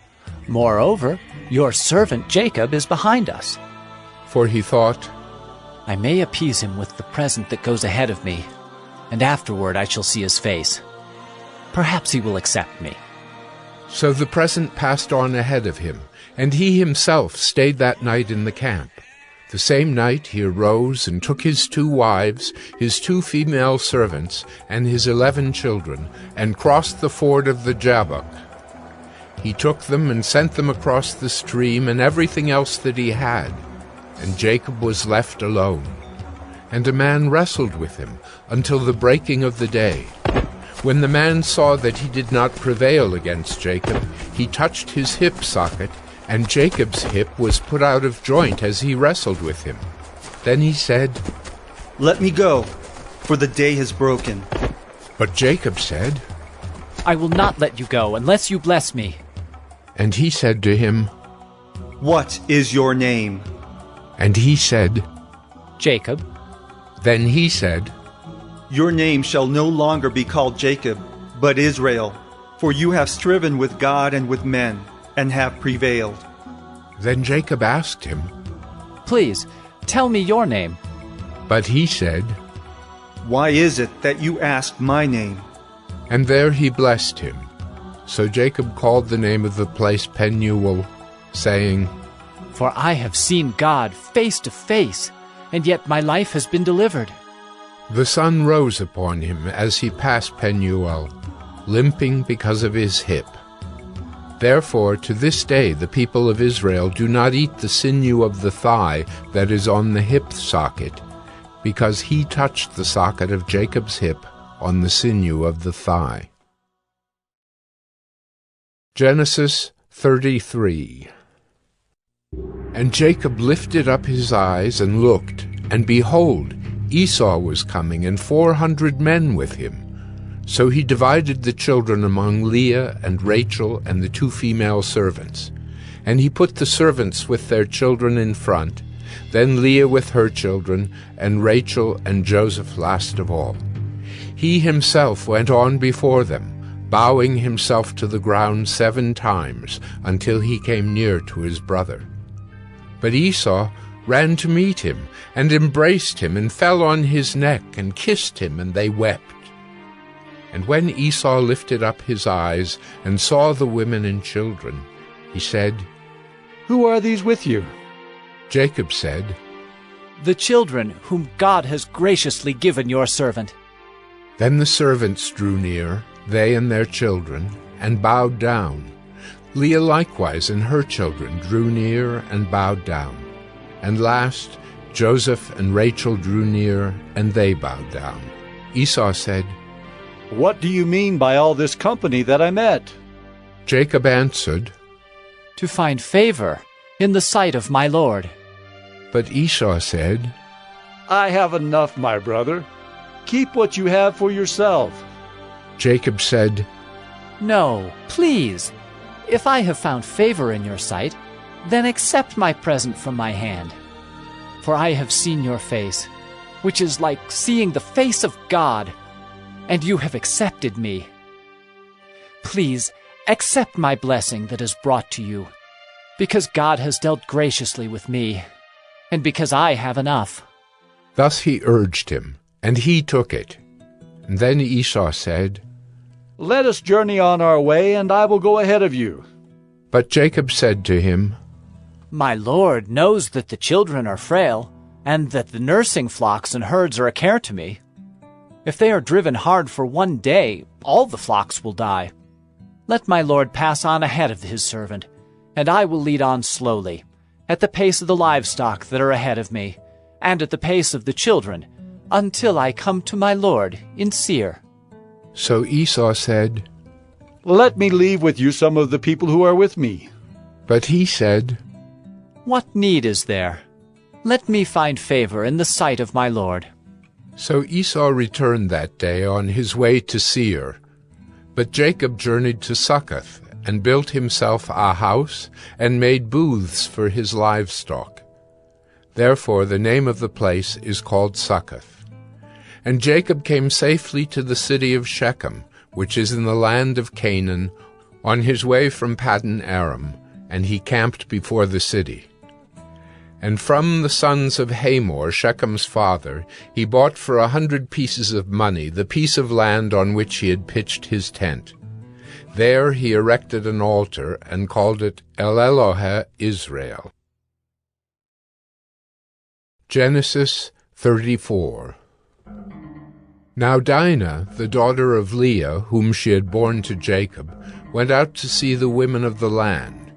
Moreover, your servant Jacob is behind us. For he thought, I may appease him with the present that goes ahead of me, and afterward I shall see his face. Perhaps he will accept me. So the present passed on ahead of him, and he himself stayed that night in the camp. The same night he arose and took his 2 wives, his 2 female servants, and his 11 children, and crossed the ford of the Jabbok. He took them and sent them across the stream and everything else that he had, and Jacob was left alone. And a man wrestled with him until the breaking of the day. When the man saw that he did not prevail against Jacob, he touched his hip socket, and Jacob's hip was put out of joint as he wrestled with him. Then he said, "Let me go, for the day has broken." But Jacob said, "I will not let you go unless you bless me." And he said to him, "What is your name?" And he said, "Jacob." Then he said, "Your name shall no longer be called Jacob, but Israel, for you have striven with God and with men, and have prevailed." Then Jacob asked him, "Please, tell me your name." But he said, "Why is it that you ask my name?" And there he blessed him. So Jacob called the name of the place Penuel, saying, "For I have seen God face to face, and yet my life has been delivered." The sun rose upon him as he passed Penuel, limping because of his hip. Therefore to this day the people of Israel do not eat the sinew of the thigh that is on the hip socket, because he touched the socket of Jacob's hip on the sinew of the thigh. Genesis 33. And Jacob lifted up his eyes and looked, and behold, Esau was coming, and 400 men with him. So he divided the children among Leah and Rachel and the 2 female servants. And he put the servants with their children in front, then Leah with her children, and Rachel and Joseph last of all. He himself went on before them, bowing himself to the ground 7 times, until he came near to his brother. But Esau ran to meet him, and embraced him, and fell on his neck, and kissed him, and they wept. And when Esau lifted up his eyes, and saw the women and children, he said, "Who are these with you?" Jacob said, "The children whom God has graciously given your servant." Then the servants drew near, they and their children, and bowed down. Leah likewise and her children drew near and bowed down. And last, Joseph and Rachel drew near, and they bowed down. Esau said, "What do you mean by all this company that I met?" Jacob answered, "To find favor in the sight of my Lord." But Esau said, "I have enough, my brother. Keep what you have for yourself." Jacob said, "No, please. If I have found favor in your sight, then accept my present from my hand. For I have seen your face, which is like seeing the face of God, and you have accepted me. Please accept my blessing that is brought to you, because God has dealt graciously with me, and because I have enough." Thus he urged him, and he took it. And then Esau said, "Let us journey on our way, and I will go ahead of you." But Jacob said to him, "My Lord knows that the children are frail, and that the nursing flocks and herds are a care to me. If they are driven hard for one day, all the flocks will die. Let my Lord pass on ahead of his servant, and I will lead on slowly, at the pace of the livestock that are ahead of me, and at the pace of the children, until I come to my Lord in Seir." So Esau said, "Let me leave with you some of the people who are with me." But he said, "What need is there? Let me find favor in the sight of my Lord." So Esau returned that day on his way to Seir. But Jacob journeyed to Succoth, and built himself a house, and made booths for his livestock. Therefore the name of the place is called Succoth. And Jacob came safely to the city of Shechem, which is in the land of Canaan, on his way from Paddan Aram, and he camped before the city. And from the sons of Hamor, Shechem's father, he bought for 100 pieces of money the piece of land on which he had pitched his tent. There he erected an altar, and called it El Elohe Israel. Genesis 34. Now Dinah, the daughter of Leah, whom she had borne to Jacob, went out to see the women of the land.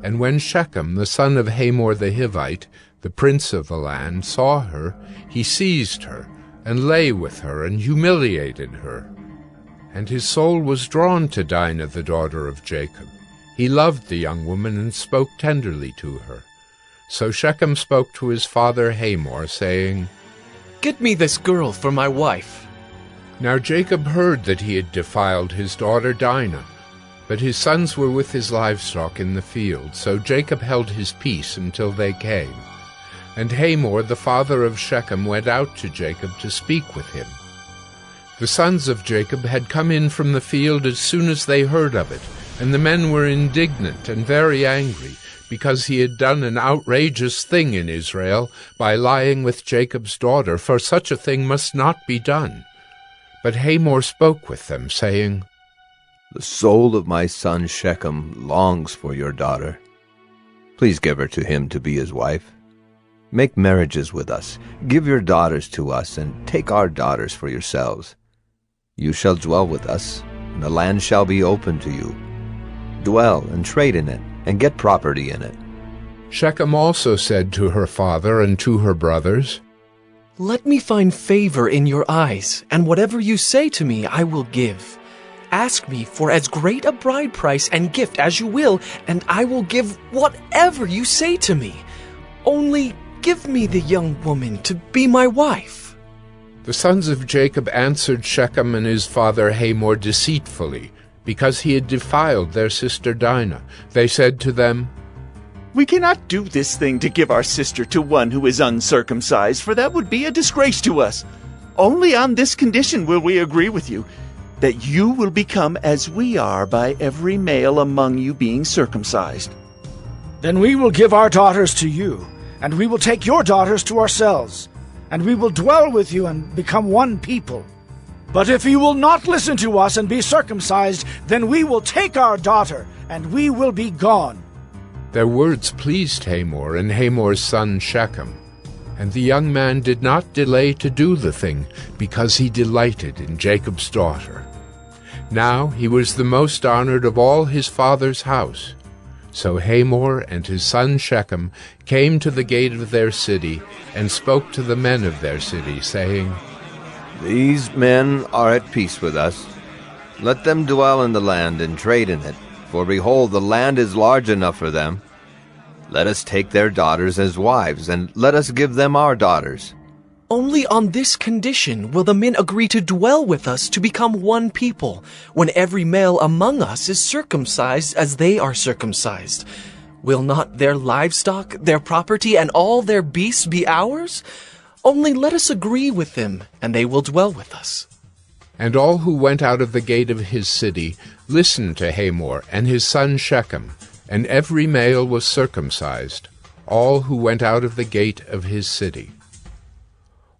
And when Shechem, the son of Hamor the Hivite, the prince of the land, saw her, he seized her, and lay with her, and humiliated her. And his soul was drawn to Dinah, the daughter of Jacob. He loved the young woman, and spoke tenderly to her. So Shechem spoke to his father Hamor, saying, "Get me this girl for my wife." Now Jacob heard that he had defiled his daughter Dinah, but his sons were with his livestock in the field, so Jacob held his peace until they came. And Hamor, the father of Shechem, went out to Jacob to speak with him. The sons of Jacob had come in from the field as soon as they heard of it, and the men were indignant and very angry, because he had done an outrageous thing in Israel by lying with Jacob's daughter, for such a thing must not be done. But Hamor spoke with them, saying, "The soul of my son Shechem longs for your daughter. Please give her to him to be his wife. Make marriages with us, give your daughters to us, and take our daughters for yourselves. You shall dwell with us, and the land shall be open to you. Dwell and trade in it, and get property in it." Shechem also said to her father and to her brothers, "Let me find favor in your eyes, and whatever you say to me I will give. Ask me for as great a bride price and gift as you will, and I will give whatever you say to me. Only give me the young woman to be my wife." The sons of Jacob answered Shechem and his father Hamor deceitfully, because he had defiled their sister Dinah. They said to them, "We cannot do this thing to give our sister to one who is uncircumcised, for that would be a disgrace to us. Only on this condition will we agree with you, that you will become as we are by every male among you being circumcised." "Then we will give our daughters to you, and we will take your daughters to ourselves, and we will dwell with you and become one people. But if you will not listen to us and be circumcised, then we will take our daughter, and we will be gone." Their words pleased Hamor and Hamor's son Shechem, and the young man did not delay to do the thing, because he delighted in Jacob's daughter. Now he was the most honored of all his father's house. So Hamor and his son Shechem came to the gate of their city, and spoke to the men of their city, saying, "These men are at peace with us. Let them dwell in the land and trade in it, for behold, the land is large enough for them. Let us take their daughters as wives, and let us give them our daughters." Only on this condition will the men agree to dwell with us to become one people, when every male among us is circumcised as they are circumcised. Will not their livestock, their property, and all their beasts be ours? Only let us agree with them, and they will dwell with us." And all who went out of the gate of his city listened to Hamor and his son Shechem, and every male was circumcised, all who went out of the gate of his city.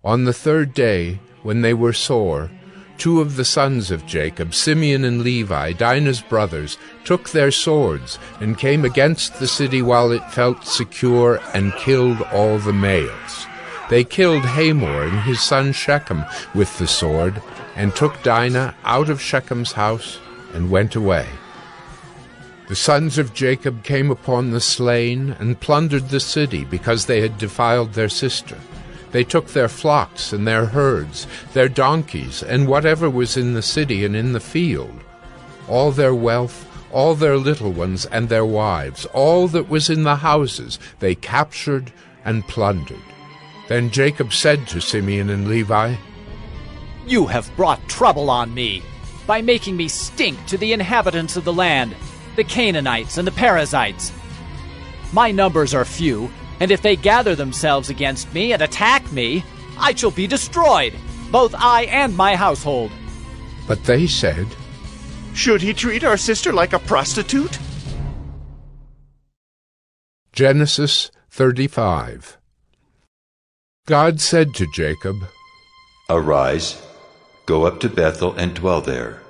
On the third day, when they were sore, two of the sons of Jacob, Simeon and Levi, Dinah's brothers, took their swords and came against the city while it felt secure, and killed all the males. They killed Hamor and his son Shechem with the sword, and took Dinah out of Shechem's house and went away. The sons of Jacob came upon the slain and plundered the city, because they had defiled their sister. They took their flocks and their herds, their donkeys, and whatever was in the city and in the field. All their wealth, all their little ones and their wives, all that was in the houses, they captured and plundered. Then Jacob said to Simeon and Levi, "You have brought trouble on me by making me stink to the inhabitants of the land, the Canaanites and the Perizzites. My numbers are few, and if they gather themselves against me and attack me, I shall be destroyed, both I and my household." But they said, "Should he treat our sister like a prostitute?" Genesis 35. God said to Jacob, "Arise, go up to Bethel and dwell there.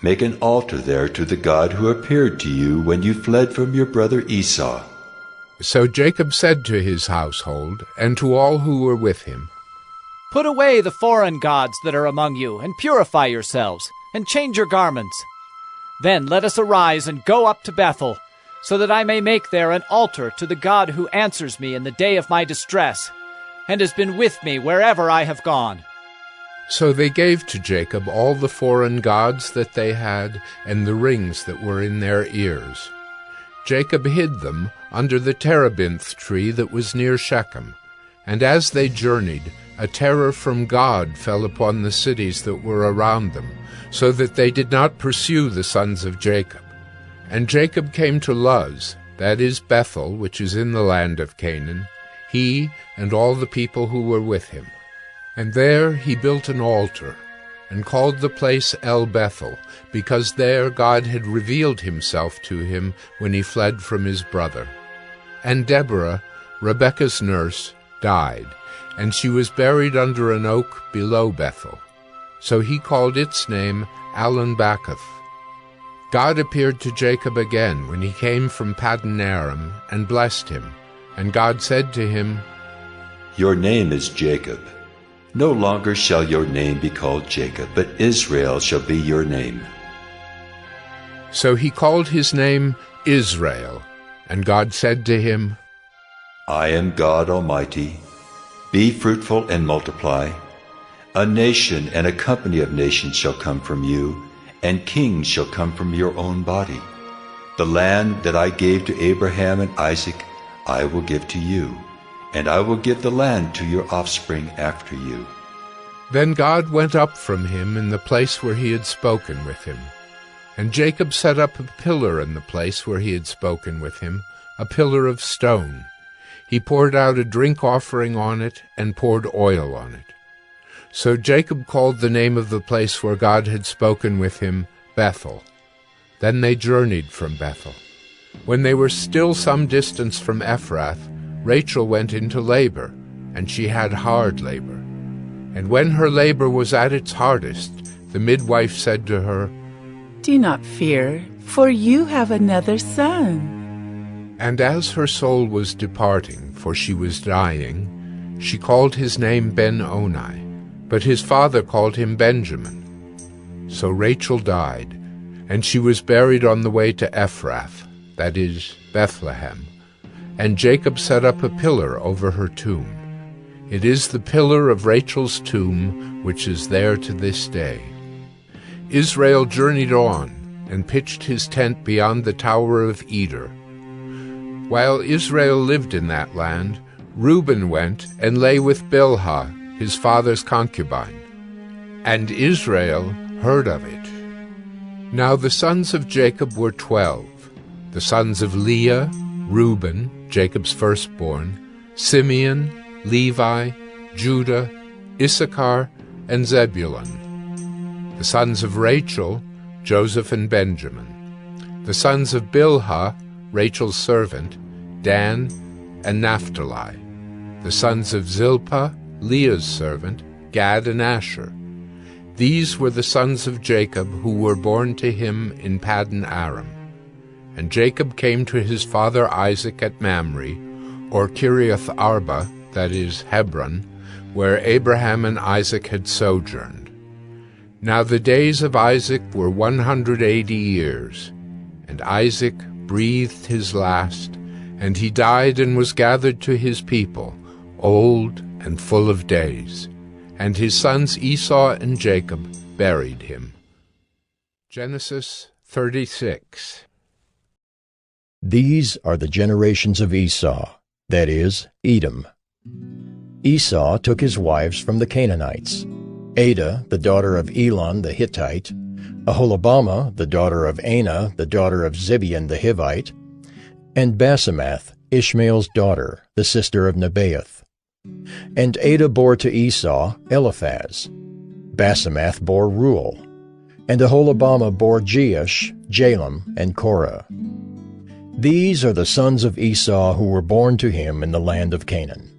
Make an altar there to the God who appeared to you when you fled from your brother Esau." So Jacob said to his household and to all who were with him, "Put away the foreign gods that are among you, and purify yourselves, and change your garments. Then let us arise and go up to Bethel, so that I may make there an altar to the God who answers me in the day of my distress, and has been with me wherever I have gone." So they gave to Jacob all the foreign gods that they had, and the rings that were in their ears. Jacob hid them under the terebinth tree that was near Shechem. And as they journeyed, a terror from God fell upon the cities that were around them, so that they did not pursue the sons of Jacob. And Jacob came to Luz, that is Bethel, which is in the land of Canaan, he and all the people who were with him. And there he built an altar, and called the place El Bethel, because there God had revealed himself to him when he fled from his brother. And Deborah, Rebekah's nurse, died, and she was buried under an oak below Bethel. So he called its name Alon-Bacuth. God appeared to Jacob again when he came from Paddan Aram, and blessed him. And God said to him, "Your name is Jacob. No longer shall your name be called Jacob, but Israel shall be your name." So he called his name Israel. And God said to him, "I am God Almighty. Be fruitful and multiply. A nation and a company of nations shall come from you, and kings shall come from your own body. The land that I gave to Abraham and Isaac I will give to you, and I will give the land to your offspring after you." Then God went up from him in the place where he had spoken with him. And Jacob set up a pillar in the place where he had spoken with him, a pillar of stone. He poured out a drink offering on it, and poured oil on it. So Jacob called the name of the place where God had spoken with him Bethel. Then they journeyed from Bethel. When they were still some distance from Ephrath, Rachel went into labor, and she had hard labor. And when her labor was at its hardest, the midwife said to her, "Do not fear, for you have another son." And as her soul was departing, for she was dying, she called his name Ben-Oni, but his father called him Benjamin. So Rachel died, and she was buried on the way to Ephrath, that is, Bethlehem. And Jacob set up a pillar over her tomb. It is the pillar of Rachel's tomb, which is there to this day. Israel journeyed on, and pitched his tent beyond the Tower of Eder. While Israel lived in that land, Reuben went and lay with Bilhah, his father's concubine. And Israel heard of it. Now the sons of Jacob were 12, the sons of Leah, Reuben, Jacob's firstborn, Simeon, Levi, Judah, Issachar, and Zebulun. The sons of Rachel, Joseph and Benjamin. The sons of Bilhah, Rachel's servant, Dan and Naphtali. The sons of Zilpah, Leah's servant, Gad and Asher. These were the sons of Jacob who were born to him in Paddan Aram. And Jacob came to his father Isaac at Mamre, or Kiriath Arba, that is, Hebron, where Abraham and Isaac had sojourned. Now the days of Isaac were 180 years, and Isaac breathed his last, and he died and was gathered to his people, old and full of days. And his sons Esau and Jacob buried him. Genesis 36. These are the generations of Esau, that is, Edom. Esau took his wives from the Canaanites, Adah, the daughter of Elon the Hittite, Aholibamah, the daughter of Anah, the daughter of Zibeon the Hivite, and Basemath, Ishmael's daughter, the sister of Nebaioth. And Adah bore to Esau Eliphaz. Basemath bore Reuel, and Aholibamah bore Jeush, Jalem, and Korah. These are the sons of Esau who were born to him in the land of Canaan.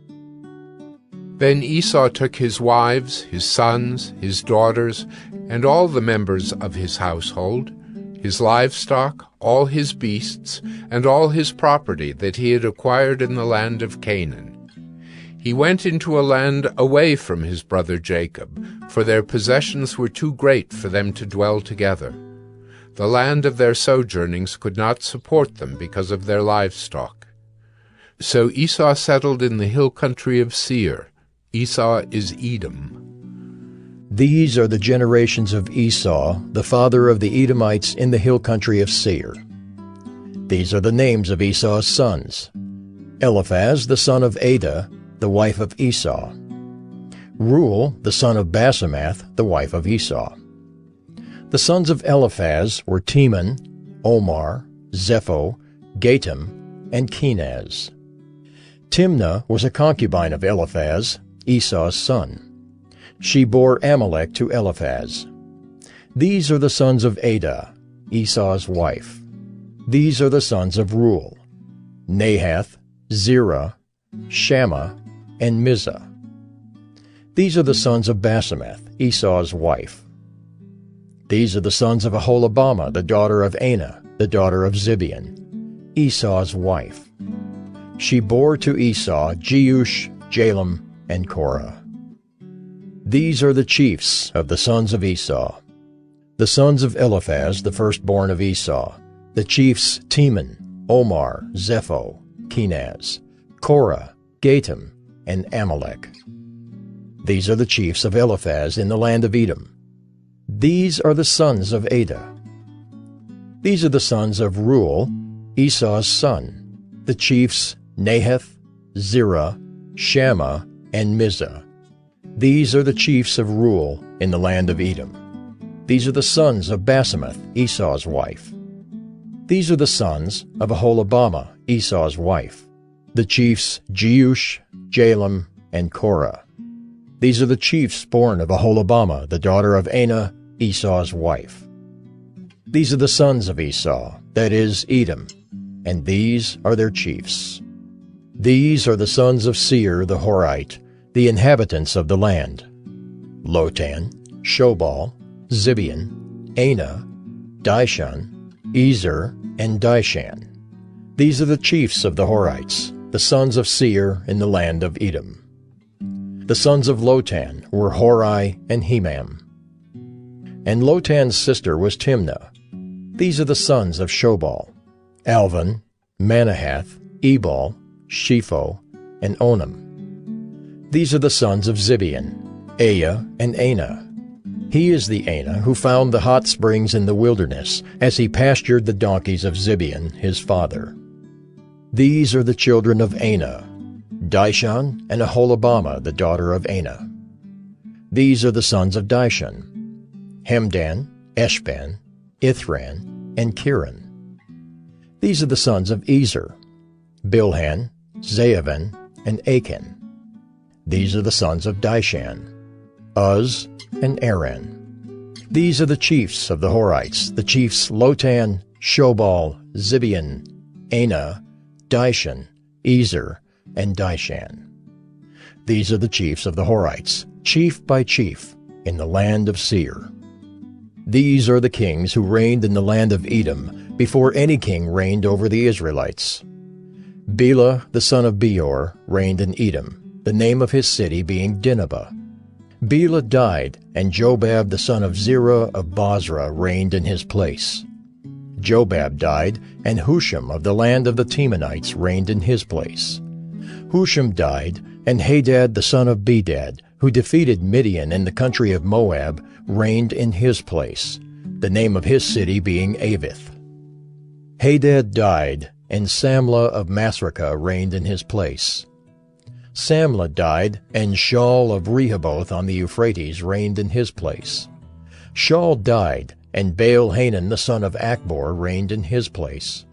Then Esau took his wives, his sons, his daughters, and all the members of his household, his livestock, all his beasts, and all his property that he had acquired in the land of Canaan. He went into a land away from his brother Jacob, for their possessions were too great for them to dwell together. The land of their sojournings could not support them because of their livestock. So Esau settled in the hill country of Seir. Esau is Edom. These are the generations of Esau, the father of the Edomites in the hill country of Seir. These are the names of Esau's sons: Eliphaz, the son of Adah, the wife of Esau; Reuel, the son of Basemath, the wife of Esau. The sons of Eliphaz were Teman, Omar, Zepho, Gatam, and Kenaz. Timnah was a concubine of Eliphaz, Esau's son. She bore Amalek to Eliphaz. These are the sons of Adah, Esau's wife. These are the sons of Reuel: Nahath, Zerah, Shammah, and Mizah. These are the sons of Basemath, Esau's wife. These are the sons of Aholibamah, the daughter of Anah, the daughter of Zibeon, Esau's wife. She bore to Esau Jeush, Jalem, and Korah. These are the chiefs of the sons of Esau. The sons of Eliphaz, the firstborn of Esau, the chiefs Teman, Omar, Zepho, Kenaz, Korah, Gatam, and Amalek. These are the chiefs of Eliphaz in the land of Edom. These are the sons of Adah. These are the sons of Reuel, Esau's son, the chiefs Nahath, Zerah, Shammah, and Mizah. These are the chiefs of Reuel in the land of Edom. These are the sons of Basemath, Esau's wife. These are the sons of Aholibamah, Esau's wife, the chiefs Jeush, Jalem, and Korah. These are the chiefs born of Aholibamah, the daughter of Anah, Esau's wife. These are the sons of Esau, that is, Edom, and these are their chiefs. These are the sons of Seir the Horite, the inhabitants of the land: Lotan, Shobal, Zibeon, Anah, Dishon, Ezer, and Dishan. These are the chiefs of the Horites, the sons of Seir in the land of Edom. The sons of Lotan were Hori and Hemam. And Lotan's sister was Timnah. These are the sons of Shobal: Alvan, Manahath, Ebal, Shepho, and Onam. These are the sons of Zibeon: Aya and Anah. He is the Anah who found the hot springs in the wilderness as he pastured the donkeys of Zibeon, his father. These are the children of Anah: Dishon and Aholibamah, the daughter of Anah. These are the sons of Dishon: Hemdan, Eshban, Ithran, and Kiran. These are the sons of Ezer: Bilhan, Zaavan, and Achan. These are the sons of Dishan: Uz and Aran. These are the chiefs of the Horites, the chiefs Lotan, Shobal, Zibeon, Anah, Dishon, Ezer, and Dishan. These are the chiefs of the Horites, chief by chief, in the land of Seir. These are the kings who reigned in the land of Edom before any king reigned over the Israelites. Bela, the son of Beor, reigned in Edom, the name of his city being Dinhabah. Bela died, and Jobab the son of Zerah of Bozrah reigned in his place. Jobab died, and Husham of the land of the Temanites reigned in his place. Husham died, and Hadad the son of Bedad, who defeated Midian in the country of Moab, reigned in his place, the name of his city being Avith. Hadad died, and Samlah of Masrekah reigned in his place. Samlah died, and Shaul of Rehoboth on the Euphrates reigned in his place. Shaul died, and Baal-Hanan the son of Achbor reigned in his place.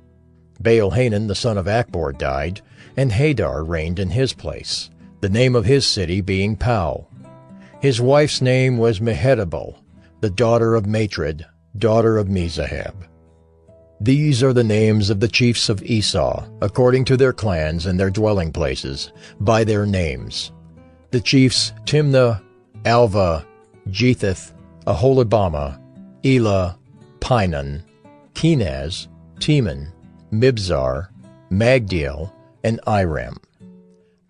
Baal-Hanan the son of Achbor died, and Hadar reigned in his place, the name of his city being Pau. His wife's name was Mehetabel, the daughter of Matred, daughter of Mezahab. These are the names of the chiefs of Esau, according to their clans and their dwelling places, by their names: the chiefs Timnah, Alva, Jetheth, Aholibamah, Elah, Pinon, Kenaz, Teman, Mibzar, Magdiel, and Iram.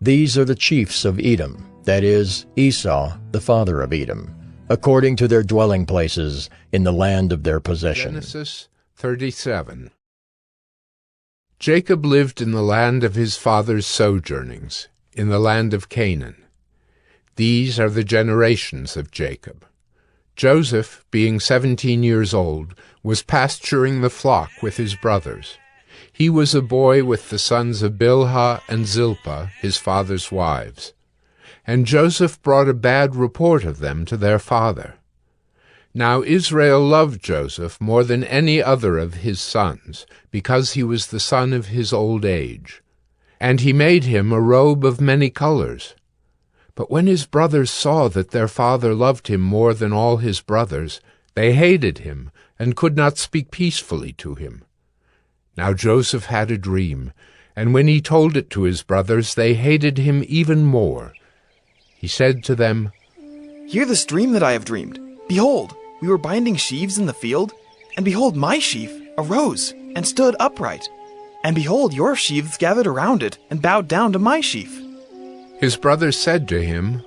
These are the chiefs of Edom, that is, Esau, the father of Edom, according to their dwelling places in the land of their possession. Genesis 37. Jacob lived in the land of his father's sojournings, in the land of Canaan. These are the generations of Jacob. Joseph, being 17 years old, was pasturing the flock with his brothers. He was a boy with the sons of Bilhah and Zilpah, his father's wives. And Joseph brought a bad report of them to their father. Now Israel loved Joseph more than any other of his sons, because he was the son of his old age. And he made him a robe of many colors. But when his brothers saw that their father loved him more than all his brothers, they hated him, and could not speak peacefully to him. Now Joseph had a dream, and when he told it to his brothers, they hated him even more. He said to them, "Hear this dream that I have dreamed. Behold, we were binding sheaves in the field, and behold, my sheaf arose and stood upright. And behold, your sheaves gathered around it and bowed down to my sheaf." His brothers said to him,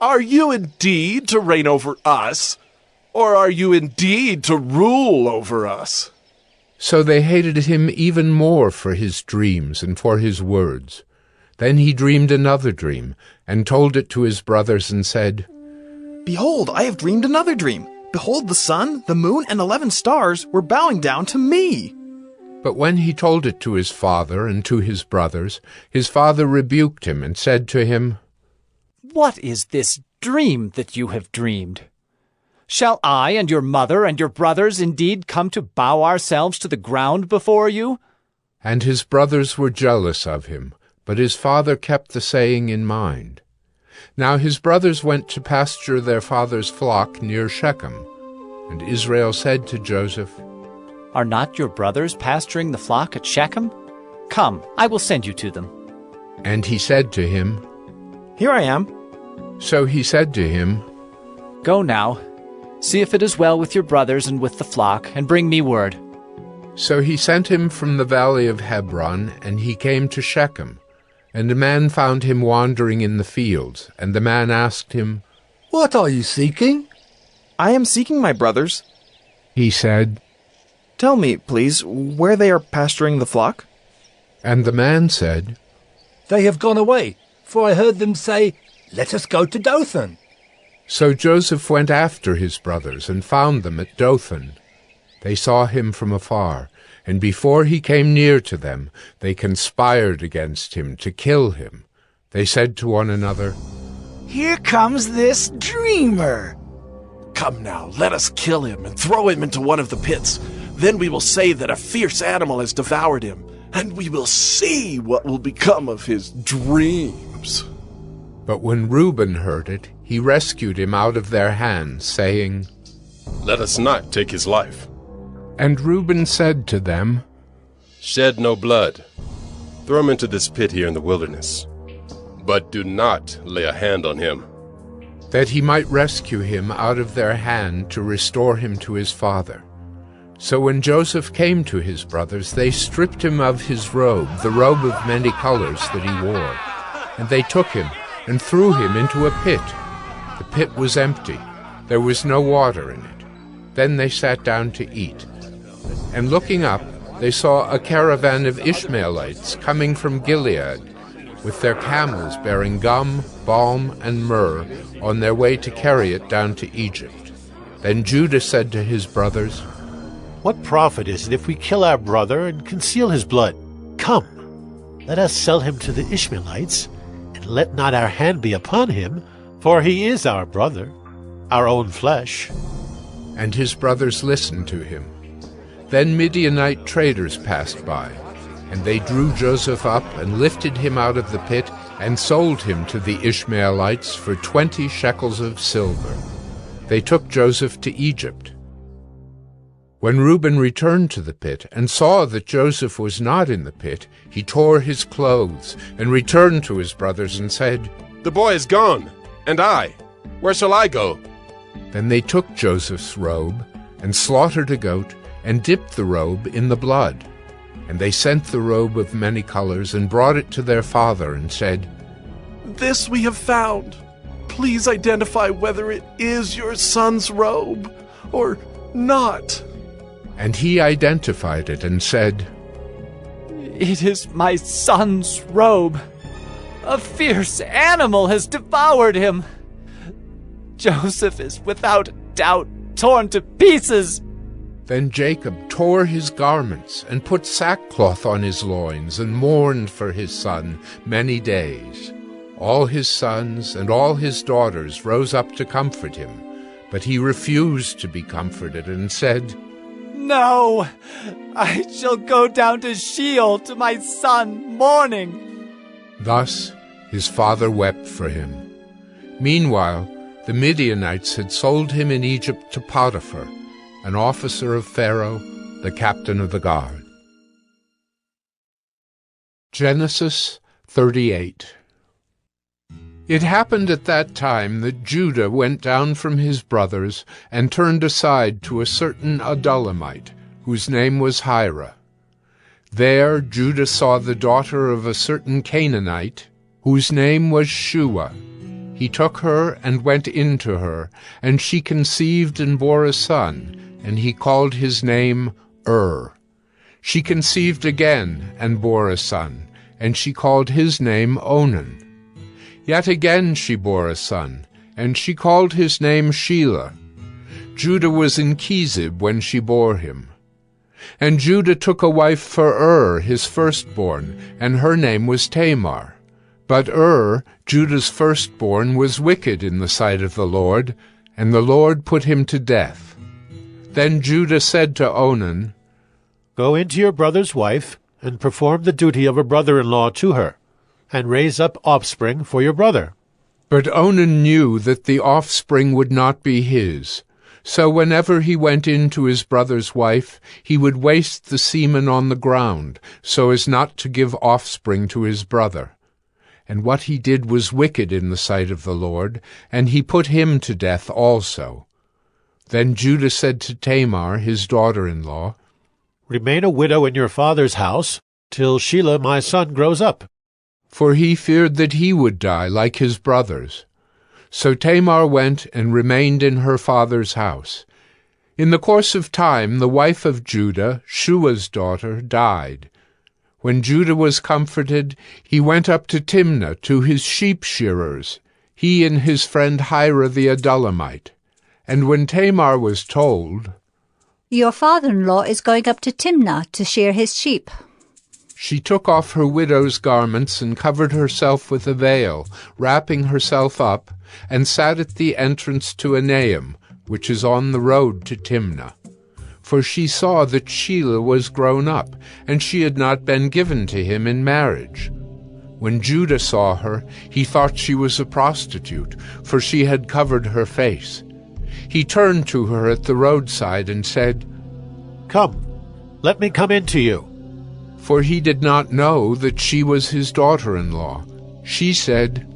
"Are you indeed to reign over us, or are you indeed to rule over us?" So they hated him even more for his dreams and for his words. Then he dreamed another dream, and told it to his brothers, and said, "Behold, I have dreamed another dream. Behold, the sun, the moon, and 11 stars were bowing down to me." But when he told it to his father and to his brothers, his father rebuked him and said to him, "What is this dream that you have dreamed? Shall I and your mother and your brothers indeed come to bow ourselves to the ground before you?" And his brothers were jealous of him, but his father kept the saying in mind. Now his brothers went to pasture their father's flock near Shechem. And Israel said to Joseph, "Are not your brothers pasturing the flock at Shechem? Come, I will send you to them." And he said to him, "Here I am." So he said to him, "Go now, see if it is well with your brothers and with the flock, and bring me word." So he sent him from the valley of Hebron, and he came to Shechem. And a man found him wandering in the fields, and the man asked him, "What are you seeking?" "I am seeking my brothers." He said, "Tell me, please, where they are pasturing the flock?" And the man said, "They have gone away, for I heard them say, 'Let us go to Dothan.'" So Joseph went after his brothers, and found them at Dothan. They saw him from afar, and before he came near to them, they conspired against him to kill him. They said to one another, "Here comes this dreamer." "Come now, let us kill him and throw him into one of the pits. Then we will say that a fierce animal has devoured him, and we will see what will become of his dreams." But when Reuben heard it, he rescued him out of their hands, saying, "Let us not take his life." And Reuben said to them, "Shed no blood. Throw him into this pit here in the wilderness. But do not lay a hand on him." that he might rescue him out of their hand to restore him to his father. So when Joseph came to his brothers, they stripped him of his robe, the robe of many colors that he wore. And they took him and threw him into a pit. The pit was empty. There was no water in it. Then they sat down to eat. And looking up, they saw a caravan of Ishmaelites coming from Gilead, with their camels bearing gum, balm, and myrrh, on their way to carry it down to Egypt. Then Judah said to his brothers, "What profit is it if we kill our brother and conceal his blood? Come, let us sell him to the Ishmaelites, and let not our hand be upon him, for he is our brother, our own flesh." And his brothers listened to him. Then Midianite traders passed by, and they drew Joseph up and lifted him out of the pit and sold him to the Ishmaelites for 20 shekels of silver. They took Joseph to Egypt. When Reuben returned to the pit and saw that Joseph was not in the pit, he tore his clothes and returned to his brothers and said, "The boy is gone, and I. Where shall I go?" Then they took Joseph's robe and slaughtered a goat and dipped the robe in the blood. And they sent the robe of many colors and brought it to their father and said, "This we have found. please identify whether it is your son's robe or not. And he identified it and said, It is my son's robe. A fierce animal has devoured him. Joseph is without doubt torn to pieces. Then Jacob tore his garments and put sackcloth on his loins and mourned for his son many days. All his sons and all his daughters rose up to comfort him, but he refused to be comforted and said, No, I shall go down to Sheol to my son mourning. Thus his father wept for him. Meanwhile, the Midianites had sold him in Egypt to Potiphar, an officer of Pharaoh, the captain of the guard. Genesis 38. It happened at that time that Judah went down from his brothers and turned aside to a certain Adullamite, whose name was Hira. There Judah saw the daughter of a certain Canaanite, whose name was Shua. He took her and went in to her, and she conceived and bore a son, and he called his name She conceived again and bore a son, and she called his name Onan. Yet again she bore a son, and she called his name Shelah. Judah was in Chezib when she bore him. And Judah took a wife for his firstborn, and her name was Tamar. But Judah's firstborn, was wicked in the sight of the Lord, and the Lord put him to death. Then Judah said to Onan, Go into your brother's wife, and perform the duty of a brother-in-law to her, and raise up offspring for your brother. But Onan knew that the offspring would not be his. So whenever he went in to his brother's wife, he would waste the semen on the ground, so as not to give offspring to his brother. And what he did was wicked in the sight of the Lord, and he put him to death also. Then Judah said to Tamar, his daughter-in-law, Remain a widow in your father's house, till Shelah my son grows up. For he feared that he would die like his brothers. So Tamar went and remained in her father's house. In the course of time the wife of Judah, Shua's daughter, died. When Judah was comforted, he went up to Timnah to his sheep-shearers, he and his friend Hira the Adullamite. And when Tamar was told, Your father-in-law is going up to Timnah to shear his sheep, she took off her widow's garments and covered herself with a veil, wrapping herself up, and sat at the entrance to Enaim, which is on the road to Timnah. For she saw that Shelah was grown up, and she had not been given to him in marriage. When Judah saw her, he thought she was a prostitute, for she had covered her face. He turned to her at the roadside and said, Come, let me come in to you. For he did not know that she was his daughter-in-law. She said,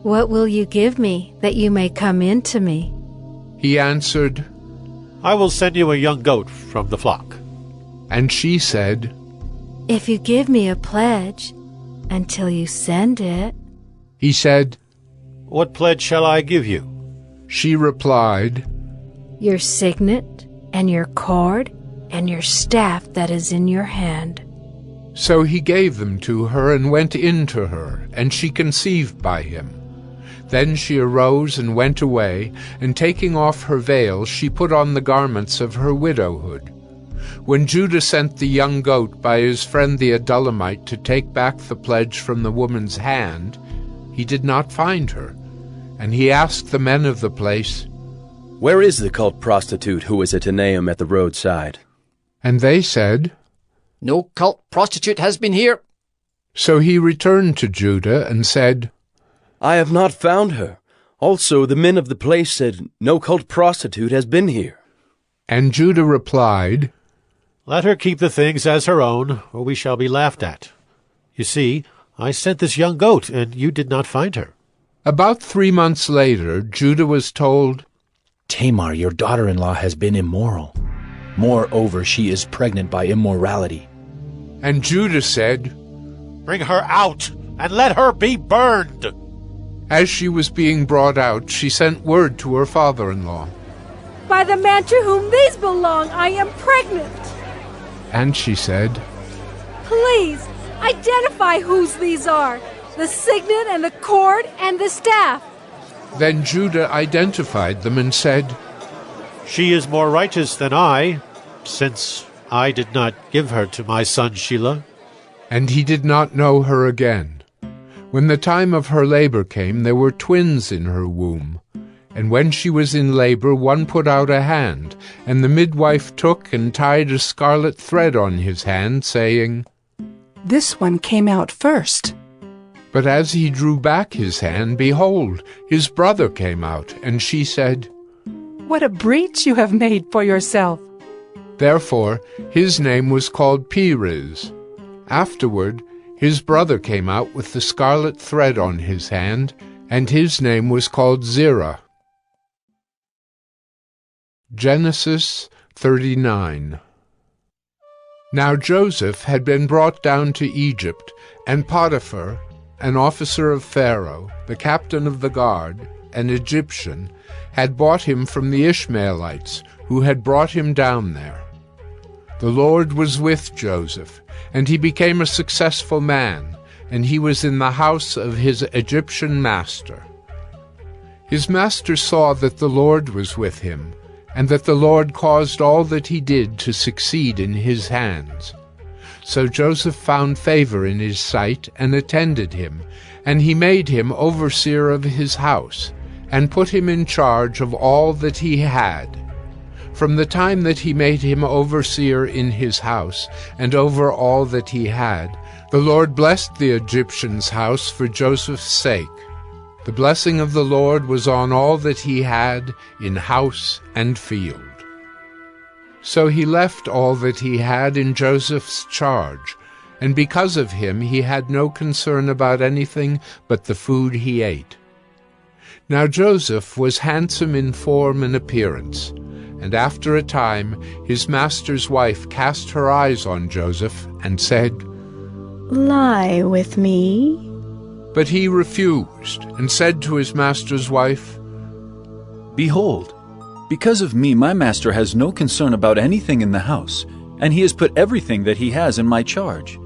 What will you give me that you may come in to me? He answered, I will send you a young goat from the flock. And she said, If you give me a pledge until you send it. He said, What pledge shall I give you? She replied, Your signet and your cord and your staff that is in your hand. So he gave them to her and went in to her, and she conceived by him. Then she arose and went away, and taking off her veil, she put on the garments of her widowhood. When Judah sent the young goat by his friend the Adullamite to take back the pledge from the woman's hand, he did not find her. And he asked the men of the place, Where is the cult prostitute who was at Enaim at the roadside? And they said, No cult prostitute has been here. So he returned to Judah and said, I have not found her. Also the men of the place said, No cult prostitute has been here. And Judah replied, Let her keep the things as her own, or we shall be laughed at. You see, I sent this young goat, and you did not find her. About 3 months later, Judah was told, Tamar, your daughter-in-law, has been immoral. Moreover, she is pregnant by immorality. And Judah said, Bring her out, and let her be burned. As she was being brought out, she sent word to her father-in-law. By the man to whom these belong, I am pregnant. And she said, Please, identify whose these are, the signet and the cord and the staff. Then Judah identified them and said, She is more righteous than I, since I did not give her to my son Shelah. And he did not know her again. When the time of her labor came, there were twins in her womb. And when she was in labor, one put out a hand, and the midwife took and tied a scarlet thread on his hand, saying, This one came out first. But as he drew back his hand, behold, his brother came out, and she said, What a breach you have made for yourself. Therefore his name was called Perez. Afterward his brother came out with the scarlet thread on his hand, and his name was called Zerah. Genesis 39. Now Joseph had been brought down to Egypt, and Potiphar, an officer of Pharaoh, the captain of the guard, an Egyptian, had bought him from the Ishmaelites, who had brought him down there. The Lord was with Joseph, and he became a successful man, and he was in the house of his Egyptian master. His master saw that the Lord was with him, and that the Lord caused all that he did to succeed in his hands. So Joseph found favor in his sight, and attended him, and he made him overseer of his house, and put him in charge of all that he had. From the time that he made him overseer in his house, and over all that he had, the Lord blessed the Egyptian's house for Joseph's sake. The blessing of the Lord was on all that he had in house and field. So he left all that he had in Joseph's charge, and because of him he had no concern about anything but the food he ate. Now Joseph was handsome in form and appearance, and after a time his master's wife cast her eyes on Joseph and said, Lie with me. But he refused, and said to his master's wife, Behold, because of me my master has no concern about anything in the house, and he has put everything that he has in my charge.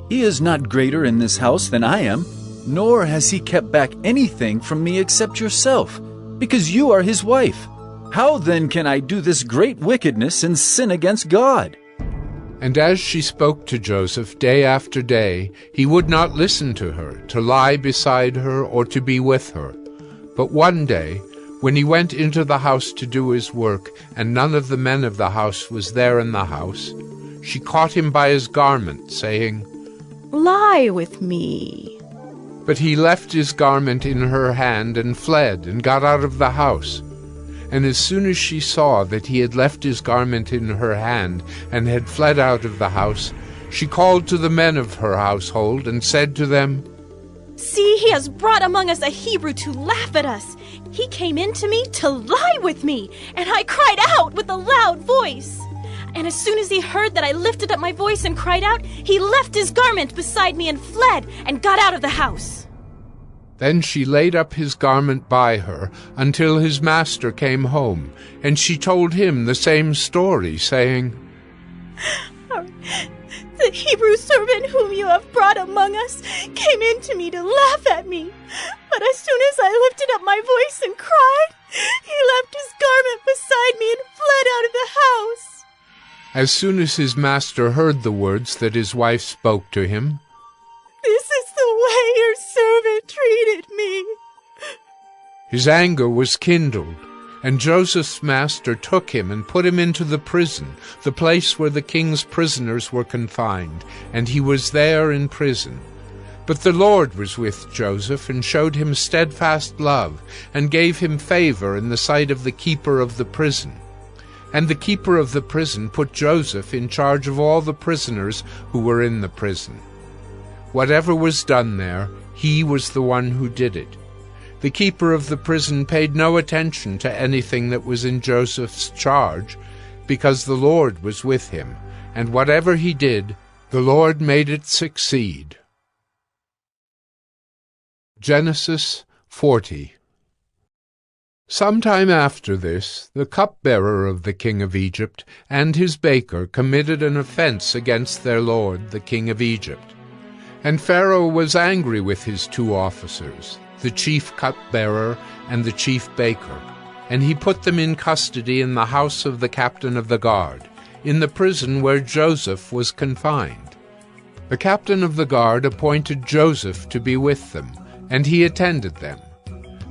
He is not greater in this house than I am, nor has he kept back anything from me except yourself, because you are his wife. How then can I do this great wickedness and sin against God? And as she spoke to Joseph day after day, he would not listen to her, to lie beside her or to be with her. But one day, when he went into the house to do his work, and none of the men of the house was there in the house, she caught him by his garment, saying, Lie with me. But he left his garment in her hand and fled, and got out of the house. And as soon as she saw that he had left his garment in her hand, and had fled out of the house, she called to the men of her household, and said to them, See, he has brought among us a Hebrew to laugh at us. He came in to me to lie with me, and I cried out with a loud voice. And as soon as he heard that I lifted up my voice and cried out, he left his garment beside me and fled, and got out of the house. Then she laid up his garment by her until his master came home, and she told him the same story, saying, The Hebrew servant whom you have brought among us came in to me to laugh at me. But as soon as I lifted up my voice and cried, he left his garment beside me and fled out of the house. As soon as his master heard the words that his wife spoke to him, This is the way your servant treated me. his anger was kindled, and Joseph's master took him and put him into the prison, the place where the king's prisoners were confined, and he was there in prison. But the Lord was with Joseph, and showed him steadfast love, and gave him favor in the sight of the keeper of the prison. And the keeper of the prison put Joseph in charge of all the prisoners who were in the prison. Whatever was done there, he was the one who did it. The keeper of the prison paid no attention to anything that was in Joseph's charge, because the Lord was with him, and whatever he did, the Lord made it succeed. Genesis 40. Some time after this, the cupbearer of the king of Egypt and his baker committed an offense against their lord, the king of Egypt. And Pharaoh was angry with his two officers, the chief cupbearer and the chief baker, and he put them in custody in the house of the captain of the guard, in the prison where Joseph was confined. The captain of the guard appointed Joseph to be with them, and he attended them.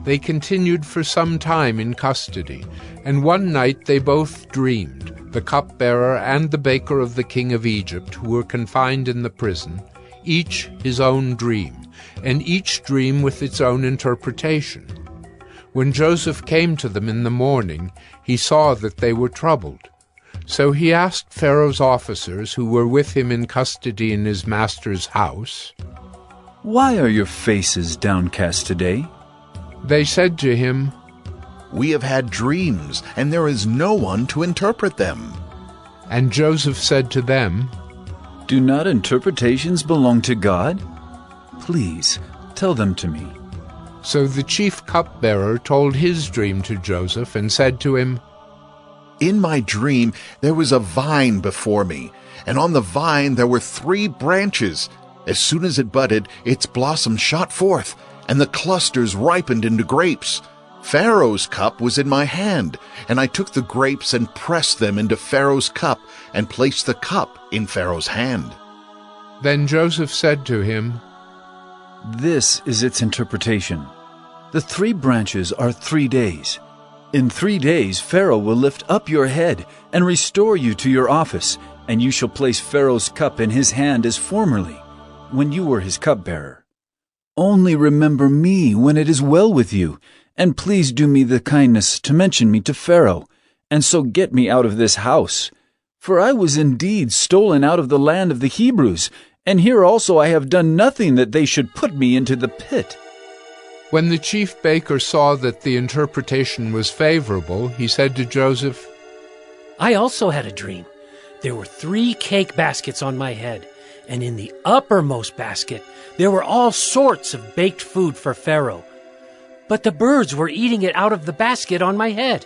They continued for some time in custody, and one night they both dreamed, the cupbearer and the baker of the king of Egypt, who were confined in the prison, each his own dream, and each dream with its own interpretation. When Joseph came to them in the morning, he saw that they were troubled. So he asked Pharaoh's officers, who were with him in custody in his master's house, "Why are your faces downcast today?" They said to him, "We have had dreams, and there is no one to interpret them." And Joseph said to them, "Do not interpretations belong to God? Please, tell them to me." So the chief cupbearer told his dream to Joseph and said to him, "In my dream there was a vine before me, and on the vine there were 3 branches. As soon as it budded, its blossoms shot forth, and the clusters ripened into grapes. Pharaoh's cup was in my hand, and I took the grapes and pressed them into Pharaoh's cup and placed the cup in Pharaoh's hand." Then Joseph said to him, "This is its interpretation. The 3 branches are 3 days. In 3 days Pharaoh will lift up your head and restore you to your office, and you shall place Pharaoh's cup in his hand as formerly, when you were his cupbearer. Only remember me when it is well with you, and please do me the kindness to mention me to Pharaoh, and so get me out of this house. For I was indeed stolen out of the land of the Hebrews, and here also I have done nothing that they should put me into the pit." When the chief baker saw that the interpretation was favorable, he said to Joseph, "I also had a dream. There were 3 cake baskets on my head, and in the uppermost basket there were all sorts of baked food for Pharaoh. But the birds were eating it out of the basket on my head."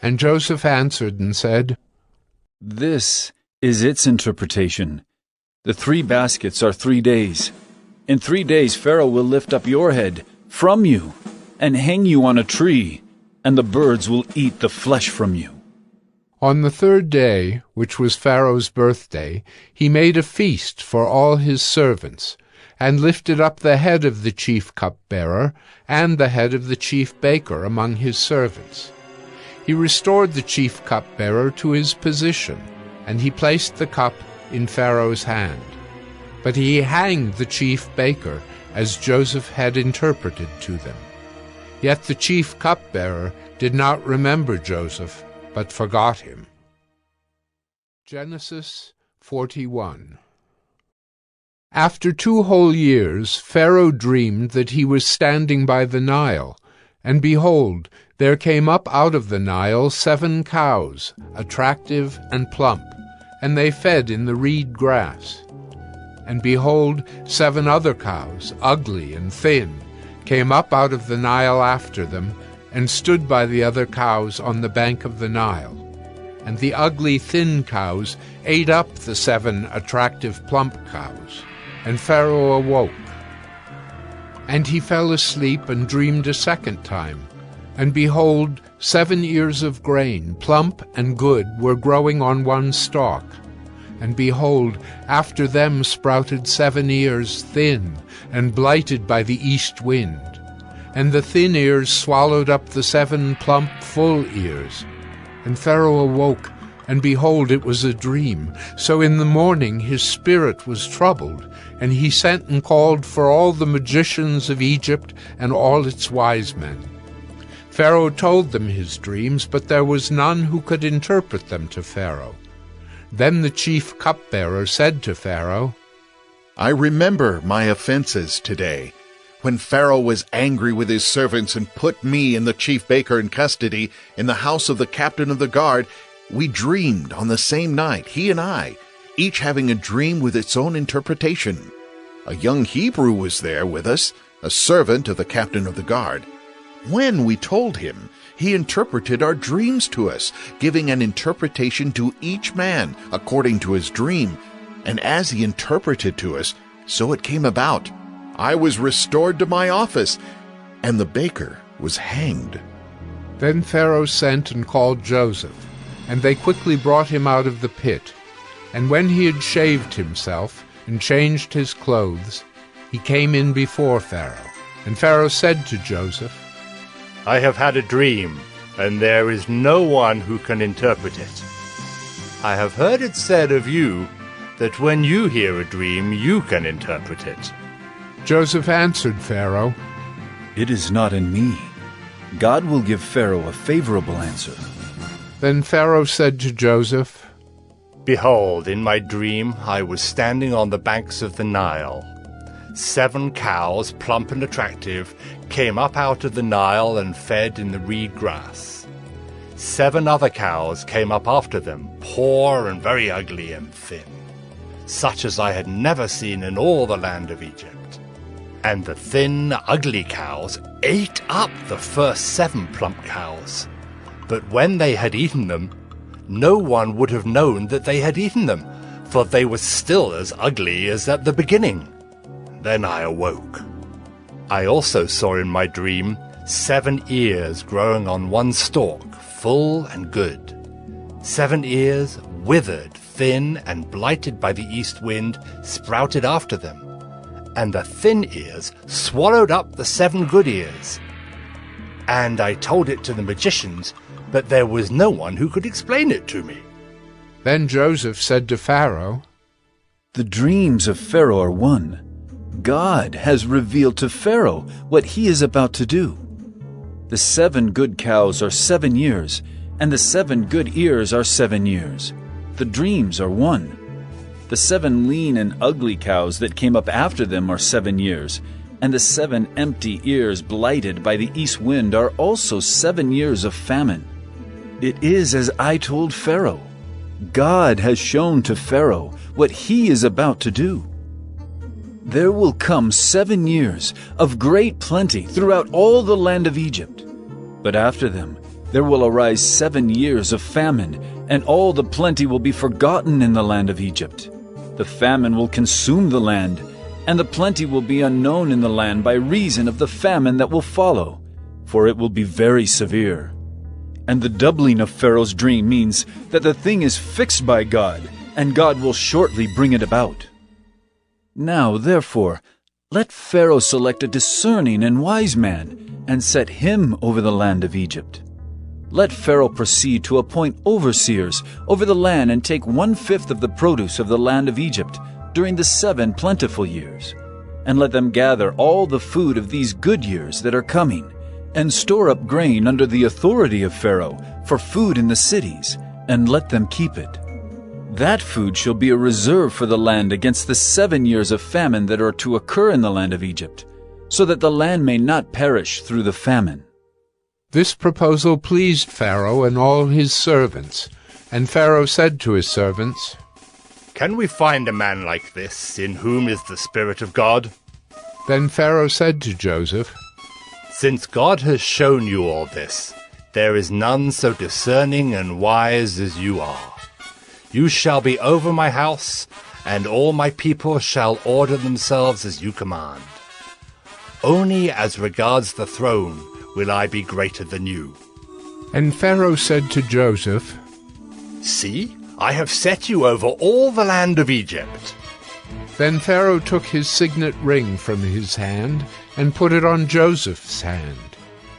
And Joseph answered and said, "This is its interpretation. The 3 baskets are 3 days. In 3 days Pharaoh will lift up your head from you and hang you on a tree, and the birds will eat the flesh from you." On the 3rd day, which was Pharaoh's birthday, he made a feast for all his servants, and lifted up the head of the chief cupbearer and the head of the chief baker among his servants. He restored the chief cupbearer to his position, and he placed the cup in Pharaoh's hand. But he hanged the chief baker, as Joseph had interpreted to them. Yet the chief cupbearer did not remember Joseph, but forgot him. Genesis 41. After 2 whole years, Pharaoh dreamed that he was standing by the Nile, and behold, there came up out of the Nile 7 cows, attractive and plump, and they fed in the reed grass. And behold, 7 other cows, ugly and thin, came up out of the Nile after them, and stood by the other cows on the bank of the Nile. And the ugly thin cows ate up the 7 attractive plump cows. And Pharaoh awoke. And he fell asleep and dreamed a second time. And behold, 7 ears of grain, plump and good, were growing on one stalk. And behold, after them sprouted 7 ears, thin, and blighted by the east wind. And the thin ears swallowed up the 7 plump, full ears. And Pharaoh awoke, and behold, it was a dream. So in the morning his spirit was troubled, and he sent and called for all the magicians of Egypt and all its wise men. Pharaoh told them his dreams, but there was none who could interpret them to Pharaoh. Then the chief cupbearer said to Pharaoh, "I remember my offenses today. When Pharaoh was angry with his servants and put me and the chief baker in custody in the house of the captain of the guard, we dreamed on the same night, he and I, each having a dream with its own interpretation. A young Hebrew was there with us, a servant of the captain of the guard. When we told him, he interpreted our dreams to us, giving an interpretation to each man according to his dream. And as he interpreted to us, so it came about. I was restored to my office, and the baker was hanged." Then Pharaoh sent and called Joseph, and they quickly brought him out of the pit. And when he had shaved himself and changed his clothes, he came in before Pharaoh. And Pharaoh said to Joseph, "I have had a dream, and there is no one who can interpret it. I have heard it said of you that when you hear a dream, you can interpret it." Joseph answered Pharaoh, "It is not in me. God will give Pharaoh a favorable answer." Then Pharaoh said to Joseph, "Behold, in my dream I was standing on the banks of the Nile. 7 cows, plump and attractive, came up out of the Nile and fed in the reed grass. 7 other cows came up after them, poor and very ugly and thin, such as I had never seen in all the land of Egypt. And the thin, ugly cows ate up the first 7 plump cows. But when they had eaten them, no one would have known that they had eaten them, for they were still as ugly as at the beginning. Then I awoke. I also saw in my dream 7 ears growing on one stalk, full and good. 7 ears, withered, thin, and blighted by the east wind, sprouted after them. And the thin ears swallowed up the 7 good ears. And I told it to the magicians, but there was no one who could explain it to me." Then Joseph said to Pharaoh, "The dreams of Pharaoh are one. God has revealed to Pharaoh what he is about to do. The 7 good cows are 7 years, and the 7 good ears are 7 years. The dreams are one. The 7 lean and ugly cows that came up after them are 7 years, and the 7 empty ears blighted by the east wind are also 7 years of famine. It is as I told Pharaoh. God has shown to Pharaoh what he is about to do. There will come 7 years of great plenty throughout all the land of Egypt. But after them there will arise 7 years of famine, and all the plenty will be forgotten in the land of Egypt. The famine will consume the land, and the plenty will be unknown in the land by reason of the famine that will follow, for it will be very severe. And the doubling of Pharaoh's dream means that the thing is fixed by God, and God will shortly bring it about. Now, therefore, let Pharaoh select a discerning and wise man, and set him over the land of Egypt. Let Pharaoh proceed to appoint overseers over the land and take 1/5 of the produce of the land of Egypt during the 7 plentiful years, and let them gather all the food of these good years that are coming, and store up grain under the authority of Pharaoh for food in the cities, and let them keep it. That food shall be a reserve for the land against the 7 years of famine that are to occur in the land of Egypt, so that the land may not perish through the famine." This proposal pleased Pharaoh and all his servants. And Pharaoh said to his servants, "Can we find a man like this, in whom is the Spirit of God?" Then Pharaoh said to Joseph, "Since God has shown you all this, there is none so discerning and wise as you are. You shall be over my house, and all my people shall order themselves as you command. Only as regards the throne will I be greater than you." And Pharaoh said to Joseph, "See, I have set you over all the land of Egypt." Then Pharaoh took his signet ring from his hand and put it on Joseph's hand,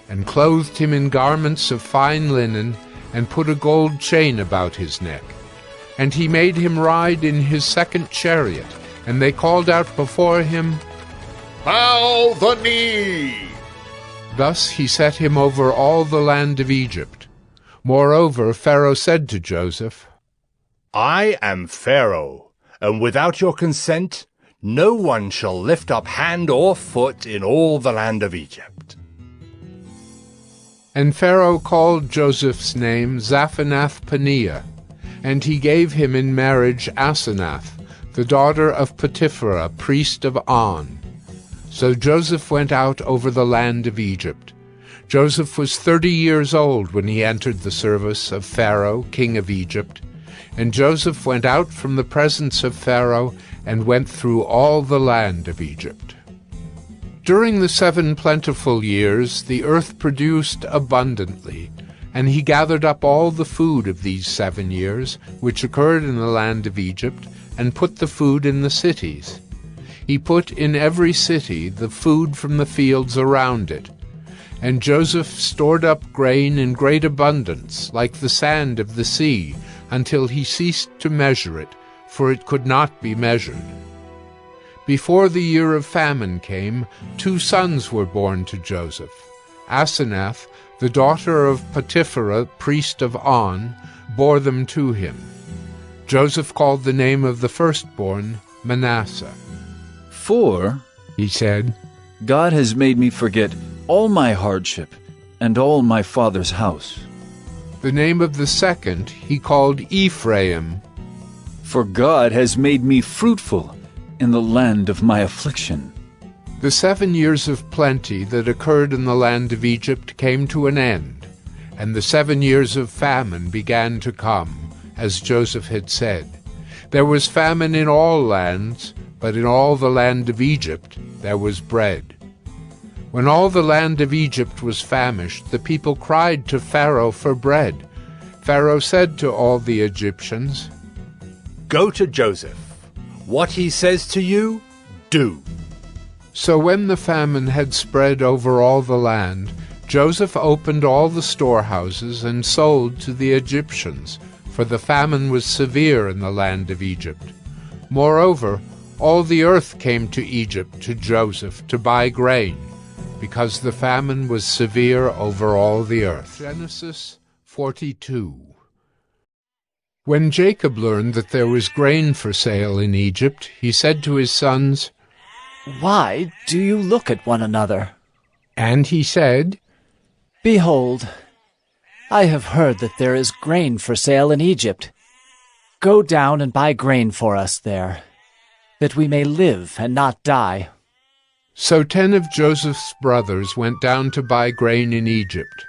and clothed him in garments of fine linen, and put a gold chain about his neck. And he made him ride in his 2nd chariot, and they called out before him, "Bow the knee!" Thus he set him over all the land of Egypt. Moreover, Pharaoh said to Joseph, "I am Pharaoh, and without your consent no one shall lift up hand or foot in all the land of Egypt." And Pharaoh called Joseph's name Zaphenath-Paneah, and he gave him in marriage Asenath, the daughter of Potipherah, priest of On. So Joseph went out over the land of Egypt. Joseph was 30 years old when he entered the service of Pharaoh, king of Egypt. And Joseph went out from the presence of Pharaoh and went through all the land of Egypt. During the 7 plentiful years the earth produced abundantly, and he gathered up all the food of these 7 years, which occurred in the land of Egypt, and put the food in the cities. He put in every city the food from the fields around it. And Joseph stored up grain in great abundance, like the sand of the sea, until he ceased to measure it, for it could not be measured. Before the year of famine came, 2 sons were born to Joseph. Asenath, the daughter of Potipherah, priest of On, bore them to him. Joseph called the name of the firstborn Manasseh. "For," he said, "God has made me forget all my hardship and all my father's house." The name of the second he called Ephraim. "For God has made me fruitful in the land of my affliction." The 7 years of plenty that occurred in the land of Egypt came to an end, and the 7 years of famine began to come, as Joseph had said. There was famine in all lands, but in all the land of Egypt there was bread. When all the land of Egypt was famished, the people cried to Pharaoh for bread. Pharaoh said to all the Egyptians, "Go to Joseph. What he says to you, do." So when the famine had spread over all the land, Joseph opened all the storehouses and sold to the Egyptians, for the famine was severe in the land of Egypt. Moreover, all the earth came to Egypt to Joseph to buy grain, because the famine was severe over all the earth. Genesis 42. When Jacob learned that there was grain for sale in Egypt, he said to his sons, "Why do you look at one another?" And he said, "Behold, I have heard that there is grain for sale in Egypt. Go down and buy grain for us there, that we may live and not die." So 10 of Joseph's brothers went down to buy grain in Egypt.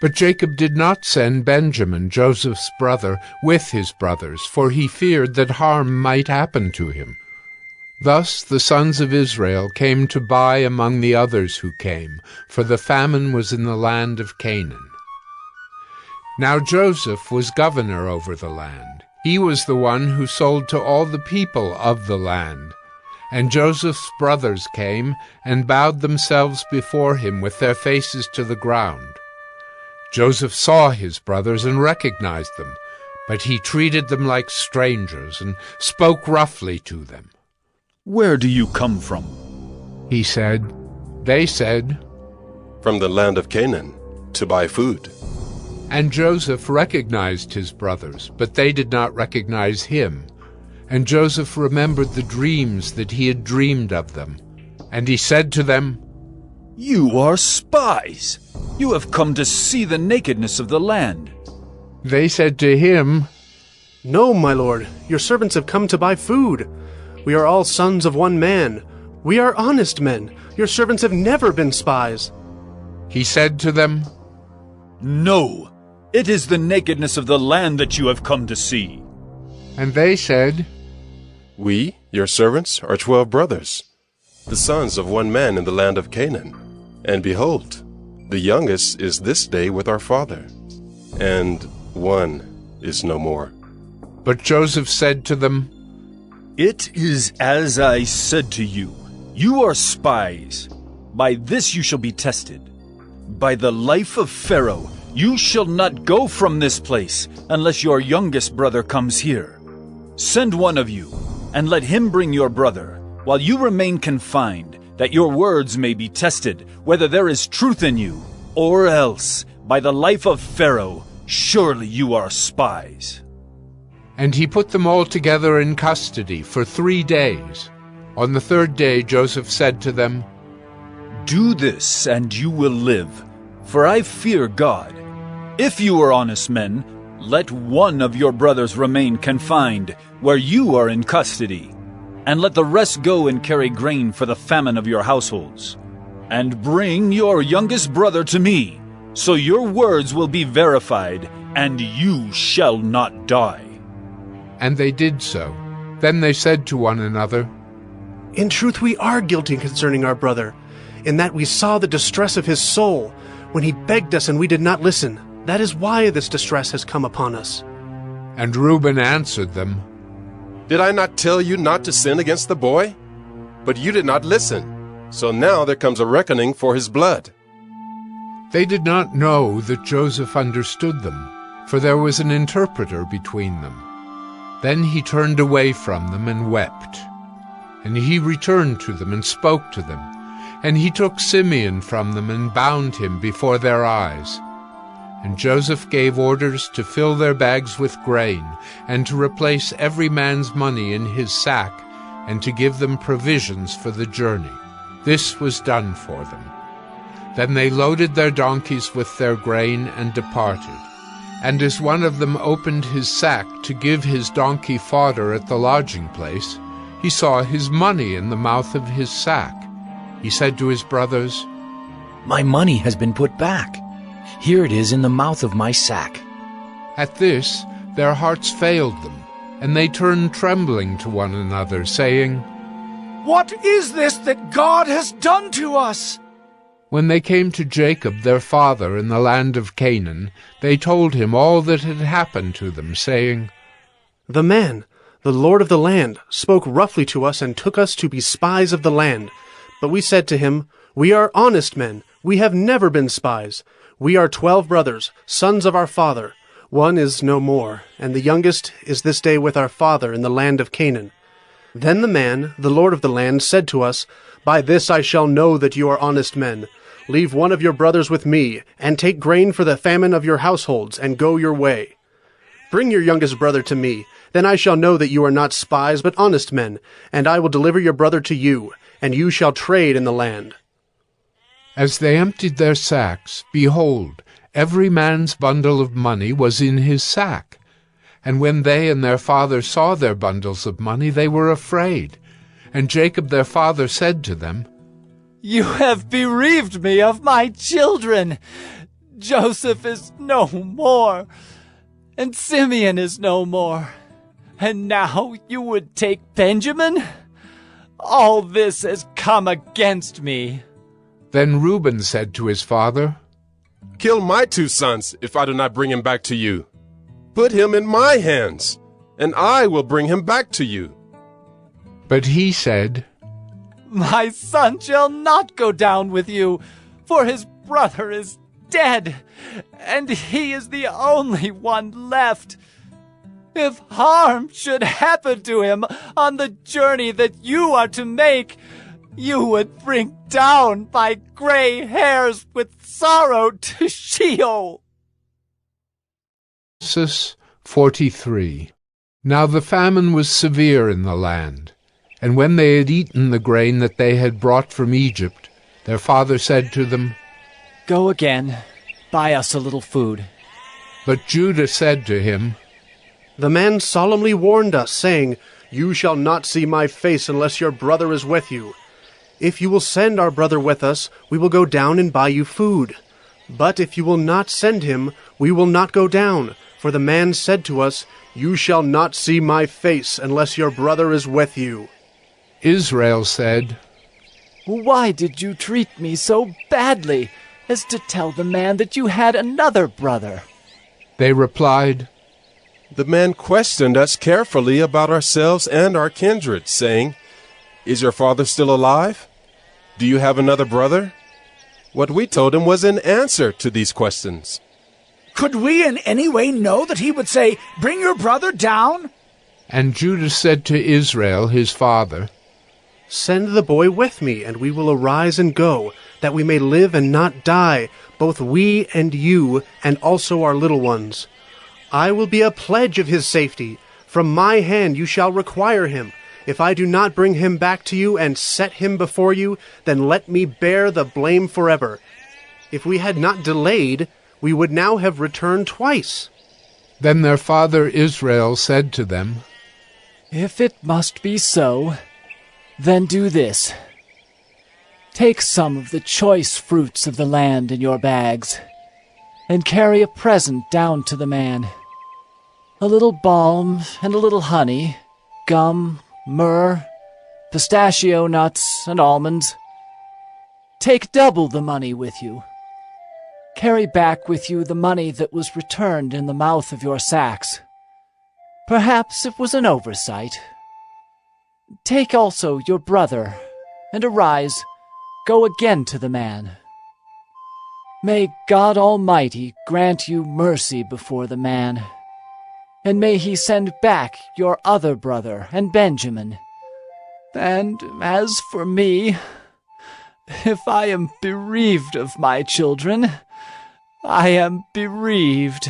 But Jacob did not send Benjamin, Joseph's brother, with his brothers, for he feared that harm might happen to him. Thus the sons of Israel came to buy among the others who came, for the famine was in the land of Canaan. Now Joseph was governor over the land. He was the one who sold to all the people of the land. And Joseph's brothers came and bowed themselves before him with their faces to the ground. Joseph saw his brothers and recognized them, but he treated them like strangers and spoke roughly to them. "Where do you come from?" he said. They said, "From the land of Canaan, to buy food." And Joseph recognized his brothers, but they did not recognize him. And Joseph remembered the dreams that he had dreamed of them. And he said to them, "You are spies! You have come to see the nakedness of the land." They said to him, "No, my lord, your servants have come to buy food. We are all sons of one man. We are honest men. Your servants have never been spies." He said to them, "No, it is the nakedness of the land that you have come to see." And they said, "We, your servants, are 12 brothers, the sons of one man in the land of Canaan. And behold, the youngest is this day with our father, and one is no more." But Joseph said to them, "It is as I said to you. You are spies. By this you shall be tested. By the life of Pharaoh, you shall not go from this place unless your youngest brother comes here. Send one of you, and let him bring your brother, while you remain confined, that your words may be tested, whether there is truth in you, or else, by the life of Pharaoh, surely you are spies." And he put them all together in custody for 3 days. On the 3rd day Joseph said to them, "Do this, and you will live, for I fear God. If you are honest men, let one of your brothers remain confined, where you are in custody. and let the rest go and carry grain for the famine of your households. And bring your youngest brother to me, so your words will be verified, and you shall not die." And they did so. Then they said to one another, "In truth we are guilty concerning our brother, in that we saw the distress of his soul, when he begged us and we did not listen. That is why this distress has come upon us." And Reuben answered them, "Did I not tell you not to sin against the boy? But you did not listen. So now there comes a reckoning for his blood." They did not know that Joseph understood them, for there was an interpreter between them. Then he turned away from them and wept. And he returned to them and spoke to them. And he took Simeon from them and bound him before their eyes. And Joseph gave orders to fill their bags with grain, and to replace every man's money in his sack, and to give them provisions for the journey. This was done for them. Then they loaded their donkeys with their grain and departed. And as one of them opened his sack to give his donkey fodder at the lodging place, he saw his money in the mouth of his sack. He said to his brothers, "My money has been put back. Here it is in the mouth of my sack." At this their hearts failed them, and they turned trembling to one another, saying, "What is this that God has done to us?" When they came to Jacob their father in the land of Canaan, they told him all that had happened to them, saying, "The man, the lord of the land, spoke roughly to us and took us to be spies of the land. But we said to him, 'We are honest men. We have never been spies. We are 12 brothers, sons of our father. One is no more, and the youngest is this day with our father in the land of Canaan.' Then the man, the lord of the land, said to us, 'By this I shall know that you are honest men. Leave one of your brothers with me, and take grain for the famine of your households, and go your way. Bring your youngest brother to me. Then I shall know that you are not spies, but honest men, and I will deliver your brother to you, and you shall trade in the land.' As they emptied their sacks, behold, every man's bundle of money was in his sack. And when they and their father saw their bundles of money, they were afraid. And Jacob their father said to them, 'You have bereaved me of my children. Joseph is no more, and Simeon is no more. And now you would take Benjamin? All this has come against me.' Then Reuben said to his father, 'Kill my 2 sons if I do not bring him back to you. Put him in my hands, and I will bring him back to you.' But he said, 'My son shall not go down with you, for his brother is dead, and he is the only one left. If harm should happen to him on the journey that you are to make, you would bring down my gray hairs with sorrow to Sheol.'" Genesis 43. Now the famine was severe in the land, and when they had eaten the grain that they had brought from Egypt, their father said to them, "Go again, buy us a little food." But Judah said to him, "The man solemnly warned us, saying, 'You shall not see my face unless your brother is with you. If you will send our brother with us, we will go down and buy you food. But if you will not send him, we will not go down. For the man said to us, You shall not see my face unless your brother is with you.'" Israel said, "Why did you treat me so badly as to tell the man that you had another brother?" They replied, "The man questioned us carefully about ourselves and our kindred, saying, 'Is your father still alive? Do you have another brother?' What we told him was an answer to these questions." Could we in any way know that he would say, "Bring your brother down"? And Judah said to Israel his father, "Send the boy with me, and we will arise and go, that we may live and not die, both we and you, and also our little ones. I will be a pledge of his safety. From my hand you shall require him. If I do not bring him back to you and set him before you, then let me bear the blame forever. If we had not delayed, we would now have returned twice." Then their father Israel said to them, "If it must be so, Then do this. Take some of the choice fruits of the land in your bags, and carry a present down to the man. A little balm and a little honey, gum, myrrh, pistachio nuts, and almonds. Take double the money with you. Carry back with you the money that was returned in the mouth of your sacks. Perhaps it was an oversight. Take also your brother, and arise, go again to the man. May God Almighty grant you mercy before the man, and may he send back your other brother and Benjamin. And as for me, if I am bereaved of my children, I am bereaved.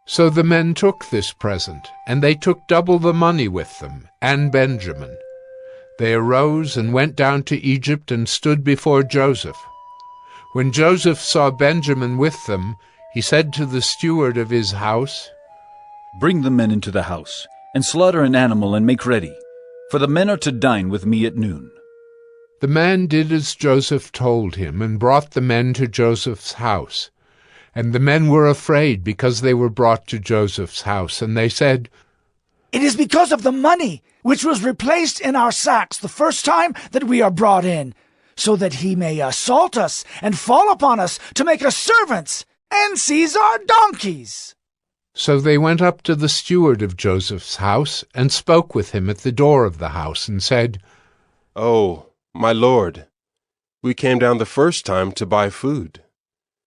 So the men took this present, and they took double the money with them, and Benjamin. They arose and went down to Egypt and stood before Joseph. When Joseph saw Benjamin with them, he said to the steward of his house, "Bring the men into the house, and slaughter an animal and make ready, for the men are to dine with me at noon." The man did as Joseph told him, and brought the men to Joseph's house. And the men were afraid because they were brought to Joseph's house, and they said, "It is because of the money which was replaced in our sacks the first time that we are brought in, so that he may assault us and fall upon us to make us servants and seize our donkeys." So they went up to the steward of Joseph's house and spoke with him at the door of the house and said, "Oh, my lord, we came down the first time to buy food.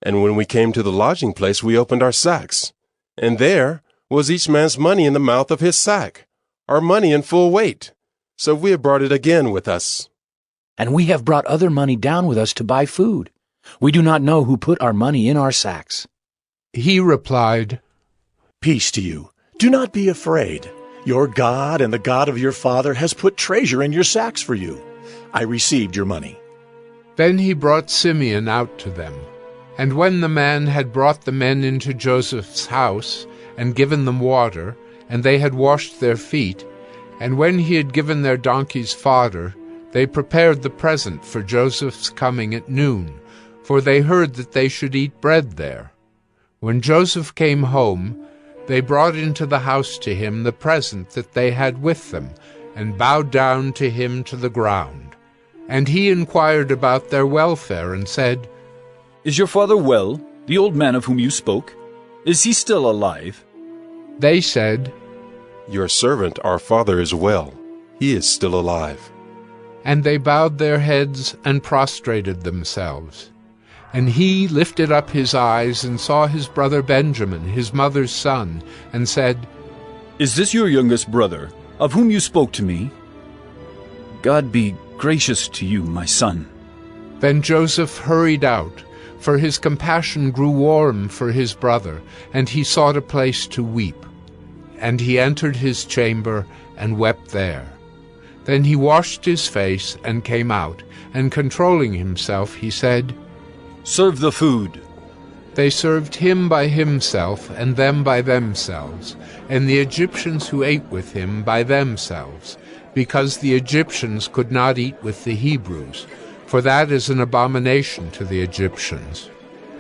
And when we came to the lodging place, we opened our sacks, and there was each man's money in the mouth of his sack, our money in full weight. So we have brought it again with us." And we have brought other money down with us to buy food. We do not know who put our money in our sacks. He replied, "Peace to you. Do not be afraid. Your God and the God of your father has put treasure in your sacks for you. I received your money." Then he brought Simeon out to them. And when the man had brought the men into Joseph's house, and given them water, and they had washed their feet, and when he had given their donkeys fodder, they prepared the present for Joseph's coming at noon, for they heard that they should eat bread there. When Joseph came home, they brought into the house to him the present that they had with them, and bowed down to him to the ground. And he inquired about their welfare, and said, "Is your father well, the old man of whom you spoke? Is he still alive?" They said, "Your servant, our father, is well. He is still alive." And they bowed their heads and prostrated themselves. And he lifted up his eyes and saw his brother Benjamin, his mother's son, and said, "Is this your youngest brother, of whom you spoke to me? God be gracious to you, my son." Then Joseph hurried out, for his compassion grew warm for his brother, and he sought a place to weep. And he entered his chamber and wept there. Then he washed his face and came out, and controlling himself, he said, "Serve the food." They served him by himself, and them by themselves, and the Egyptians who ate with him by themselves, because the Egyptians could not eat with the Hebrews, for that is an abomination to the Egyptians.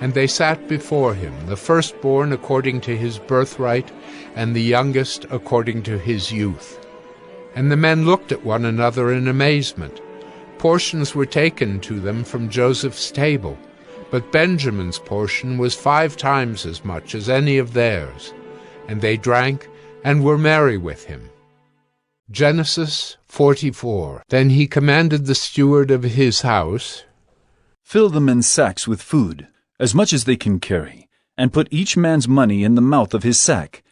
And they sat before him, the firstborn according to his birthright, and the youngest according to his youth. And the men looked at one another in amazement. Portions were taken to them from Joseph's table, but Benjamin's portion was 5 times as much as any of theirs. And they drank and were merry with him. Genesis 44. Then he commanded the steward of his house, "Fill the men's sacks with food, as much as they can carry, and put each man's money in the mouth of his sack,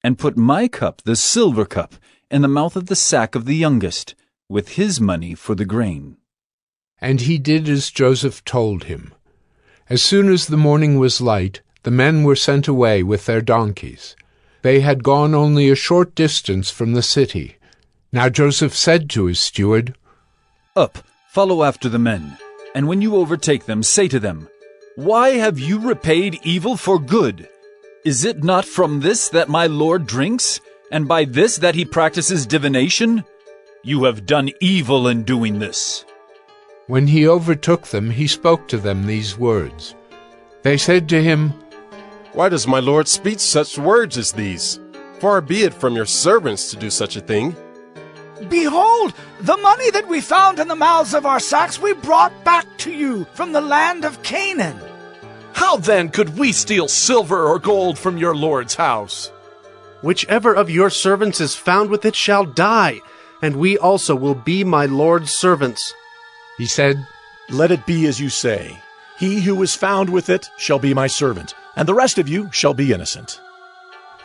and put my cup, the silver cup, in the mouth of the sack of the youngest, with his money for the grain." And he did as Joseph told him. As soon as the morning was light, the men were sent away with their donkeys. They had gone only a short distance from the city. Now Joseph said to his steward, "Up, follow after the men, and when you overtake them, say to them, 'Why have you repaid evil for good? Is it not from this that my Lord drinks, and by this that he practices divination? You have done evil in doing this." When he overtook them, he spoke to them these words. They said to him, "Why does my lord speak such words as these? Far be it from your servants to do such a thing." Behold, the money that we found in the mouths of our sacks we brought back to you from the land of Canaan. How then could we steal silver or gold from your lord's house? Whichever of your servants is found with it shall die, and we also will be my lord's servants. He said, "Let it be as you say. He who is found with it shall be my servant, and the rest of you shall be innocent."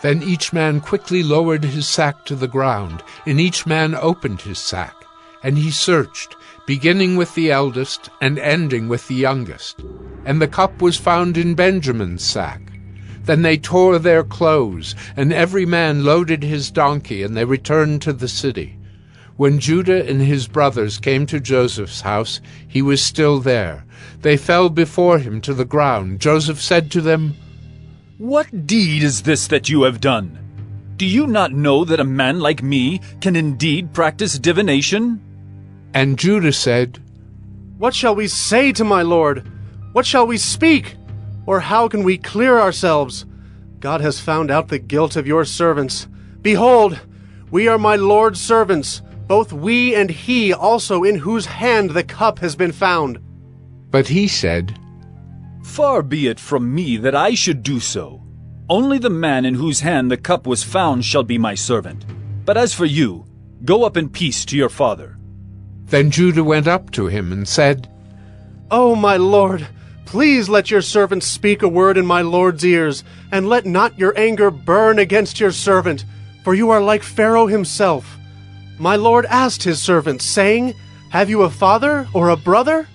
Then each man quickly lowered his sack to the ground, and each man opened his sack. And he searched, beginning with the eldest and ending with the youngest. And the cup was found in Benjamin's sack. Then they tore their clothes, and every man loaded his donkey, and they returned to the city. When Judah and his brothers came to Joseph's house, he was still there. They fell before him to the ground. Joseph said to them, "What deed is this that you have done? Do you not know that a man like me can indeed practice divination?" And Judah said, "What shall we say to my lord? What shall we speak? Or how can we clear ourselves? God has found out the guilt of your servants. Behold, we are my lord's servants, both we and he also in whose hand the cup has been found." But he said, "Far be it from me that I should do so. Only the man in whose hand the cup was found shall be my servant. But as for you, go up in peace to your father." Then Judah went up to him and said, "O my lord, please let your servant speak a word in my lord's ears, and let not your anger burn against your servant, for you are like Pharaoh himself. My lord asked his servant, saying, 'Have you a father or a brother?'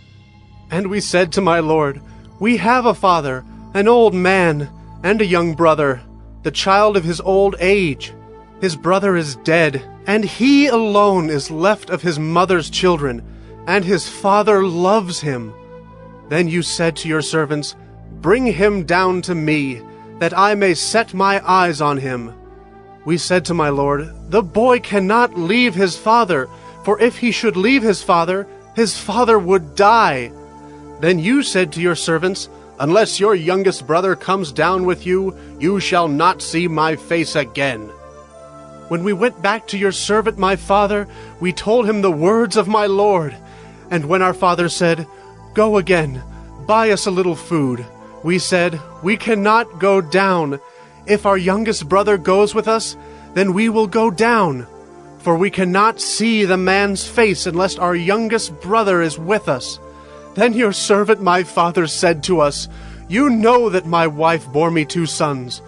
And we said to my lord, 'We have a father, an old man, and a young brother, the child of his old age. His brother is dead, and he alone is left of his mother's children, and his father loves him.' Then you said to your servants, 'Bring him down to me, that I may set my eyes on him.' We said to my lord, 'The boy cannot leave his father, for if he should leave his father would die.' Then you said to your servants, 'Unless your youngest brother comes down with you, you shall not see my face again.' When we went back to your servant my father, we told him the words of my lord. And when our father said, 'Go again, buy us a little food,' we said, 'We cannot go down. If our youngest brother goes with us, then we will go down. For we cannot see the man's face unless our youngest brother is with us.' Then your servant my father said to us, 'You know that my wife bore me 2 sons.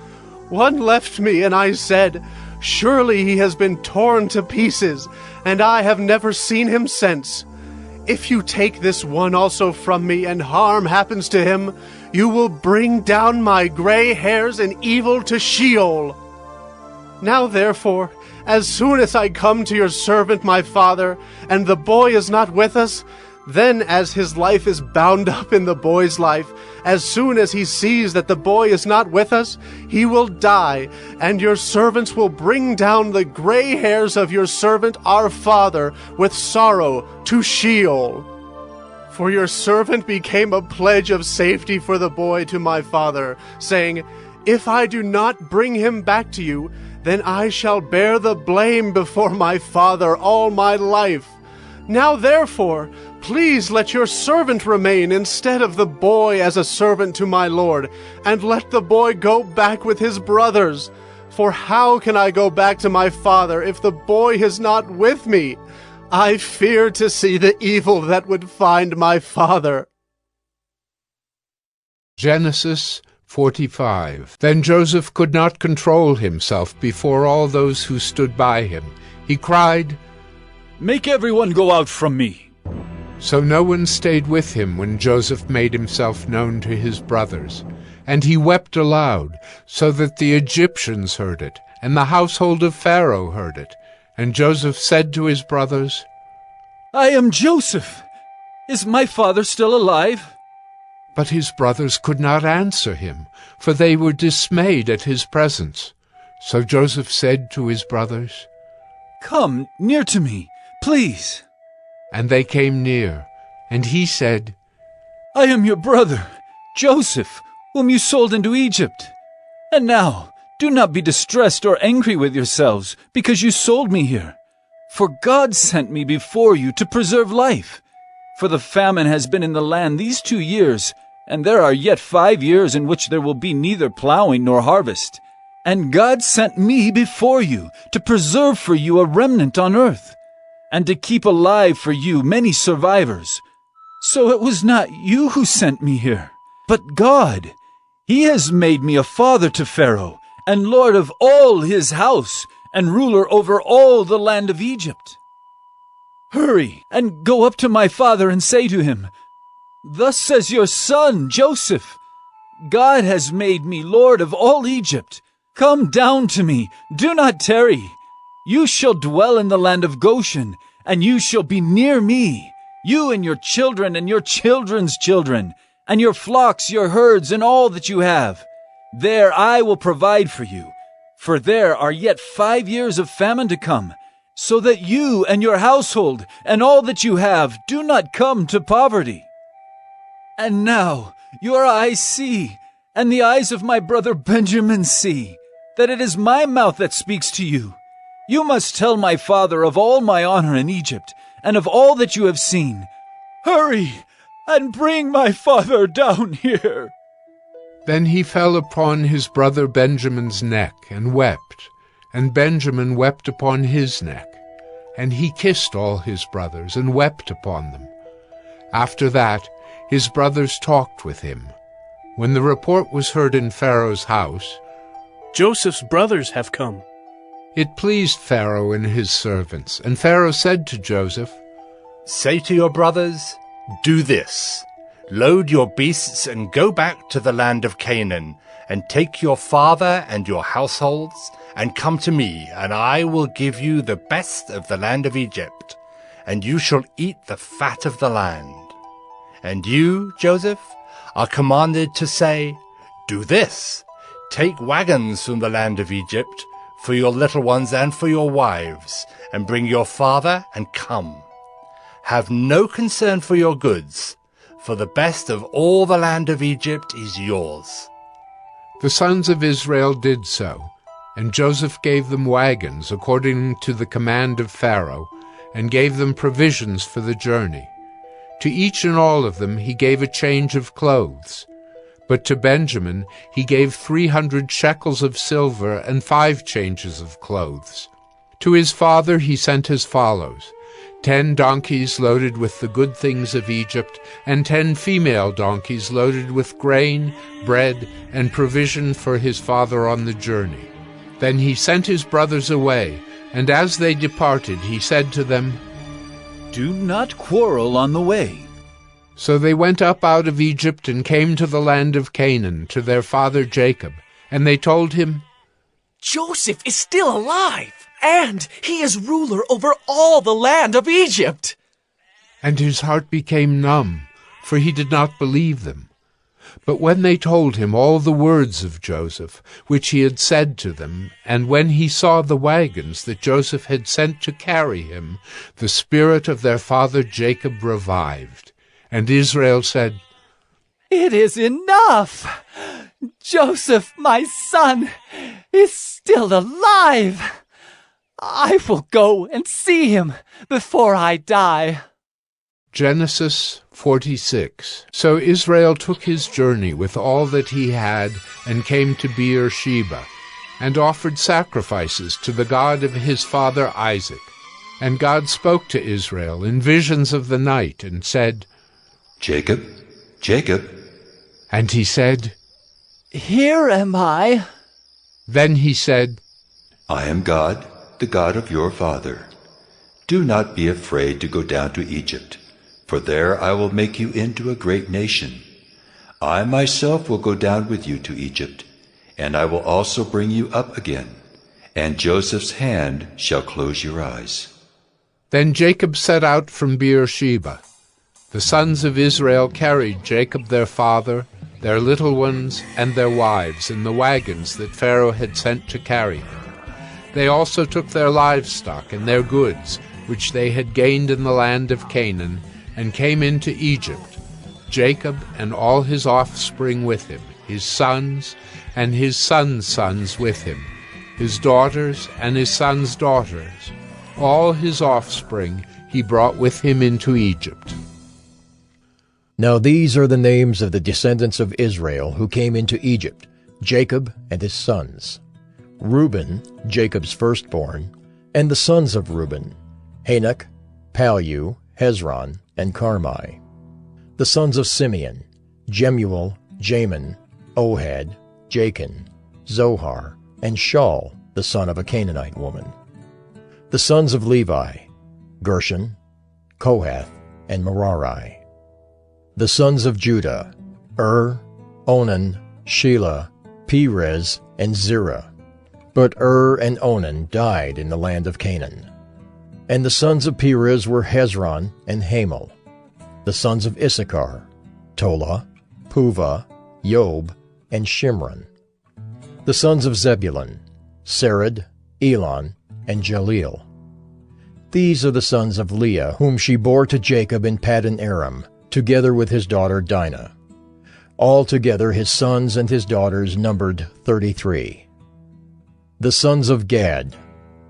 One left me, and I said, Surely he has been torn to pieces, and I have never seen him since. If you take this one also from me, and harm happens to him, you will bring down my gray hairs in evil to Sheol. Now therefore, as soon as I come to your servant my father, and the boy is not with us, then as his life is bound up in the boy's life, as soon as he sees that the boy is not with us, he will die, and your servants will bring down the gray hairs of your servant our father with sorrow to Sheol. For your servant became a pledge of safety for the boy to my father, saying, If I do not bring him back to you, then I shall bear the blame before my father all my life. Now therefore, please let your servant remain instead of the boy as a servant to my lord, and let the boy go back with his brothers. For how can I go back to my father if the boy is not with me? I fear to see the evil that would find my father." Genesis 45. Then Joseph could not control himself before all those who stood by him. He cried, "Make everyone go out from me." So no one stayed with him when Joseph made himself known to his brothers. And he wept aloud, so that the Egyptians heard it, and the household of Pharaoh heard it. And Joseph said to his brothers, "I am Joseph. Is my father still alive?" But his brothers could not answer him, for they were dismayed at his presence. So Joseph said to his brothers, "Come near to me. please." And they came near, and he said, "I am your brother, Joseph, whom you sold into Egypt. And now, do not be distressed or angry with yourselves, because you sold me here. For God sent me before you to preserve life. For the famine has been in the land these 2 years, and there are yet 5 years in which there will be neither plowing nor harvest. And God sent me before you to preserve for you a remnant on earth, and to keep alive for you many survivors. So it was not you who sent me here, but God. He has made me a father to Pharaoh, and lord of all his house, and ruler over all the land of Egypt. Hurry and go up to my father and say to him, 'Thus says your son, Joseph, God has made me lord of all Egypt. Come down to me, do not tarry. You shall dwell in the land of Goshen, and you shall be near me, you and your children and your children's children, and your flocks, your herds, and all that you have. There I will provide for you, for there are yet 5 years of famine to come, so that you and your household and all that you have do not come to poverty.' And now your eyes see, and the eyes of my brother Benjamin see, that it is my mouth that speaks to you. You must tell my father of all my honor in Egypt, and of all that you have seen. Hurry and bring my father down here." Then he fell upon his brother Benjamin's neck and wept, and Benjamin wept upon his neck. And he kissed all his brothers and wept upon them. After that, his brothers talked with him. When the report was heard in Pharaoh's house, "Joseph's brothers have come," it pleased Pharaoh and his servants. And Pharaoh said to Joseph, "Say to your brothers, 'Do this. Load your beasts and go back to the land of Canaan, and take your father and your households, and come to me, and I will give you the best of the land of Egypt, and you shall eat the fat of the land.' And you, Joseph, are commanded to say, 'Do this. Take wagons from the land of Egypt for your little ones and for your wives, and bring your father and come. Have no concern for your goods, for the best of all the land of Egypt is yours.'" The sons of Israel did so, and Joseph gave them wagons according to the command of Pharaoh, and gave them provisions for the journey. To each and all of them he gave a change of clothes. But to Benjamin he gave 300 shekels of silver and 5 changes of clothes. To his father he sent as follows: 10 donkeys loaded with the good things of Egypt, and 10 female donkeys loaded with grain, bread, and provision for his father on the journey. Then he sent his brothers away, and as they departed he said to them, "Do not quarrel on the way." So they went up out of Egypt and came to the land of Canaan, to their father Jacob. And they told him, "Joseph is still alive, and he is ruler over all the land of Egypt." And his heart became numb, for he did not believe them. But when they told him all the words of Joseph, which he had said to them, and when he saw the wagons that Joseph had sent to carry him, the spirit of their father Jacob revived. And Israel said, "It is enough. Joseph, my son, is still alive. I will go and see him before I die." Genesis 46. So Israel took his journey with all that he had, and came to Beer-sheba, and offered sacrifices to the God of his father Isaac. And God spoke to Israel in visions of the night, and said, "Jacob, Jacob." And he said, "Here am I." Then he said, "I am God, the God of your father. Do not be afraid to go down to Egypt, for there I will make you into a great nation. I myself will go down with you to Egypt, and I will also bring you up again, and Joseph's hand shall close your eyes." Then Jacob set out from Beer-sheba. The sons of Israel carried Jacob their father, their little ones, and their wives in the wagons that Pharaoh had sent to carry him. They also took their livestock and their goods, which they had gained in the land of Canaan, and came into Egypt, Jacob and all his offspring with him, his sons and his sons' sons with him, his daughters and his sons' daughters. All his offspring he brought with him into Egypt. Now these are the names of the descendants of Israel who came into Egypt, Jacob and his sons. Reuben, Jacob's firstborn, and the sons of Reuben, Hanok, Pallu, Hezron, and Carmi. The sons of Simeon, Jemuel, Jamin, Ohad, Jachin, Zohar, and Shaul, the son of a Canaanite woman. The sons of Levi, Gershon, Kohath, and Merari. The sons of Judah, Onan, Shelah, Perez, and Zerah. But and Onan died in the land of Canaan. And the sons of Perez were Hezron and Hamel. The sons of Issachar, Tola, Puvah, Job, and Shimron. The sons of Zebulun, Sered, Elon, and Jaleel. These are the sons of Leah, whom she bore to Jacob in Paddan Aram, together with his daughter Dinah. Altogether his sons and his daughters numbered 33. The sons of Gad,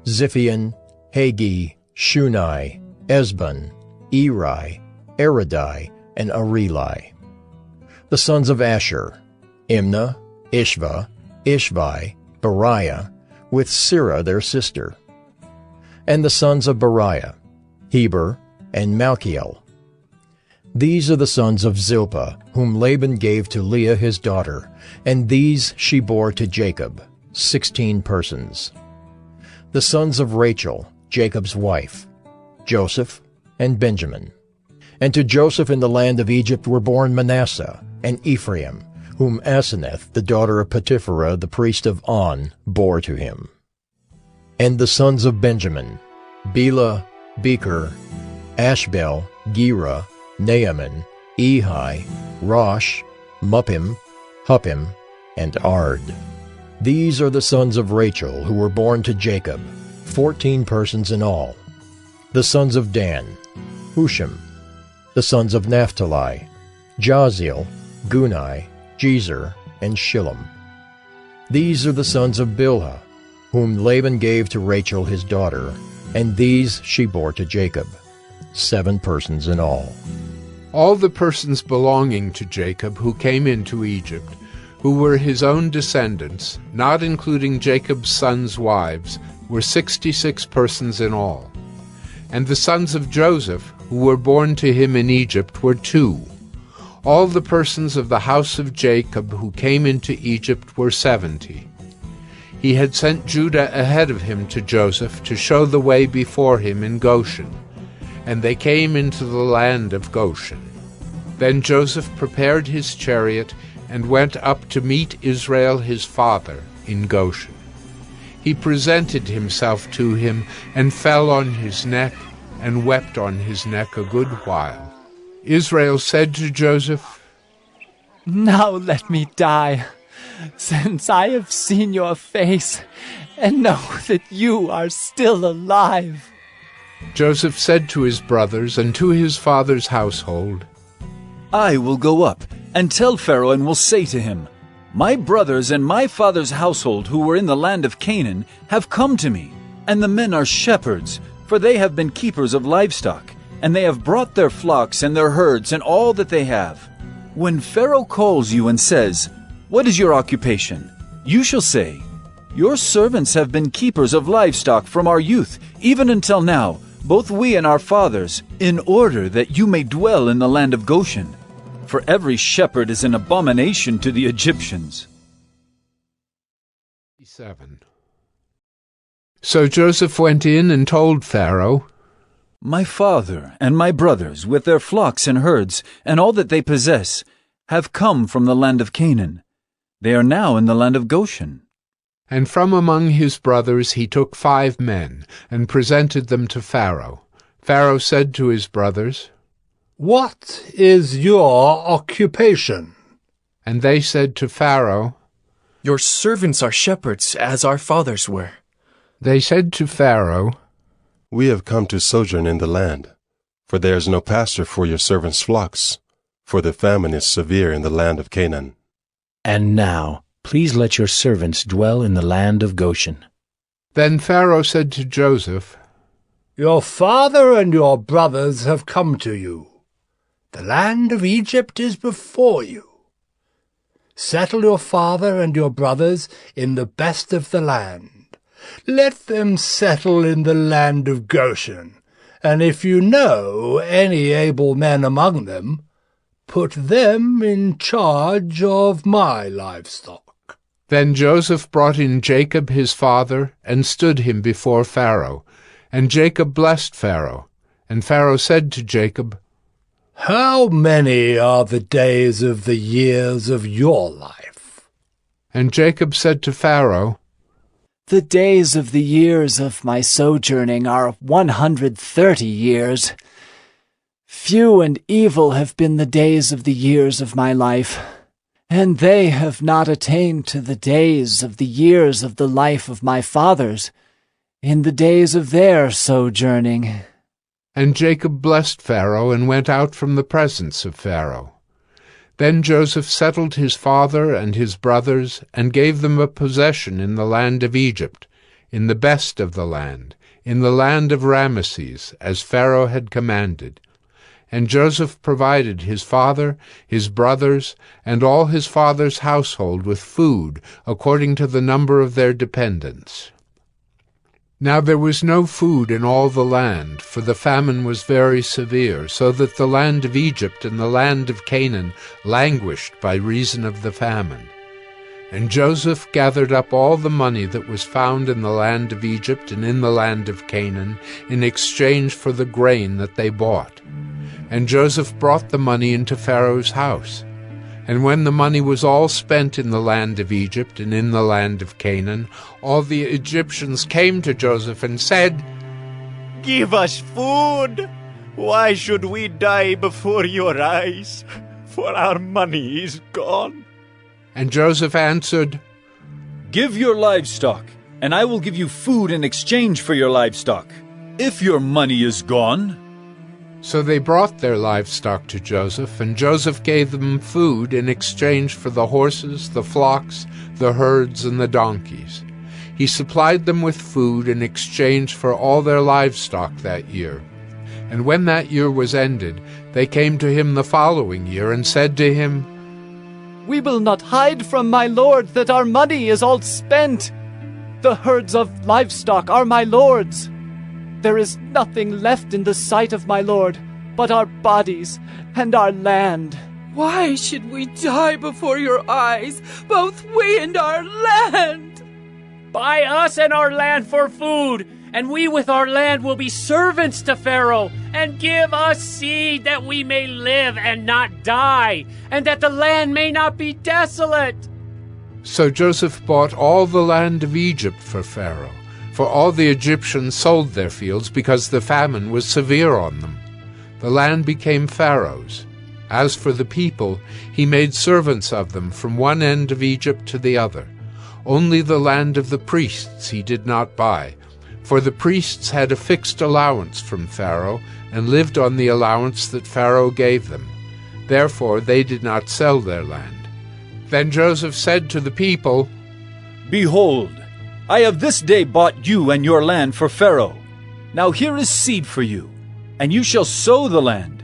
Ziphion, Hagi, Shunai, Esbon, Eri, Eridai, and Areli. The sons of Asher, Imnah, Ishva, Ishvi, Beriah, with Sirah their sister. And the sons of Beriah, Heber, and Malchiel. These are the sons of Zilpah, whom Laban gave to Leah his daughter, and these she bore to Jacob, 16 persons. The sons of Rachel, Jacob's wife, Joseph and Benjamin. And to Joseph in the land of Egypt were born Manasseh and Ephraim, whom Asenath, the daughter of Potipherah, the priest of On, bore to him. And the sons of Benjamin, Bela, Becher, Ashbel, Gera, Naaman, Ehi, Rosh, Muppim, Huppim, and Ard. These are the sons of Rachel who were born to Jacob, 14 persons in all. The sons of Dan, Hushim. The sons of Naphtali, Jaziel, Guni, Jezer, and Shillem. These are the sons of Bilhah, whom Laban gave to Rachel his daughter, and these she bore to Jacob, 7 persons in all. All the persons belonging to Jacob who came into Egypt, who were his own descendants, not including Jacob's sons' wives, were 66 persons in all. And the sons of Joseph, who were born to him in Egypt, were 2. All the persons of the house of Jacob who came into Egypt were 70. He had sent Judah ahead of him to Joseph to show the way before him in Goshen, and they came into the land of Goshen. Then Joseph prepared his chariot and went up to meet Israel his father in Goshen. He presented himself to him and fell on his neck and wept on his neck a good while. Israel said to Joseph, "Now let me die, since I have seen your face and know that you are still alive." Joseph said to his brothers and to his father's household, "I will go up and tell Pharaoh and will say to him, My brothers and my father's household who were in the land of Canaan have come to me, and the men are shepherds, for they have been keepers of livestock, and they have brought their flocks and their herds and all that they have. When Pharaoh calls you and says, What is your occupation? You shall say, Your servants have been keepers of livestock from our youth, even until now, both we and our fathers, in order that you may dwell in the land of Goshen. For every shepherd is an abomination to the Egyptians." 7. So Joseph went in and told Pharaoh, My father and my brothers, with their flocks and herds, and all that they possess, have come from the land of Canaan. They are now in the land of Goshen. And from among his brothers he took 5 men, and presented them to Pharaoh. Pharaoh said to his brothers, What is your occupation? And they said to Pharaoh, Your servants are shepherds, as our fathers were. They said to Pharaoh, We have come to sojourn in the land, for there is no pasture for your servants' flocks, for the famine is severe in the land of Canaan. And now, please let your servants dwell in the land of Goshen." Then Pharaoh said to Joseph, "Your father and your brothers have come to you. The land of Egypt is before you. Settle your father and your brothers in the best of the land. Let them settle in the land of Goshen, and if you know any able men among them, put them in charge of my livestock." Then Joseph brought in Jacob his father, and stood him before Pharaoh. And Jacob blessed Pharaoh. And Pharaoh said to Jacob, "How many are the days of the years of your life?" And Jacob said to Pharaoh, "The days of the years of my sojourning are 130 years. Few and evil have been the days of the years of my life, and they have not attained to the days of the years of the life of my fathers, in the days of their sojourning." And Jacob blessed Pharaoh, and went out from the presence of Pharaoh. Then Joseph settled his father and his brothers, and gave them a possession in the land of Egypt, in the best of the land, in the land of Ramesses, as Pharaoh had commanded. And Joseph provided his father, his brothers, and all his father's household with food, according to the number of their dependents. Now there was no food in all the land, for the famine was very severe, so that the land of Egypt and the land of Canaan languished by reason of the famine. And Joseph gathered up all the money that was found in the land of Egypt and in the land of Canaan, in exchange for the grain that they bought. And Joseph brought the money into Pharaoh's house. And when the money was all spent in the land of Egypt and in the land of Canaan, all the Egyptians came to Joseph and said, "Give us food. Why should we die before your eyes? For our money is gone." And Joseph answered, "Give your livestock, and I will give you food in exchange for your livestock, if your money is gone." So they brought their livestock to Joseph, and Joseph gave them food in exchange for the horses, the flocks, the herds, and the donkeys. He supplied them with food in exchange for all their livestock that year. And when that year was ended, they came to him the following year and said to him, "We will not hide from my lord that our money is all spent. The herds of livestock are my lord's. There is nothing left in the sight of my lord but our bodies and our land." Why should we die before your eyes, both we and our land? Buy us and our land for food, and we with our land will be servants to Pharaoh, and give us seed that we may live and not die, and that the land may not be desolate. So Joseph bought all the land of Egypt for Pharaoh, for all the Egyptians sold their fields because the famine was severe on them. The land became Pharaoh's. As for the people, he made servants of them from one end of Egypt to the other. Only the land of the priests he did not buy, for the priests had a fixed allowance from Pharaoh and lived on the allowance that Pharaoh gave them. Therefore they did not sell their land. Then Joseph said to the people, "Behold, I have this day bought you and your land for Pharaoh. Now here is seed for you, and you shall sow the land.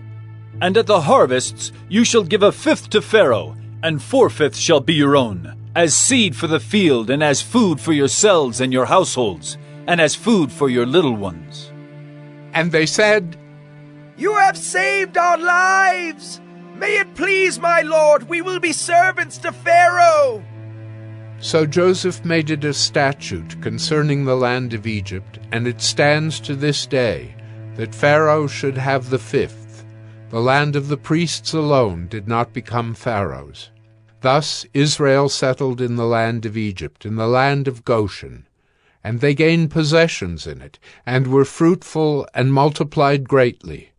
And at the harvests you shall give 1/5 to Pharaoh, and 4/5 shall be your own, as seed for the field, and as food for yourselves and your households, and as food for your little ones." And they said, "You have saved our lives. May it please my lord, we will be servants to Pharaoh." So Joseph made it a statute concerning the land of Egypt, and it stands to this day, that Pharaoh should have the 5th. The land of the priests alone did not become Pharaoh's. Thus Israel settled in the land of Egypt, in the land of Goshen. And they gained possessions in it, and were fruitful and multiplied greatly.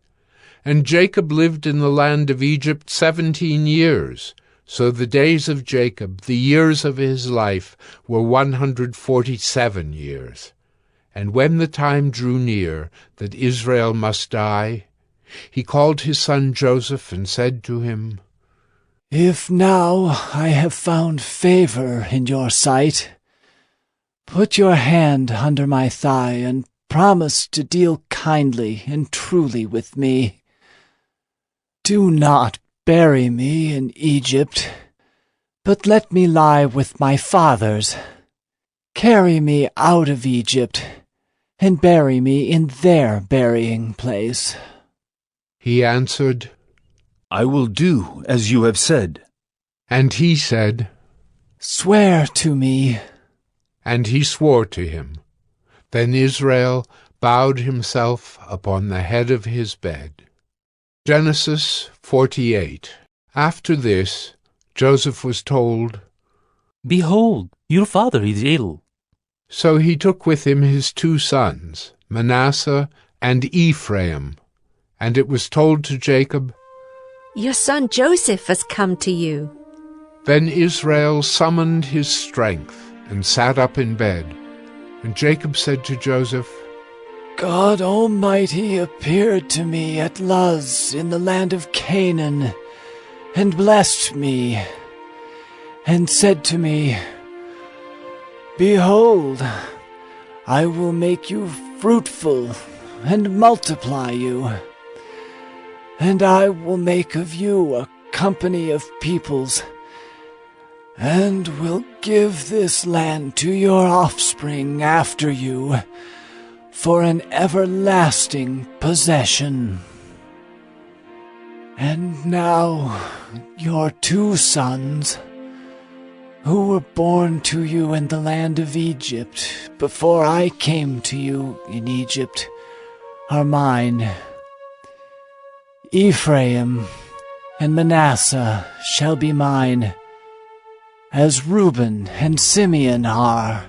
And Jacob lived in the land of Egypt 17 years. So the days of Jacob, the years of his life, were 147 years. And when the time drew near that Israel must die, he called his son Joseph and said to him, If now I have found favor in your sight, put your hand under my thigh and promise to deal kindly and truly with me. Do not bury me in Egypt, but let me lie with my fathers. Carry me out of Egypt and bury me in their burying place. He answered, I will do as you have said. And he said, Swear to me. And he swore to him. Then Israel bowed himself upon the head of his bed. Genesis 48. After this, Joseph was told, Behold, your father is ill. So he took with him his 2 sons, Manasseh and Ephraim. And it was told to Jacob, Your son Joseph has come to you. Then Israel summoned his strength and sat up in bed. And Jacob said to Joseph, God Almighty appeared to me at Luz in the land of Canaan, and blessed me, and said to me, Behold, I will make you fruitful and multiply you, and I will make of you a company of peoples, and will give this land to your offspring after you for an everlasting possession. And now your 2 sons, who were born to you in the land of Egypt before I came to you in Egypt, are mine. Ephraim and Manasseh shall be mine, as Reuben and Simeon are.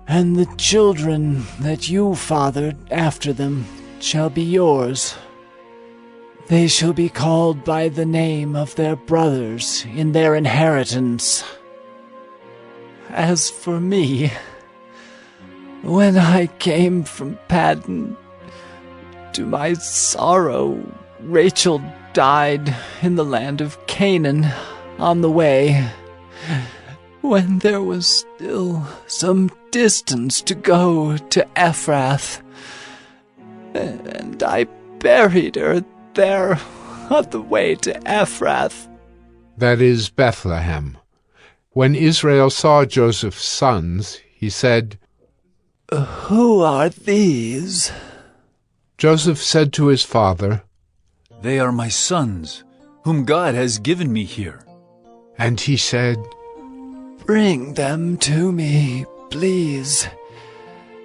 And the children that you fathered after them shall be yours. They shall be called by the name of their brothers in their inheritance. As for me, when I came from Paddan, to my sorrow, Rachel died in the land of Canaan on the way, when there was still some distance to go to Ephrath, and I buried her there on the way to Ephrath. That is Bethlehem. When Israel saw Joseph's sons, he said, Who are these? Joseph said to his father, They are my sons, whom God has given me here. And he said, Bring them to me, please,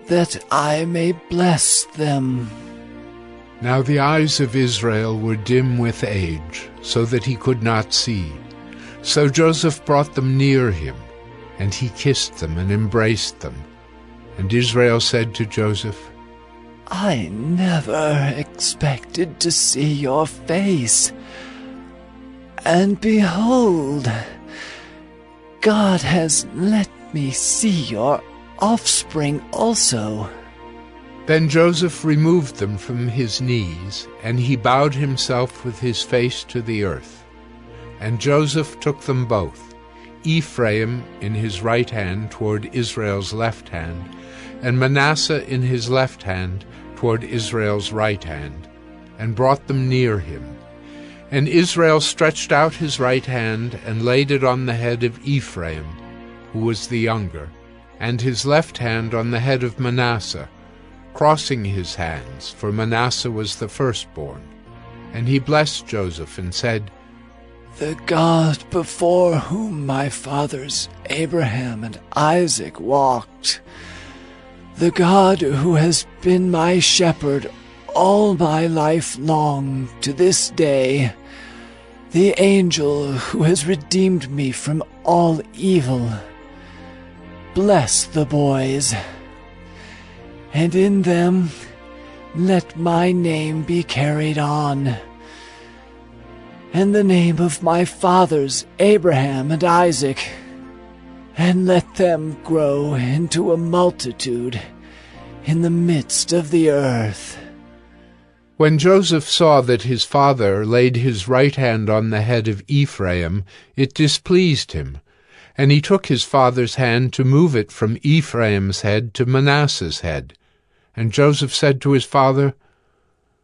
that I may bless them. Now the eyes of Israel were dim with age, so that he could not see. So Joseph brought them near him, and he kissed them and embraced them. And Israel said to Joseph, I never expected to see your face. And behold, God has let me see your offspring also. Then Joseph removed them from his knees, and he bowed himself with his face to the earth. And Joseph took them both, Ephraim in his right hand toward Israel's left hand, and Manasseh in his left hand toward Israel's right hand, and brought them near him. And Israel stretched out his right hand and laid it on the head of Ephraim, who was the younger, and his left hand on the head of Manasseh, crossing his hands, for Manasseh was the firstborn. And he blessed Joseph and said, The God before whom my fathers Abraham and Isaac walked, the God who has been my shepherd all my life long to this day, the angel who has redeemed me from all evil, bless the boys, and in them let my name be carried on, and the name of my fathers Abraham and Isaac, and let them grow into a multitude, in the midst of the earth. When Joseph saw that his father laid his right hand on the head of Ephraim, it displeased him, and he took his father's hand to move it from Ephraim's head to Manasseh's head. And Joseph said to his father,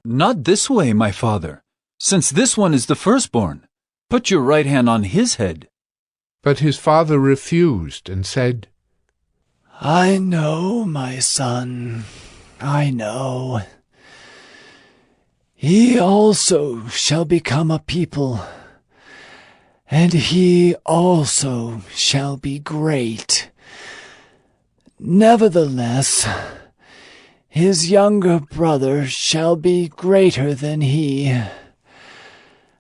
"Not this way, my father, since this one is the firstborn. Put your right hand on his head." But his father refused and said, "I know, my son, I know. He also shall become a people, and he also shall be great. Nevertheless, his younger brother shall be greater than he,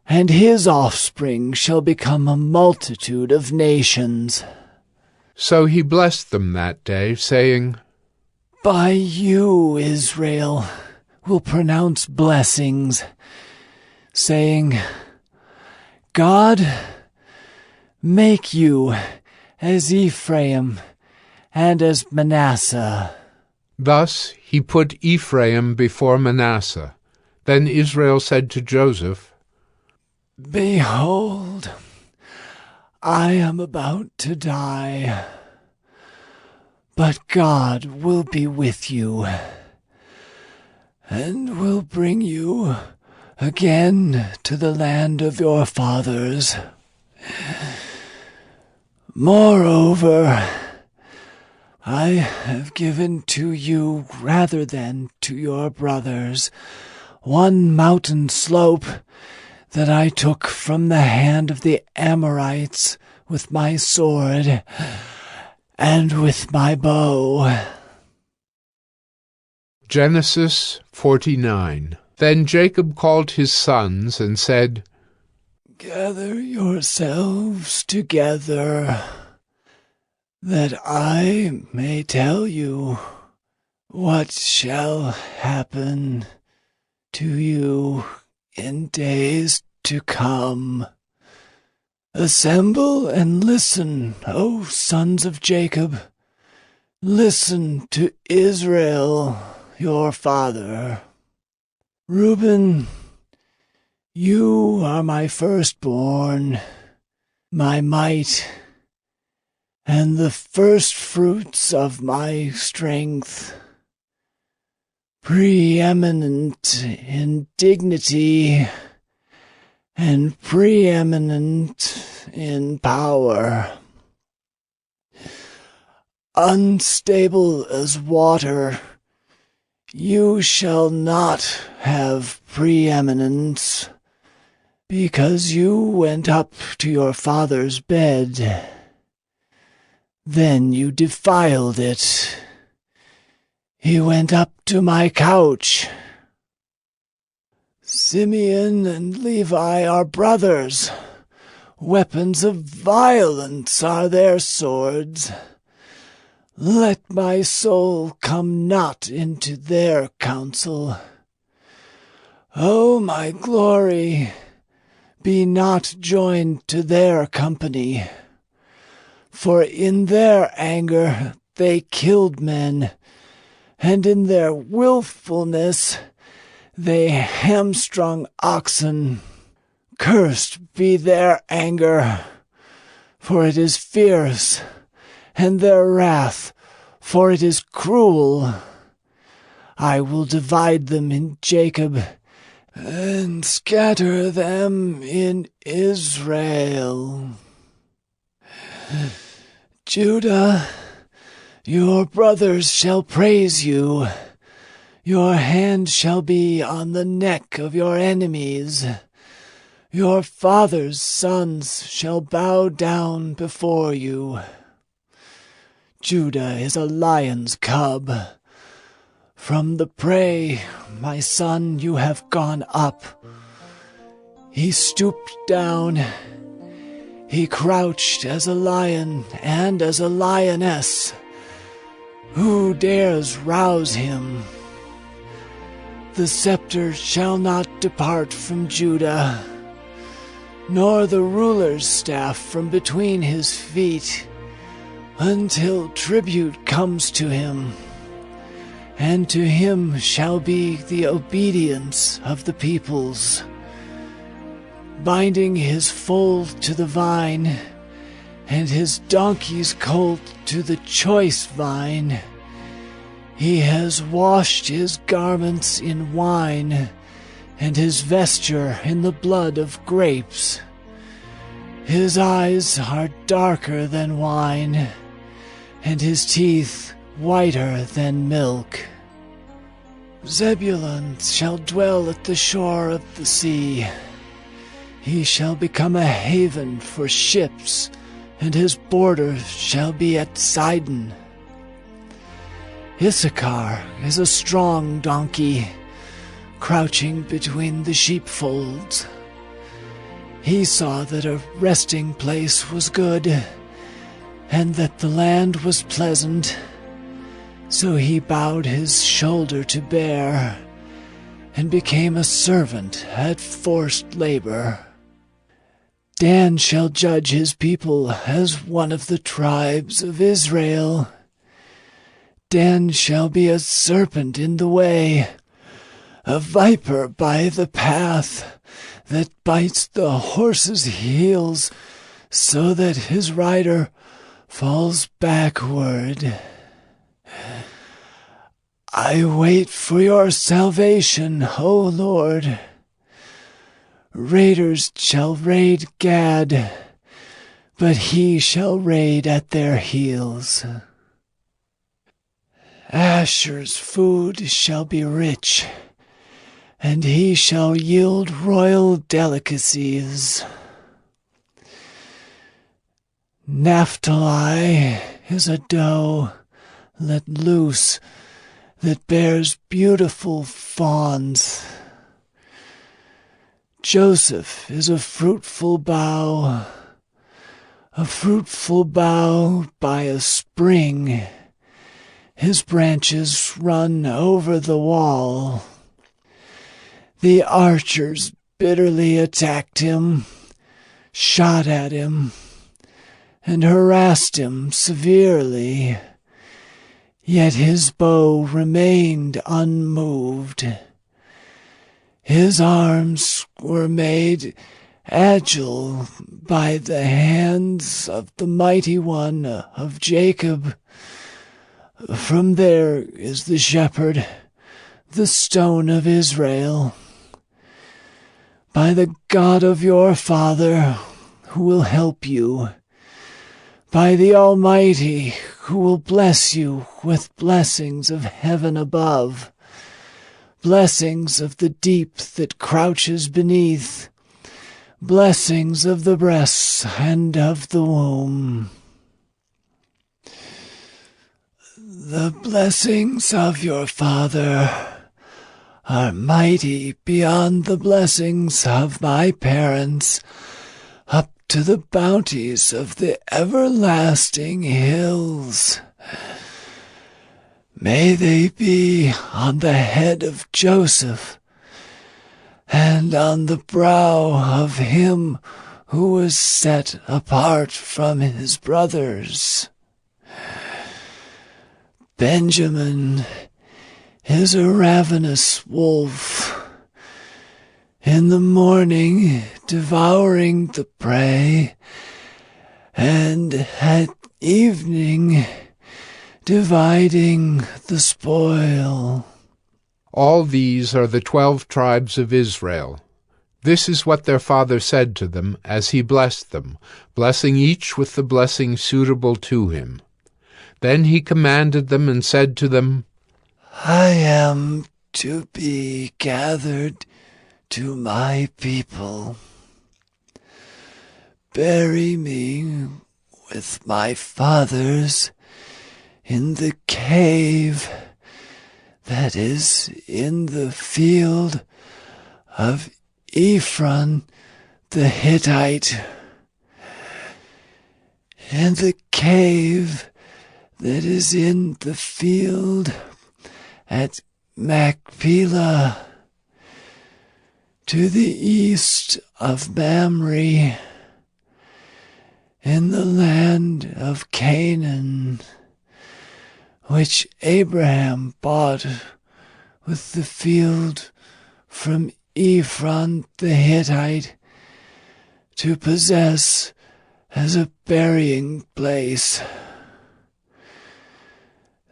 and his offspring shall become a multitude of nations." So he blessed them that day, saying, "By you, Israel, will pronounce blessings, saying, God, make you as Ephraim and as Manasseh." Thus he put Ephraim before Manasseh. Then Israel said to Joseph, "Behold, I am about to die, but God will be with you, and will bring you again to the land of your fathers. Moreover, I have given to you, rather than to your brothers, one mountain slope that I took from the hand of the Amorites with my sword and with my bow." Genesis 49. Then Jacob called his sons and said, "Gather yourselves together, that I may tell you what shall happen to you in days to come. Assemble and listen, O sons of Jacob. Listen to Israel, your father. Reuben, you are my firstborn, my might, and the firstfruits of my strength, preeminent in dignity and preeminent in power, unstable as water. You shall not have preeminence, because you went up to your father's bed. Then you defiled it. He went up to my couch. Simeon and Levi are brothers. Weapons of violence are their swords. Let my soul come not into their counsel. O my glory, be not joined to their company. For in their anger they killed men, and in their willfulness they hamstrung oxen. Cursed be their anger, for it is fierce, and their wrath, for it is cruel. I will divide them in Jacob, and scatter them in Israel. Judah, your brothers shall praise you. Your hand shall be on the neck of your enemies. Your father's sons shall bow down before you. Judah is a lion's cub. From the prey, my son, you have gone up. He stooped down. He crouched as a lion and as a lioness. Who dares rouse him? The scepter shall not depart from Judah, nor the ruler's staff from between his feet, until tribute comes to him, and to him shall be the obedience of the peoples. Binding his foal to the vine, and his donkey's colt to the choice vine. He has washed his garments in wine, and his vesture in the blood of grapes. His eyes are darker than wine, and his teeth whiter than milk. Zebulun shall dwell at the shore of the sea. He shall become a haven for ships, and his border shall be at Sidon. Issachar is a strong donkey, crouching between the sheepfolds. He saw that a resting place was good, and that the land was pleasant. So he bowed his shoulder to bear, and became a servant at forced labor. Dan shall judge his people as one of the tribes of Israel. Dan shall be a serpent in the way, a viper by the path, that bites the horse's heels, so that his rider falls backward. I wait for your salvation, O Lord. Raiders shall raid Gad, but he shall raid at their heels. Asher's food shall be rich, and he shall yield royal delicacies. Naphtali is a doe let loose that bears beautiful fawns. Joseph is a fruitful bough by a spring. His branches run over the wall. The archers bitterly attacked him, shot at him, and harassed him severely. Yet his bow remained unmoved. His arms were made agile by the hands of the mighty one of Jacob. From there is the shepherd, the stone of Israel. By the God of your father, who will help you, by the Almighty, who will bless you with blessings of heaven above, blessings of the deep that crouches beneath, blessings of the breasts and of the womb. The blessings of your father are mighty beyond the blessings of my parents, up to the bounties of the everlasting hills. May they be on the head of Joseph, and on the brow of him who was set apart from his brothers. Benjamin is a ravenous wolf, in the morning devouring the prey, and at evening dividing the spoil. All these are the 12 tribes of Israel. This is what their father said to them as he blessed them, blessing each with the blessing suitable to him. Then he commanded them and said to them, I am to be gathered to my people. Bury me with my fathers in the cave that is in the field of Ephron the Hittite, in the cave that is in the field at Machpelah, to the east of Mamre, in the land of Canaan, which Abraham bought with the field from Ephron the Hittite to possess as a burying place.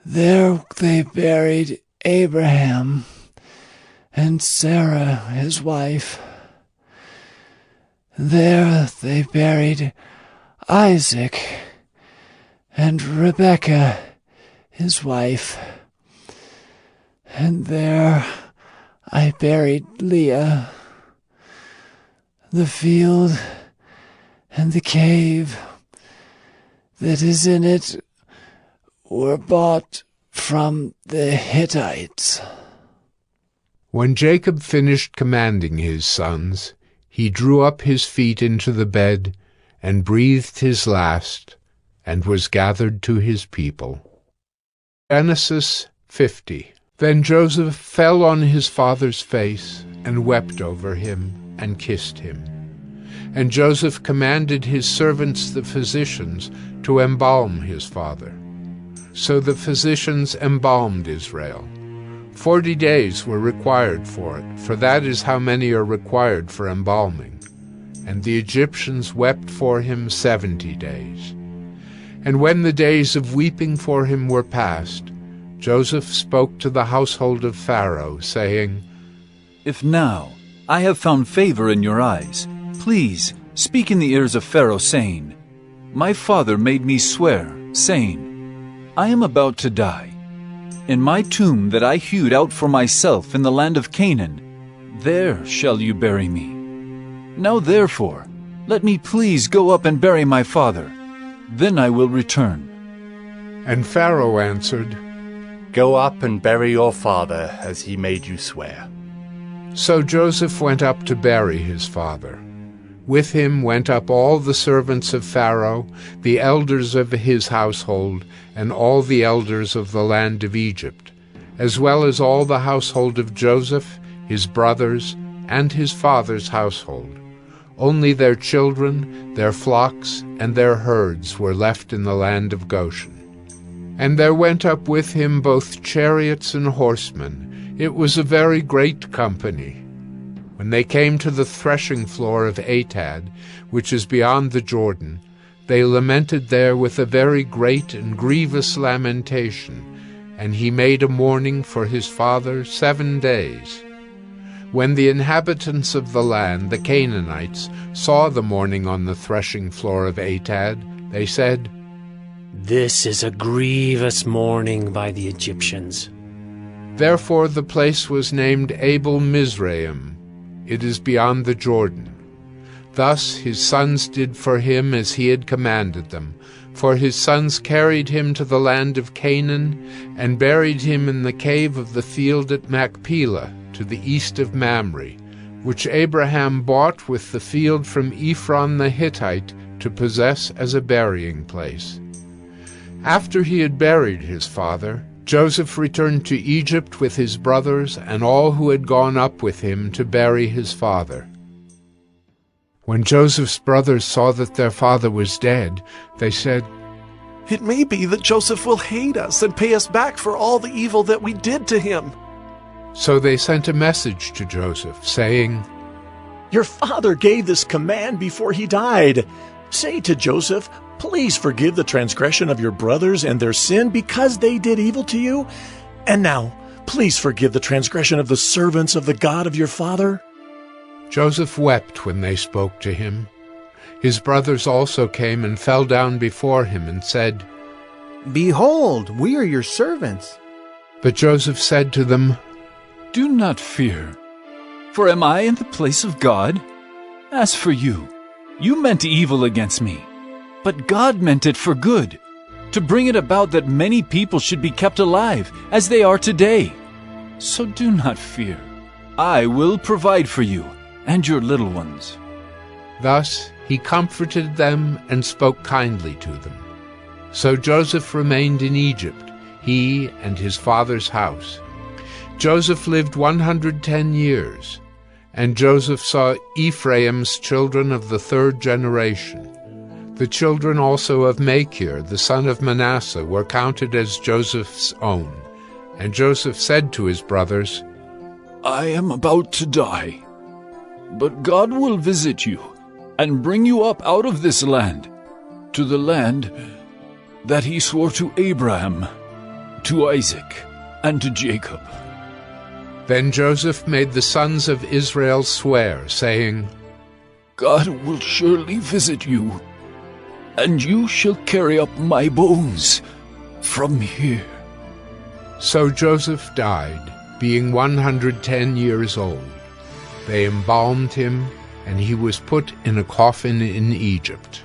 There they buried Abraham and Sarah his wife. There they buried Isaac and Rebekah his wife. And there I buried Leah. The field and the cave that is in it were bought from the Hittites. When Jacob finished commanding his sons, he drew up his feet into the bed and breathed his last, and was gathered to his people. Genesis 50. Then Joseph fell on his father's face and wept over him and kissed him. And Joseph commanded his servants the physicians to embalm his father. So the physicians embalmed Israel. 40 days were required for it, for that is how many are required for embalming. And the Egyptians wept for him 70 days. And when the days of weeping for him were past, Joseph spoke to the household of Pharaoh, saying, If now I have found favor in your eyes, please speak in the ears of Pharaoh, saying, My father made me swear, saying, I am about to die. In my tomb that I hewed out for myself in the land of Canaan, there shall you bury me. Now therefore, let me please go up and bury my father. Then I will return. And Pharaoh answered, Go up and bury your father as he made you swear. So Joseph went up to bury his father. With him went up all the servants of Pharaoh, the elders of his household, and all the elders of the land of Egypt, as well as all the household of Joseph, his brothers, and his father's household. Only their children, their flocks, and their herds were left in the land of Goshen. And there went up with him both chariots and horsemen. It was a very great company. When they came to the threshing floor of Atad, which is beyond the Jordan, they lamented there with a very great and grievous lamentation, and he made a mourning for his father 7 days. When the inhabitants of the land, the Canaanites, saw the mourning on the threshing floor of Atad, they said, This is a grievous mourning by the Egyptians. Therefore the place was named Abel Mizraim. It is beyond the Jordan. Thus his sons did for him as he had commanded them, for his sons carried him to the land of Canaan, and buried him in the cave of the field at Machpelah, to the east of Mamre, which Abraham bought with the field from Ephron the Hittite to possess as a burying place. After he had buried his father, Joseph returned to Egypt with his brothers and all who had gone up with him to bury his father. When Joseph's brothers saw that their father was dead, they said, It may be that Joseph will hate us and pay us back for all the evil that we did to him. So they sent a message to Joseph, saying, Your father gave this command before he died. Say to Joseph, Please forgive the transgression of your brothers and their sin because they did evil to you. And now, please forgive the transgression of the servants of the God of your father. Joseph wept when they spoke to him. His brothers also came and fell down before him and said, Behold, we are your servants. But Joseph said to them, Do not fear, for am I in the place of God? As for you, you meant evil against me, but God meant it for good, to bring it about that many people should be kept alive, as they are today. So do not fear. I will provide for you and your little ones. Thus he comforted them and spoke kindly to them. So Joseph remained in Egypt, he and his father's house. Joseph lived 110 years, and Joseph saw Ephraim's children of the 3rd generation. The children also of Machir, the son of Manasseh, were counted as Joseph's own. And Joseph said to his brothers, I am about to die, but God will visit you and bring you up out of this land, to the land that he swore to Abraham, to Isaac, and to Jacob. Then Joseph made the sons of Israel swear, saying, God will surely visit you, and you shall carry up my bones from here. So Joseph died, being 110 years old. They embalmed him, and he was put in a coffin in Egypt.